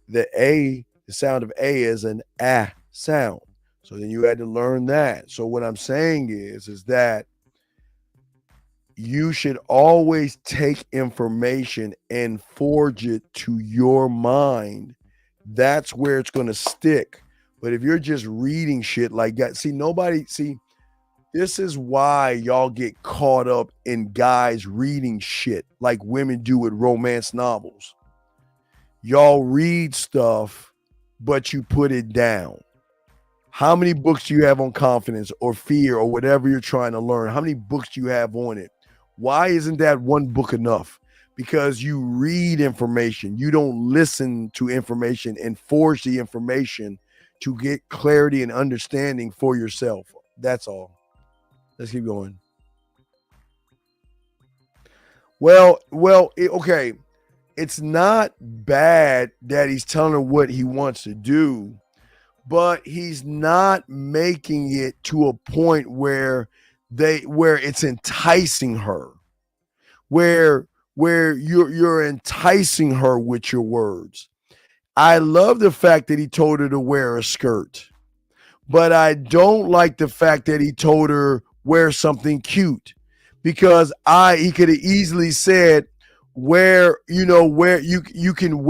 Speaker 14: The sound of A is an ah sound. So then you had to learn that. So what I'm saying is that you should always take information and forge it to your mind. That's where it's going to stick. But if you're just reading shit like that, this is why y'all get caught up in guys reading shit like women do with romance novels. Y'all read stuff, but you put it down. How many books do you have on confidence or fear or whatever you're trying to learn? How many books do you have on it? Why isn't that one book enough? Because you read information. You don't listen to information and forge the information to get clarity and understanding for yourself. That's all. Let's keep going. Well, okay. It's not bad that he's telling her what he wants to do, but he's not making it to a point where it's enticing her, where you're enticing her with your words. I love the fact that he told her to wear a skirt, but I don't like the fact that he told her wear something cute, because he could have easily said where you can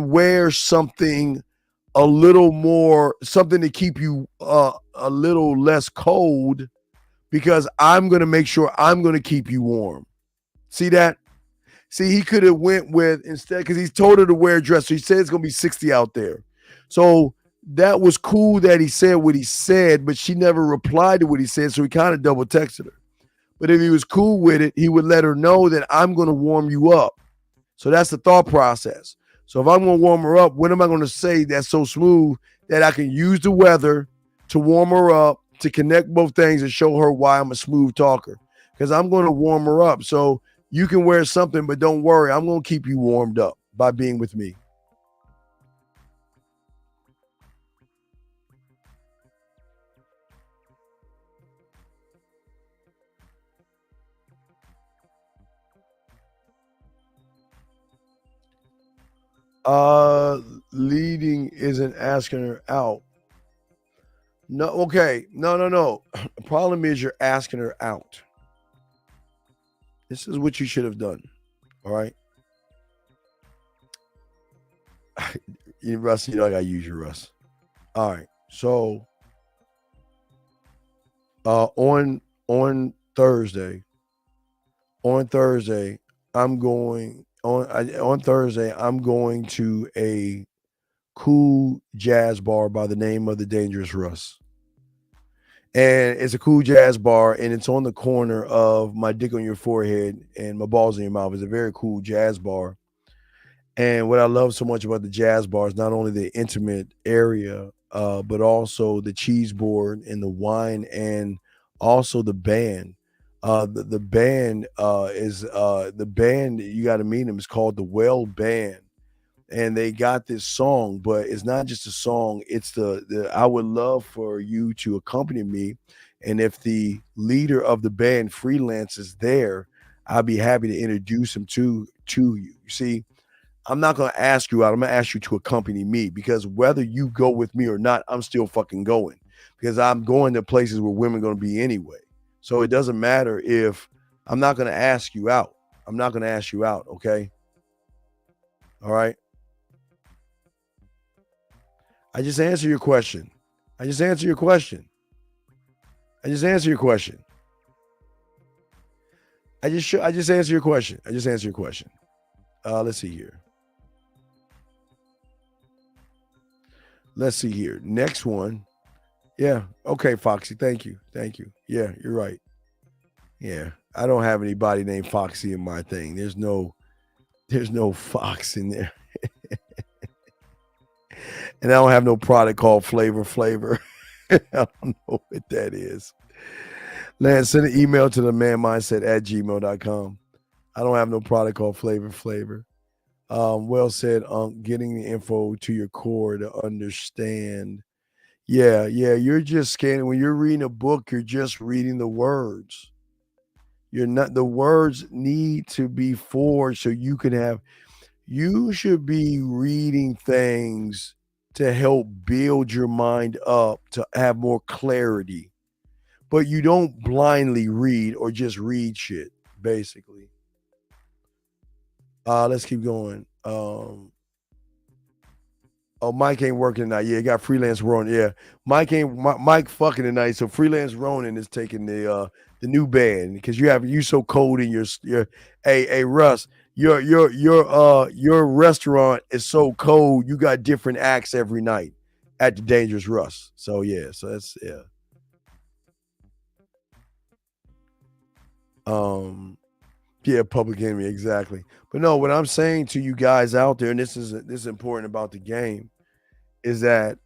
Speaker 14: wear something a little more, something to keep you a little less cold, because I'm going to make sure I'm going to keep you warm. See that? See, he could have went with, instead, because he's told her to wear a dress. So he said it's going to be 60 out there. So that was cool that he said what he said, but she never replied to what he said. So he kind of double texted her. But if he was cool with it, he would let her know that I'm going to warm you up. So that's the thought process. So if I'm going to warm her up, what am I going to say that's so smooth that I can use the weather to warm her up, to connect both things and show her why I'm a smooth talker? Because I'm going to warm her up. So you can wear something, but don't worry, I'm going to keep you warmed up by being with me. Leading isn't asking her out. No, okay. No. The problem is you're asking her out. This is what you should have done. All right. Russ, I gotta use you, Russ. All right. So on Thursday, I'm going to a cool jazz bar by the name of the Dangerous Russ. And it's a cool jazz bar, and it's on the corner of My Dick on Your Forehead and My Balls in Your Mouth. It's a very cool jazz bar. And what I love so much about the jazz bar is not only the intimate area, but also the cheese board and the wine, and also the band. The band is the band. You got to meet them. It's called the Well Band, and they got this song. But it's not just a song. It's the I would love for you to accompany me, and if the leader of the band freelance is there, I'll be happy to introduce him to you. You see, I'm not going to ask you out. I'm going to ask you to accompany me, because whether you go with me or not, I'm still fucking going, because I'm going to places where women are going to be anyway. So it doesn't matter if I'm not going to ask you out. I'm not going to ask you out. Okay. All right. I just answer your question. I just answer your question. I just answer your question. I just answer your question. I just answer your question. Let's see here. Let's see here. Next one. Yeah. Okay, Foxy. Thank you. Thank you. Yeah, you're right. Yeah. I don't have anybody named Foxy in my thing. There's no Fox in there. And I don't have no product called Flavor. I don't know what that is. Lance, send an email to the manmindset@gmail.com. I don't have no product called Flavor. Well said, getting the info to your core to understand. Yeah, you're just scanning. When you're reading a book, you're just reading the words. You're not, the words need to be forged so you can have, you should be reading things to help build your mind up to have more clarity. But you don't blindly read or just read shit, basically. Let's keep going. Mike ain't working tonight. Yeah, he got freelance Ronan. Yeah, Mike fucking tonight. So freelance Ronan is taking the new band, because you so cold in your hey Russ, your restaurant is so cold. You got different acts every night at the Dangerous Russ. So yeah, so that's yeah. Yeah, Public Enemy, exactly. But no, what I'm saying to you guys out there, and this is important about the game, is that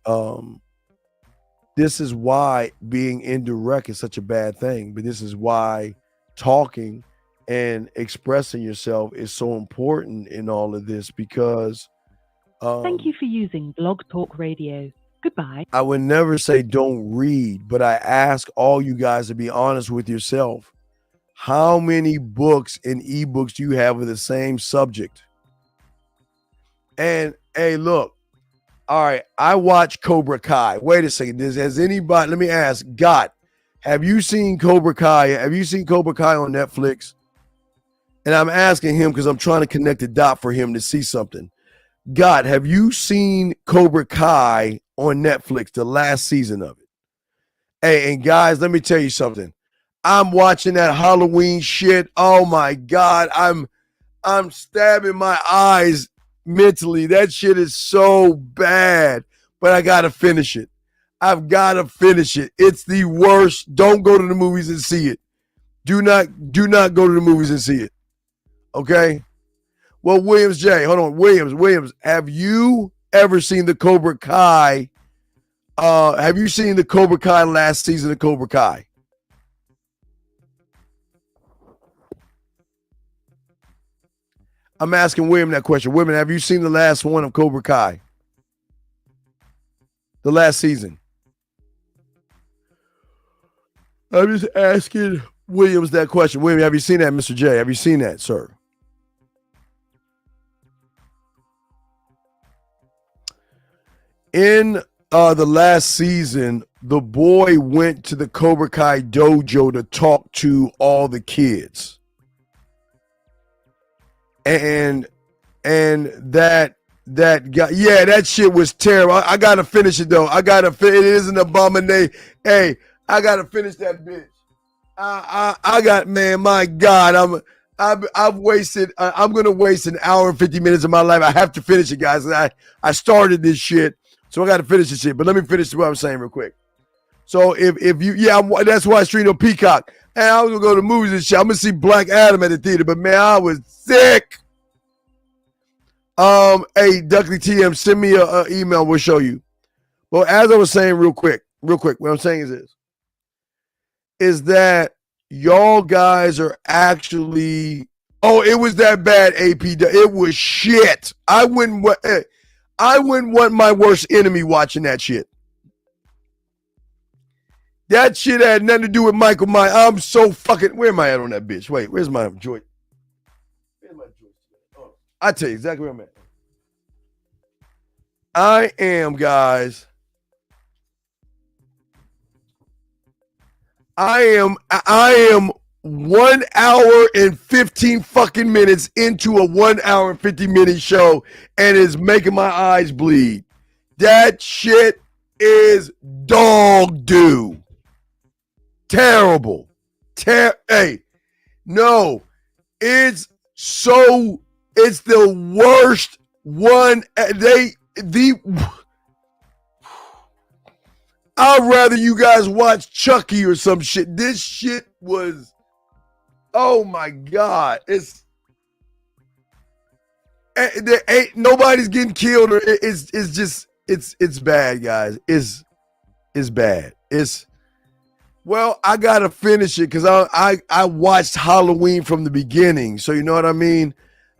Speaker 14: This is why being indirect is such a bad thing, but this is why talking and expressing yourself is so important in all of this, because
Speaker 19: Thank you for using Blog Talk Radio. Goodbye.
Speaker 14: I would never say don't read, but I ask all you guys to be honest with yourself. How many books and ebooks do you have with the same subject? And hey, look, all right, I watch Cobra Kai. Wait a second. Has anybody, let me ask, God, have you seen Cobra Kai? Have you seen Cobra Kai on Netflix? And I'm asking him because I'm trying to connect the dot for him to see something. God, have you seen Cobra Kai on Netflix, the last season of it? Hey, and guys, let me tell you something. I'm watching that Halloween shit. Oh my God, I'm stabbing my eyes mentally. That shit is so bad, but I gotta finish it. I've gotta finish it. It's the worst. Don't go to the movies and see it. Do not go to the movies and see it. Okay? Well, Williams J, hold on. Williams, have you ever seen the Cobra Kai? Have you seen the Cobra Kai last season of Cobra Kai? I'm asking William that question. William, have you seen the last one of Cobra Kai? The last season. I'm just asking Williams that question. William, have you seen that, Mr. J? Have you seen that, sir? In the last season, the boy went to the Cobra Kai dojo to talk to all the kids. And that guy, yeah, that shit was terrible. I gotta finish it though. It is an abomination. Hey, I gotta finish that bitch. I got, man, my God, I've wasted. I'm gonna waste an hour and 50 minutes of my life. I have to finish it, guys. I started this shit, so I got to finish this shit. But let me finish what I'm saying real quick. So if you, that's why I streamed on Peacock. And I was gonna go to movies and shit. I'm gonna see Black Adam at the theater, but man, I was sick. Hey, Duckley TM, send me an email. We'll show you. Well, as I was saying, real quick. What I'm saying is this: is that y'all guys are actually. Oh, it was that bad, AP. It was shit. I wouldn't want my worst enemy watching that shit. That shit had nothing to do with Michael Myers. I'm so fucking. Where am I at on that bitch? Wait, where's my joint? Where's my joint? Oh, I tell you exactly where I'm at. I am, guys. I am 1 hour and 15 fucking minutes into a 1 hour and 50 minute show, and it's making my eyes bleed. That shit is dog doo. Terrible. Hey, no, it's the worst one. I'd rather you guys watch Chucky or some shit. This shit was, oh my God. Nobody's getting killed. Or it's bad, guys. It's bad. Well, I gotta finish it because I watched Halloween from the beginning. So you know what I mean?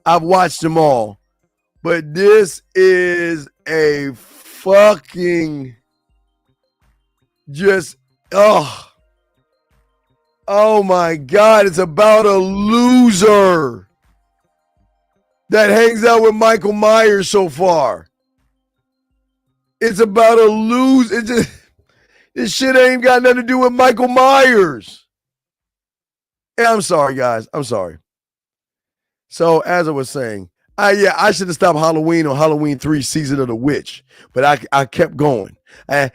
Speaker 14: I've watched them all. But this is a fucking just, oh my God, it's about a loser that hangs out with Michael Myers so far. It's about a loser. This shit ain't got nothing to do with Michael Myers. And I'm sorry, guys. I'm sorry. So as I was saying, I should have stopped Halloween on Halloween 3 Season of the Witch, but I kept going. You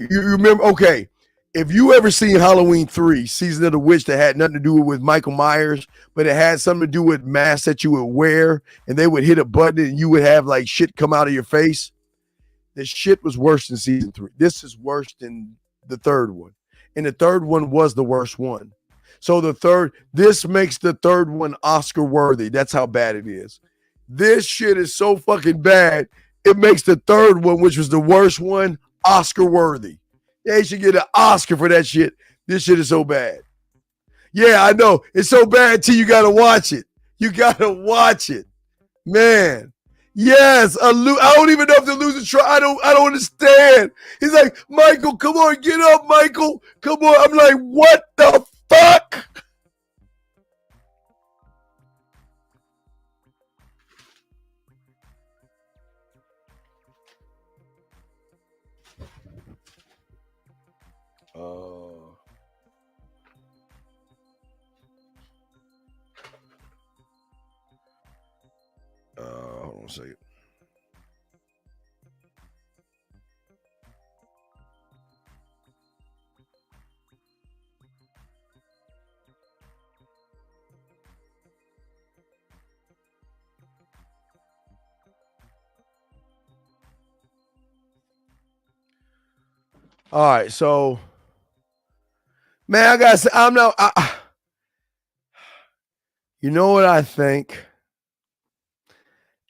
Speaker 14: remember? Okay, if you ever seen Halloween 3 Season of the Witch that had nothing to do with Michael Myers, but it had something to do with masks that you would wear, and they would hit a button and you would have like shit come out of your face. This shit was worse than season 3. This is worse than the third one, and the third one was the worst one. So this makes the third one Oscar worthy. That's how bad it is. This shit is so fucking bad. It makes the third one, which was the worst one, Oscar worthy. They should get an Oscar for that shit. This shit is so bad. Yeah, I know. It's so bad till you gotta watch it. You gotta watch it. Man. Yes, I don't even know if the loser try. I don't understand. He's like, Michael, come on, get up, Michael. Come on. I'm like, what the fuck? Hold on a second. All right, so man, I gotta say, you know what I think,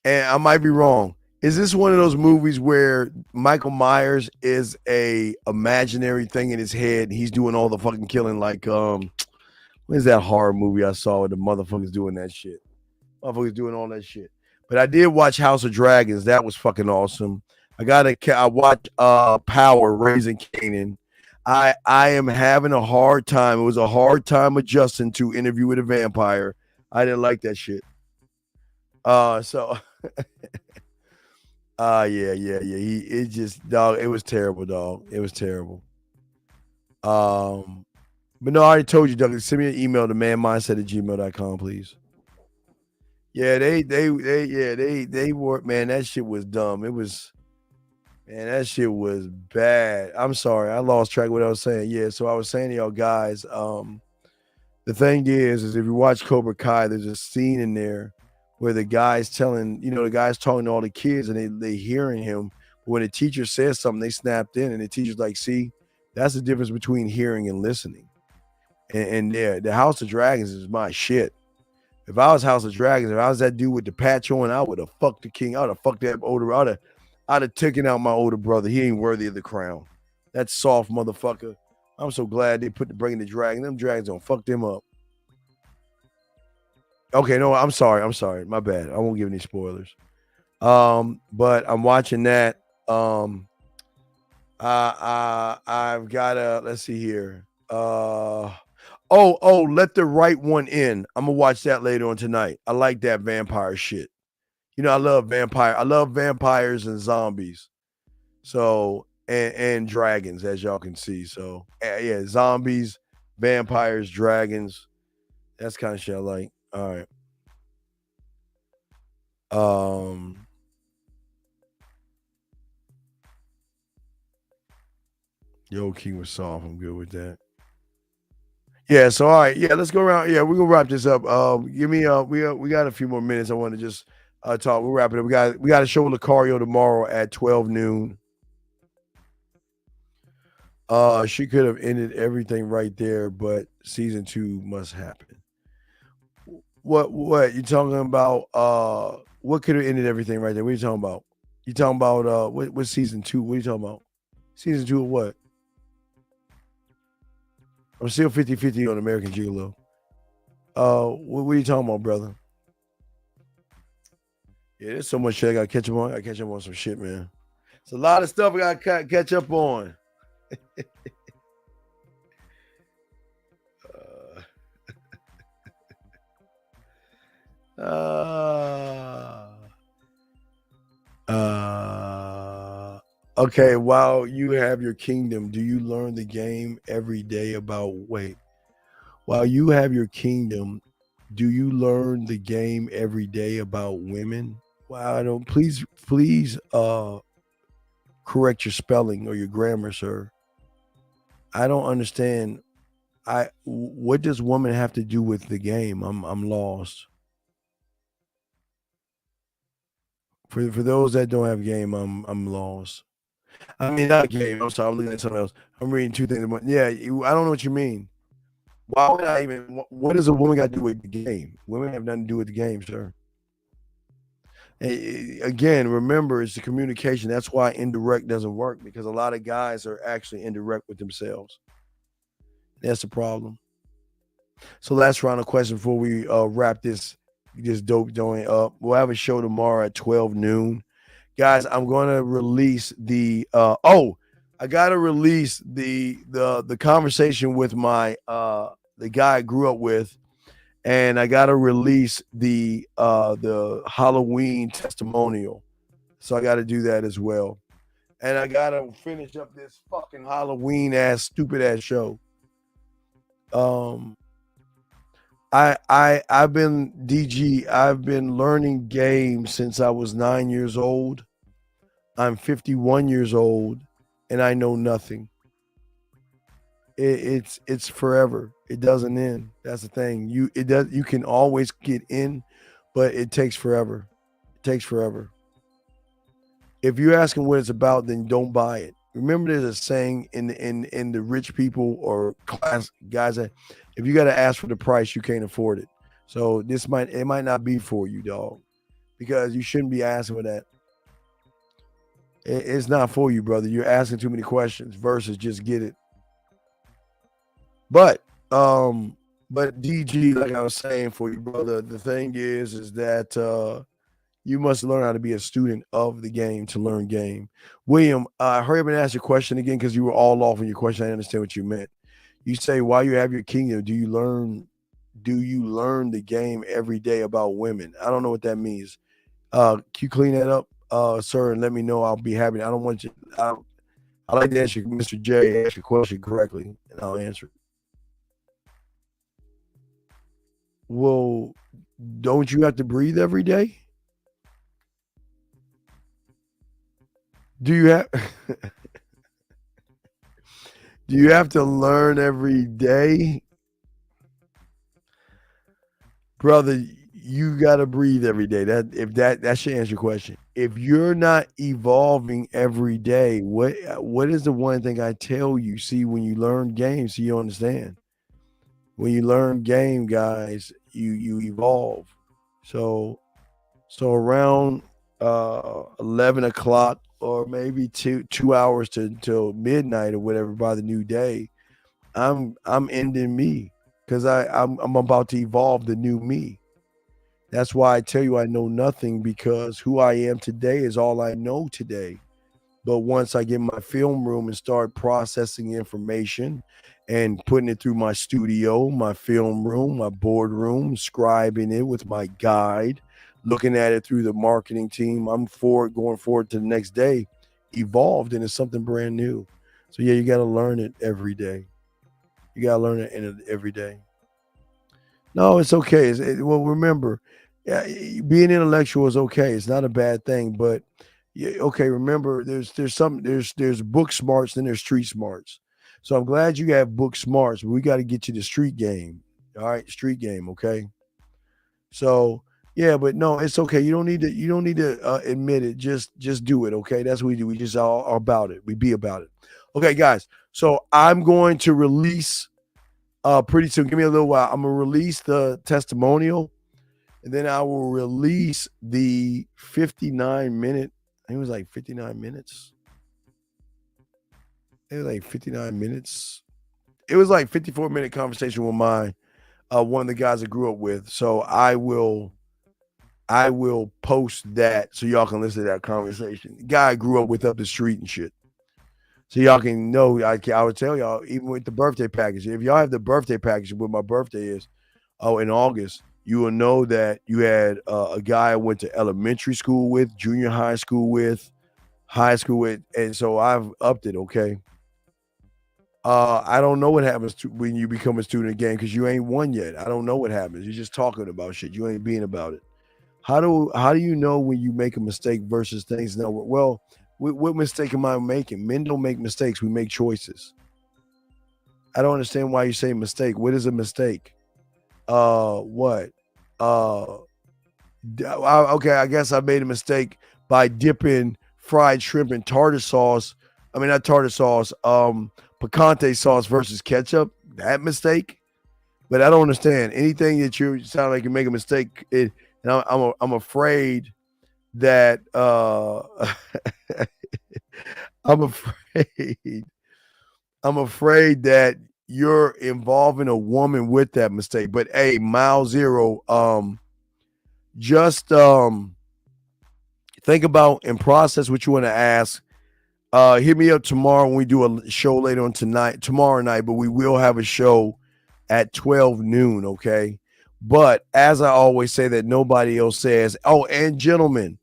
Speaker 14: and I might be wrong. Is this one of those movies where Michael Myers is a imaginary thing in his head and he's doing all the fucking killing? Like, what is that horror movie I saw where the motherfuckers doing that shit? Motherfuckers doing all that shit. But I did watch House of Dragons. That was fucking awesome. I watched Power, Raising Kanan. I am having a hard time. It was a hard time adjusting to Interview with a Vampire. I didn't like that shit. Yeah. It just, dog, it was terrible, dog. It was terrible. But no, I already told you, Doug. Send me an email to manmindset@gmail.com, please. Yeah, they were, man, that shit was dumb. Man, that shit was bad. I'm sorry. I lost track of what I was saying. Yeah, so I was saying to y'all guys, the thing is if you watch Cobra Kai, there's a scene in there where the guy's telling, the guy's talking to all the kids and they hearing him. But when the teacher says something, they snapped in and the teacher's like, see, that's the difference between hearing and listening. And yeah, the House of Dragons is my shit. If I was House of Dragons, if I was that dude with the patch on, I would have fucked the king. I would have fucked that older. I'd have taken out my older brother. He ain't worthy of the crown. That soft motherfucker. I'm so glad they bringing the dragon. Them dragons don't fuck them up. Okay, no, I'm sorry. My bad. I won't give any spoilers. But I'm watching that. I've got let's see here. Let the Right One In. I'm gonna watch that later on tonight. I like that vampire shit. I love vampires and zombies. So and dragons, as y'all can see. So yeah, zombies, vampires, dragons. That's kind of shit I like. All right. Yo, King was soft. I'm good with that. Yeah, so all right, yeah, let's go around. Yeah, we're gonna wrap this up. Give me we got a few more minutes. I want to just talk. We'll wrap it up. We got a show with Lucario tomorrow at 12 noon. She could have ended everything right there, but season 2 must happen. What you talking about? What could have ended everything right there? What are you talking about? You talking about what season 2? What are you talking about? Season 2 of what? I'm still 50-50 on American Gigolo. What are you talking about, brother? Yeah, there's so much shit I gotta catch up on. I gotta catch up on some shit, man. It's a lot of stuff I gotta catch up on. Okay, while you have your kingdom, do you learn the game every day about while you have your kingdom, do you learn the game every day about women? Well, I don't, please correct your spelling or your grammar, sir. I don't understand. What does woman have to do with the game? I'm lost. For those that don't have game, I'm lost. I mean, not game. I'm sorry. I'm looking at something else. I'm reading two things. Yeah, I don't know what you mean. Why would I even? What does a woman got to do with the game? Women have nothing to do with the game, sir. Again, remember, it's the communication. That's why indirect doesn't work, because a lot of guys are actually indirect with themselves. That's the problem. So last round of questions before we wrap this dope joint up. We'll have a show tomorrow at 12 noon. Guys, I'm going to release the I got to release the conversation with my the guy I grew up with, and I got to release the Halloween testimonial. So I got to do that as well. And I got to finish up this fucking Halloween ass stupid ass show. I've been DG. I've been learning games since I was 9 years old. I'm 51 years old, and I know nothing. It's forever. It doesn't end. That's the thing. You can always get in, but it takes forever. It takes forever. If you're asking what it's about, then don't buy it. Remember, there's a saying in the rich people or class guys that if you got to ask for the price, you can't afford it. So it might not be for you, dog, because you shouldn't be asking for that. It's not for you, brother. You're asking too many questions versus just get it. But DG, like I was saying for you, brother, the thing is that you must learn how to be a student of the game to learn game. William, hurry up and ask your question again, because you were all off in your question. I understand what you meant. You say, while you have your kingdom, do you learn the game every day about women? I don't know what that means. Can you clean that up, sir, and let me know? I'll be happy. I don't want you. I like to ask you, Mr. J, ask your question correctly, and I'll answer it. Well, don't you have to breathe every day? Do you have do you have to learn every day? Brother, you gotta breathe every day. That should answer your question. If you're not evolving every day, what is the one thing I tell you? See, when you learn games, so you understand. When you learn game, guys, you evolve. So around 11 o'clock, or maybe two hours till midnight or whatever by the new day, I'm ending me, because I'm about to evolve the new me. That's why I tell you I know nothing, because who I am today is all I know today. But once I get in my film room and start processing information and putting it through my studio, my film room, my boardroom, scribing it with my guide, looking at it through the marketing team, I'm going forward to the next day, evolved into something brand new. So yeah, you got to learn it every day. You got to learn it every day. No, it's okay. Well, remember, being intellectual is okay. It's not a bad thing, but okay. Remember, there's book smarts and there's street smarts. So I'm glad you have book smarts, but we got to get you the street game. All right, street game. Okay. So yeah, but no, it's okay. You don't need to admit it. Just do it. Okay, that's what we do. We just are about it. We be about it. Okay, guys. So I'm going to release pretty soon. Give me a little while. I'm gonna release the testimonial, and then I will release the 59-minute. I think it was like 59 minutes. It was like 59 minutes. It was like 54-minute conversation with my one of the guys I grew up with. So I will post that so y'all can listen to that conversation. The guy I grew up with up the street and shit. So y'all can know. I would tell y'all, even with the birthday package, if y'all have the birthday package, what my birthday is, in August, you will know that you had a guy I went to elementary school with, junior high school with, high school with, and so I've upped it. Okay. I don't know what happens when you become a student again, because you ain't won yet. I don't know what happens. You're just talking about shit. You ain't being about it. How do you know when you make a mistake versus things? No, well, what mistake am I making? Men don't make mistakes. We make choices. I don't understand why you say mistake. What is a mistake? What? Okay, I guess I made a mistake by dipping fried shrimp in tartar sauce. I mean, not tartar sauce, picante sauce versus ketchup. That mistake. But I don't understand anything that you sound like you make a mistake. And I'm afraid that I'm afraid that you're involving a woman with that mistake. But hey, Mile Zero, just think about and process what you want to ask. Hit me up tomorrow when we do a show later on tomorrow night, but we will have a show at 12 noon, okay? But as I always say that nobody else says, oh, and gentlemen,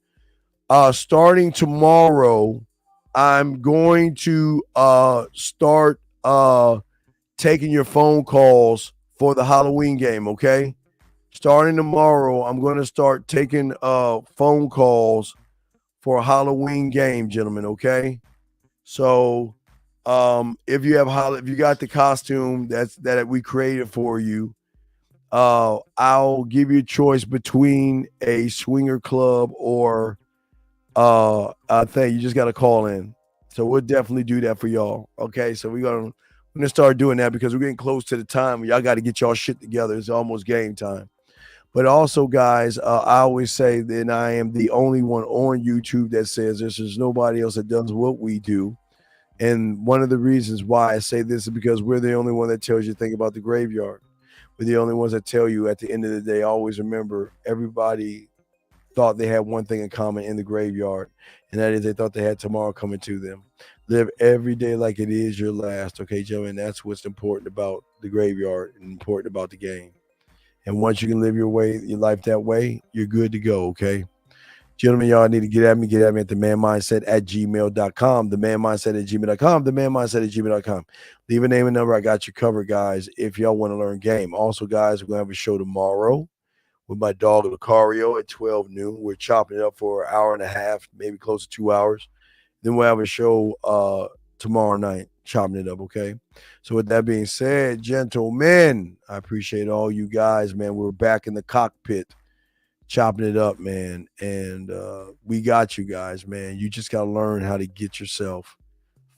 Speaker 14: starting tomorrow, I'm going to start taking your phone calls for the Halloween game, okay? Starting tomorrow, I'm going to start taking phone calls for a Halloween game, gentlemen, okay? So if you got the costume that we created for you, I'll give you a choice between a swinger club or a thing. You just got to call in. So we'll definitely do that for y'all. Okay, so we're gonna start doing that because we're getting close to the time where y'all got to get y'all shit together. It's almost game time. But also, guys, I always say that I am the only one on YouTube that says there's nobody else that does what we do. And one of the reasons why I say this is because we're the only one that tells you to think about the graveyard. We're the only ones that tell you at the end of the day, always remember everybody thought they had one thing in common in the graveyard, and that is they thought they had tomorrow coming to them. Live every day like it is your last, okay, gentlemen? That's what's important about the graveyard and important about the game. And once you can live your life that way, you're good to go, okay? Gentlemen, y'all need to get at me at themanmindset@gmail.com, themanmindset@gmail.com, themanmindset@gmail.com. Leave a name and number. I got you covered, guys, if y'all want to learn game. Also, guys, we're going to have a show tomorrow with my dog, Lucario, at 12 noon. We're chopping it up for an hour and a half, maybe close to 2 hours. Then we'll have a show tomorrow night, chopping it up, okay? So with that being said, gentlemen, I appreciate all you guys, man. We're back in the cockpit, chopping it up, man. And we got you guys, man. You just got to learn how to get yourself.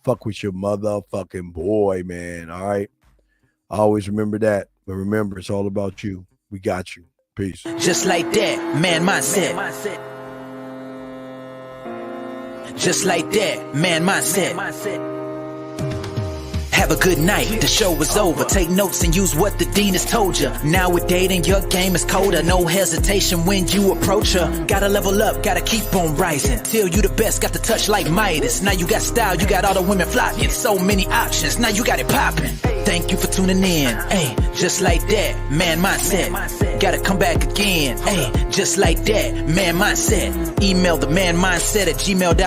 Speaker 14: Fuck with your motherfucking boy, man, all right? I always remember that. But remember, it's all about you. We got you. Peace.
Speaker 13: Just like that, man mindset. Just like that, man mindset. Have a good night, the show is over. Take notes and use what the dean has told you. Now with dating, your game is colder. No hesitation when you approach her. Gotta level up, gotta keep on rising. Till you the best, got the touch like Midas. Now you got style, you got all the women flocking. So many options, now you got it popping. Thank you for tuning in. Hey, just like that, man mindset. Gotta come back again. Hey, just like that, man mindset. Email themanmindset@gmail.com.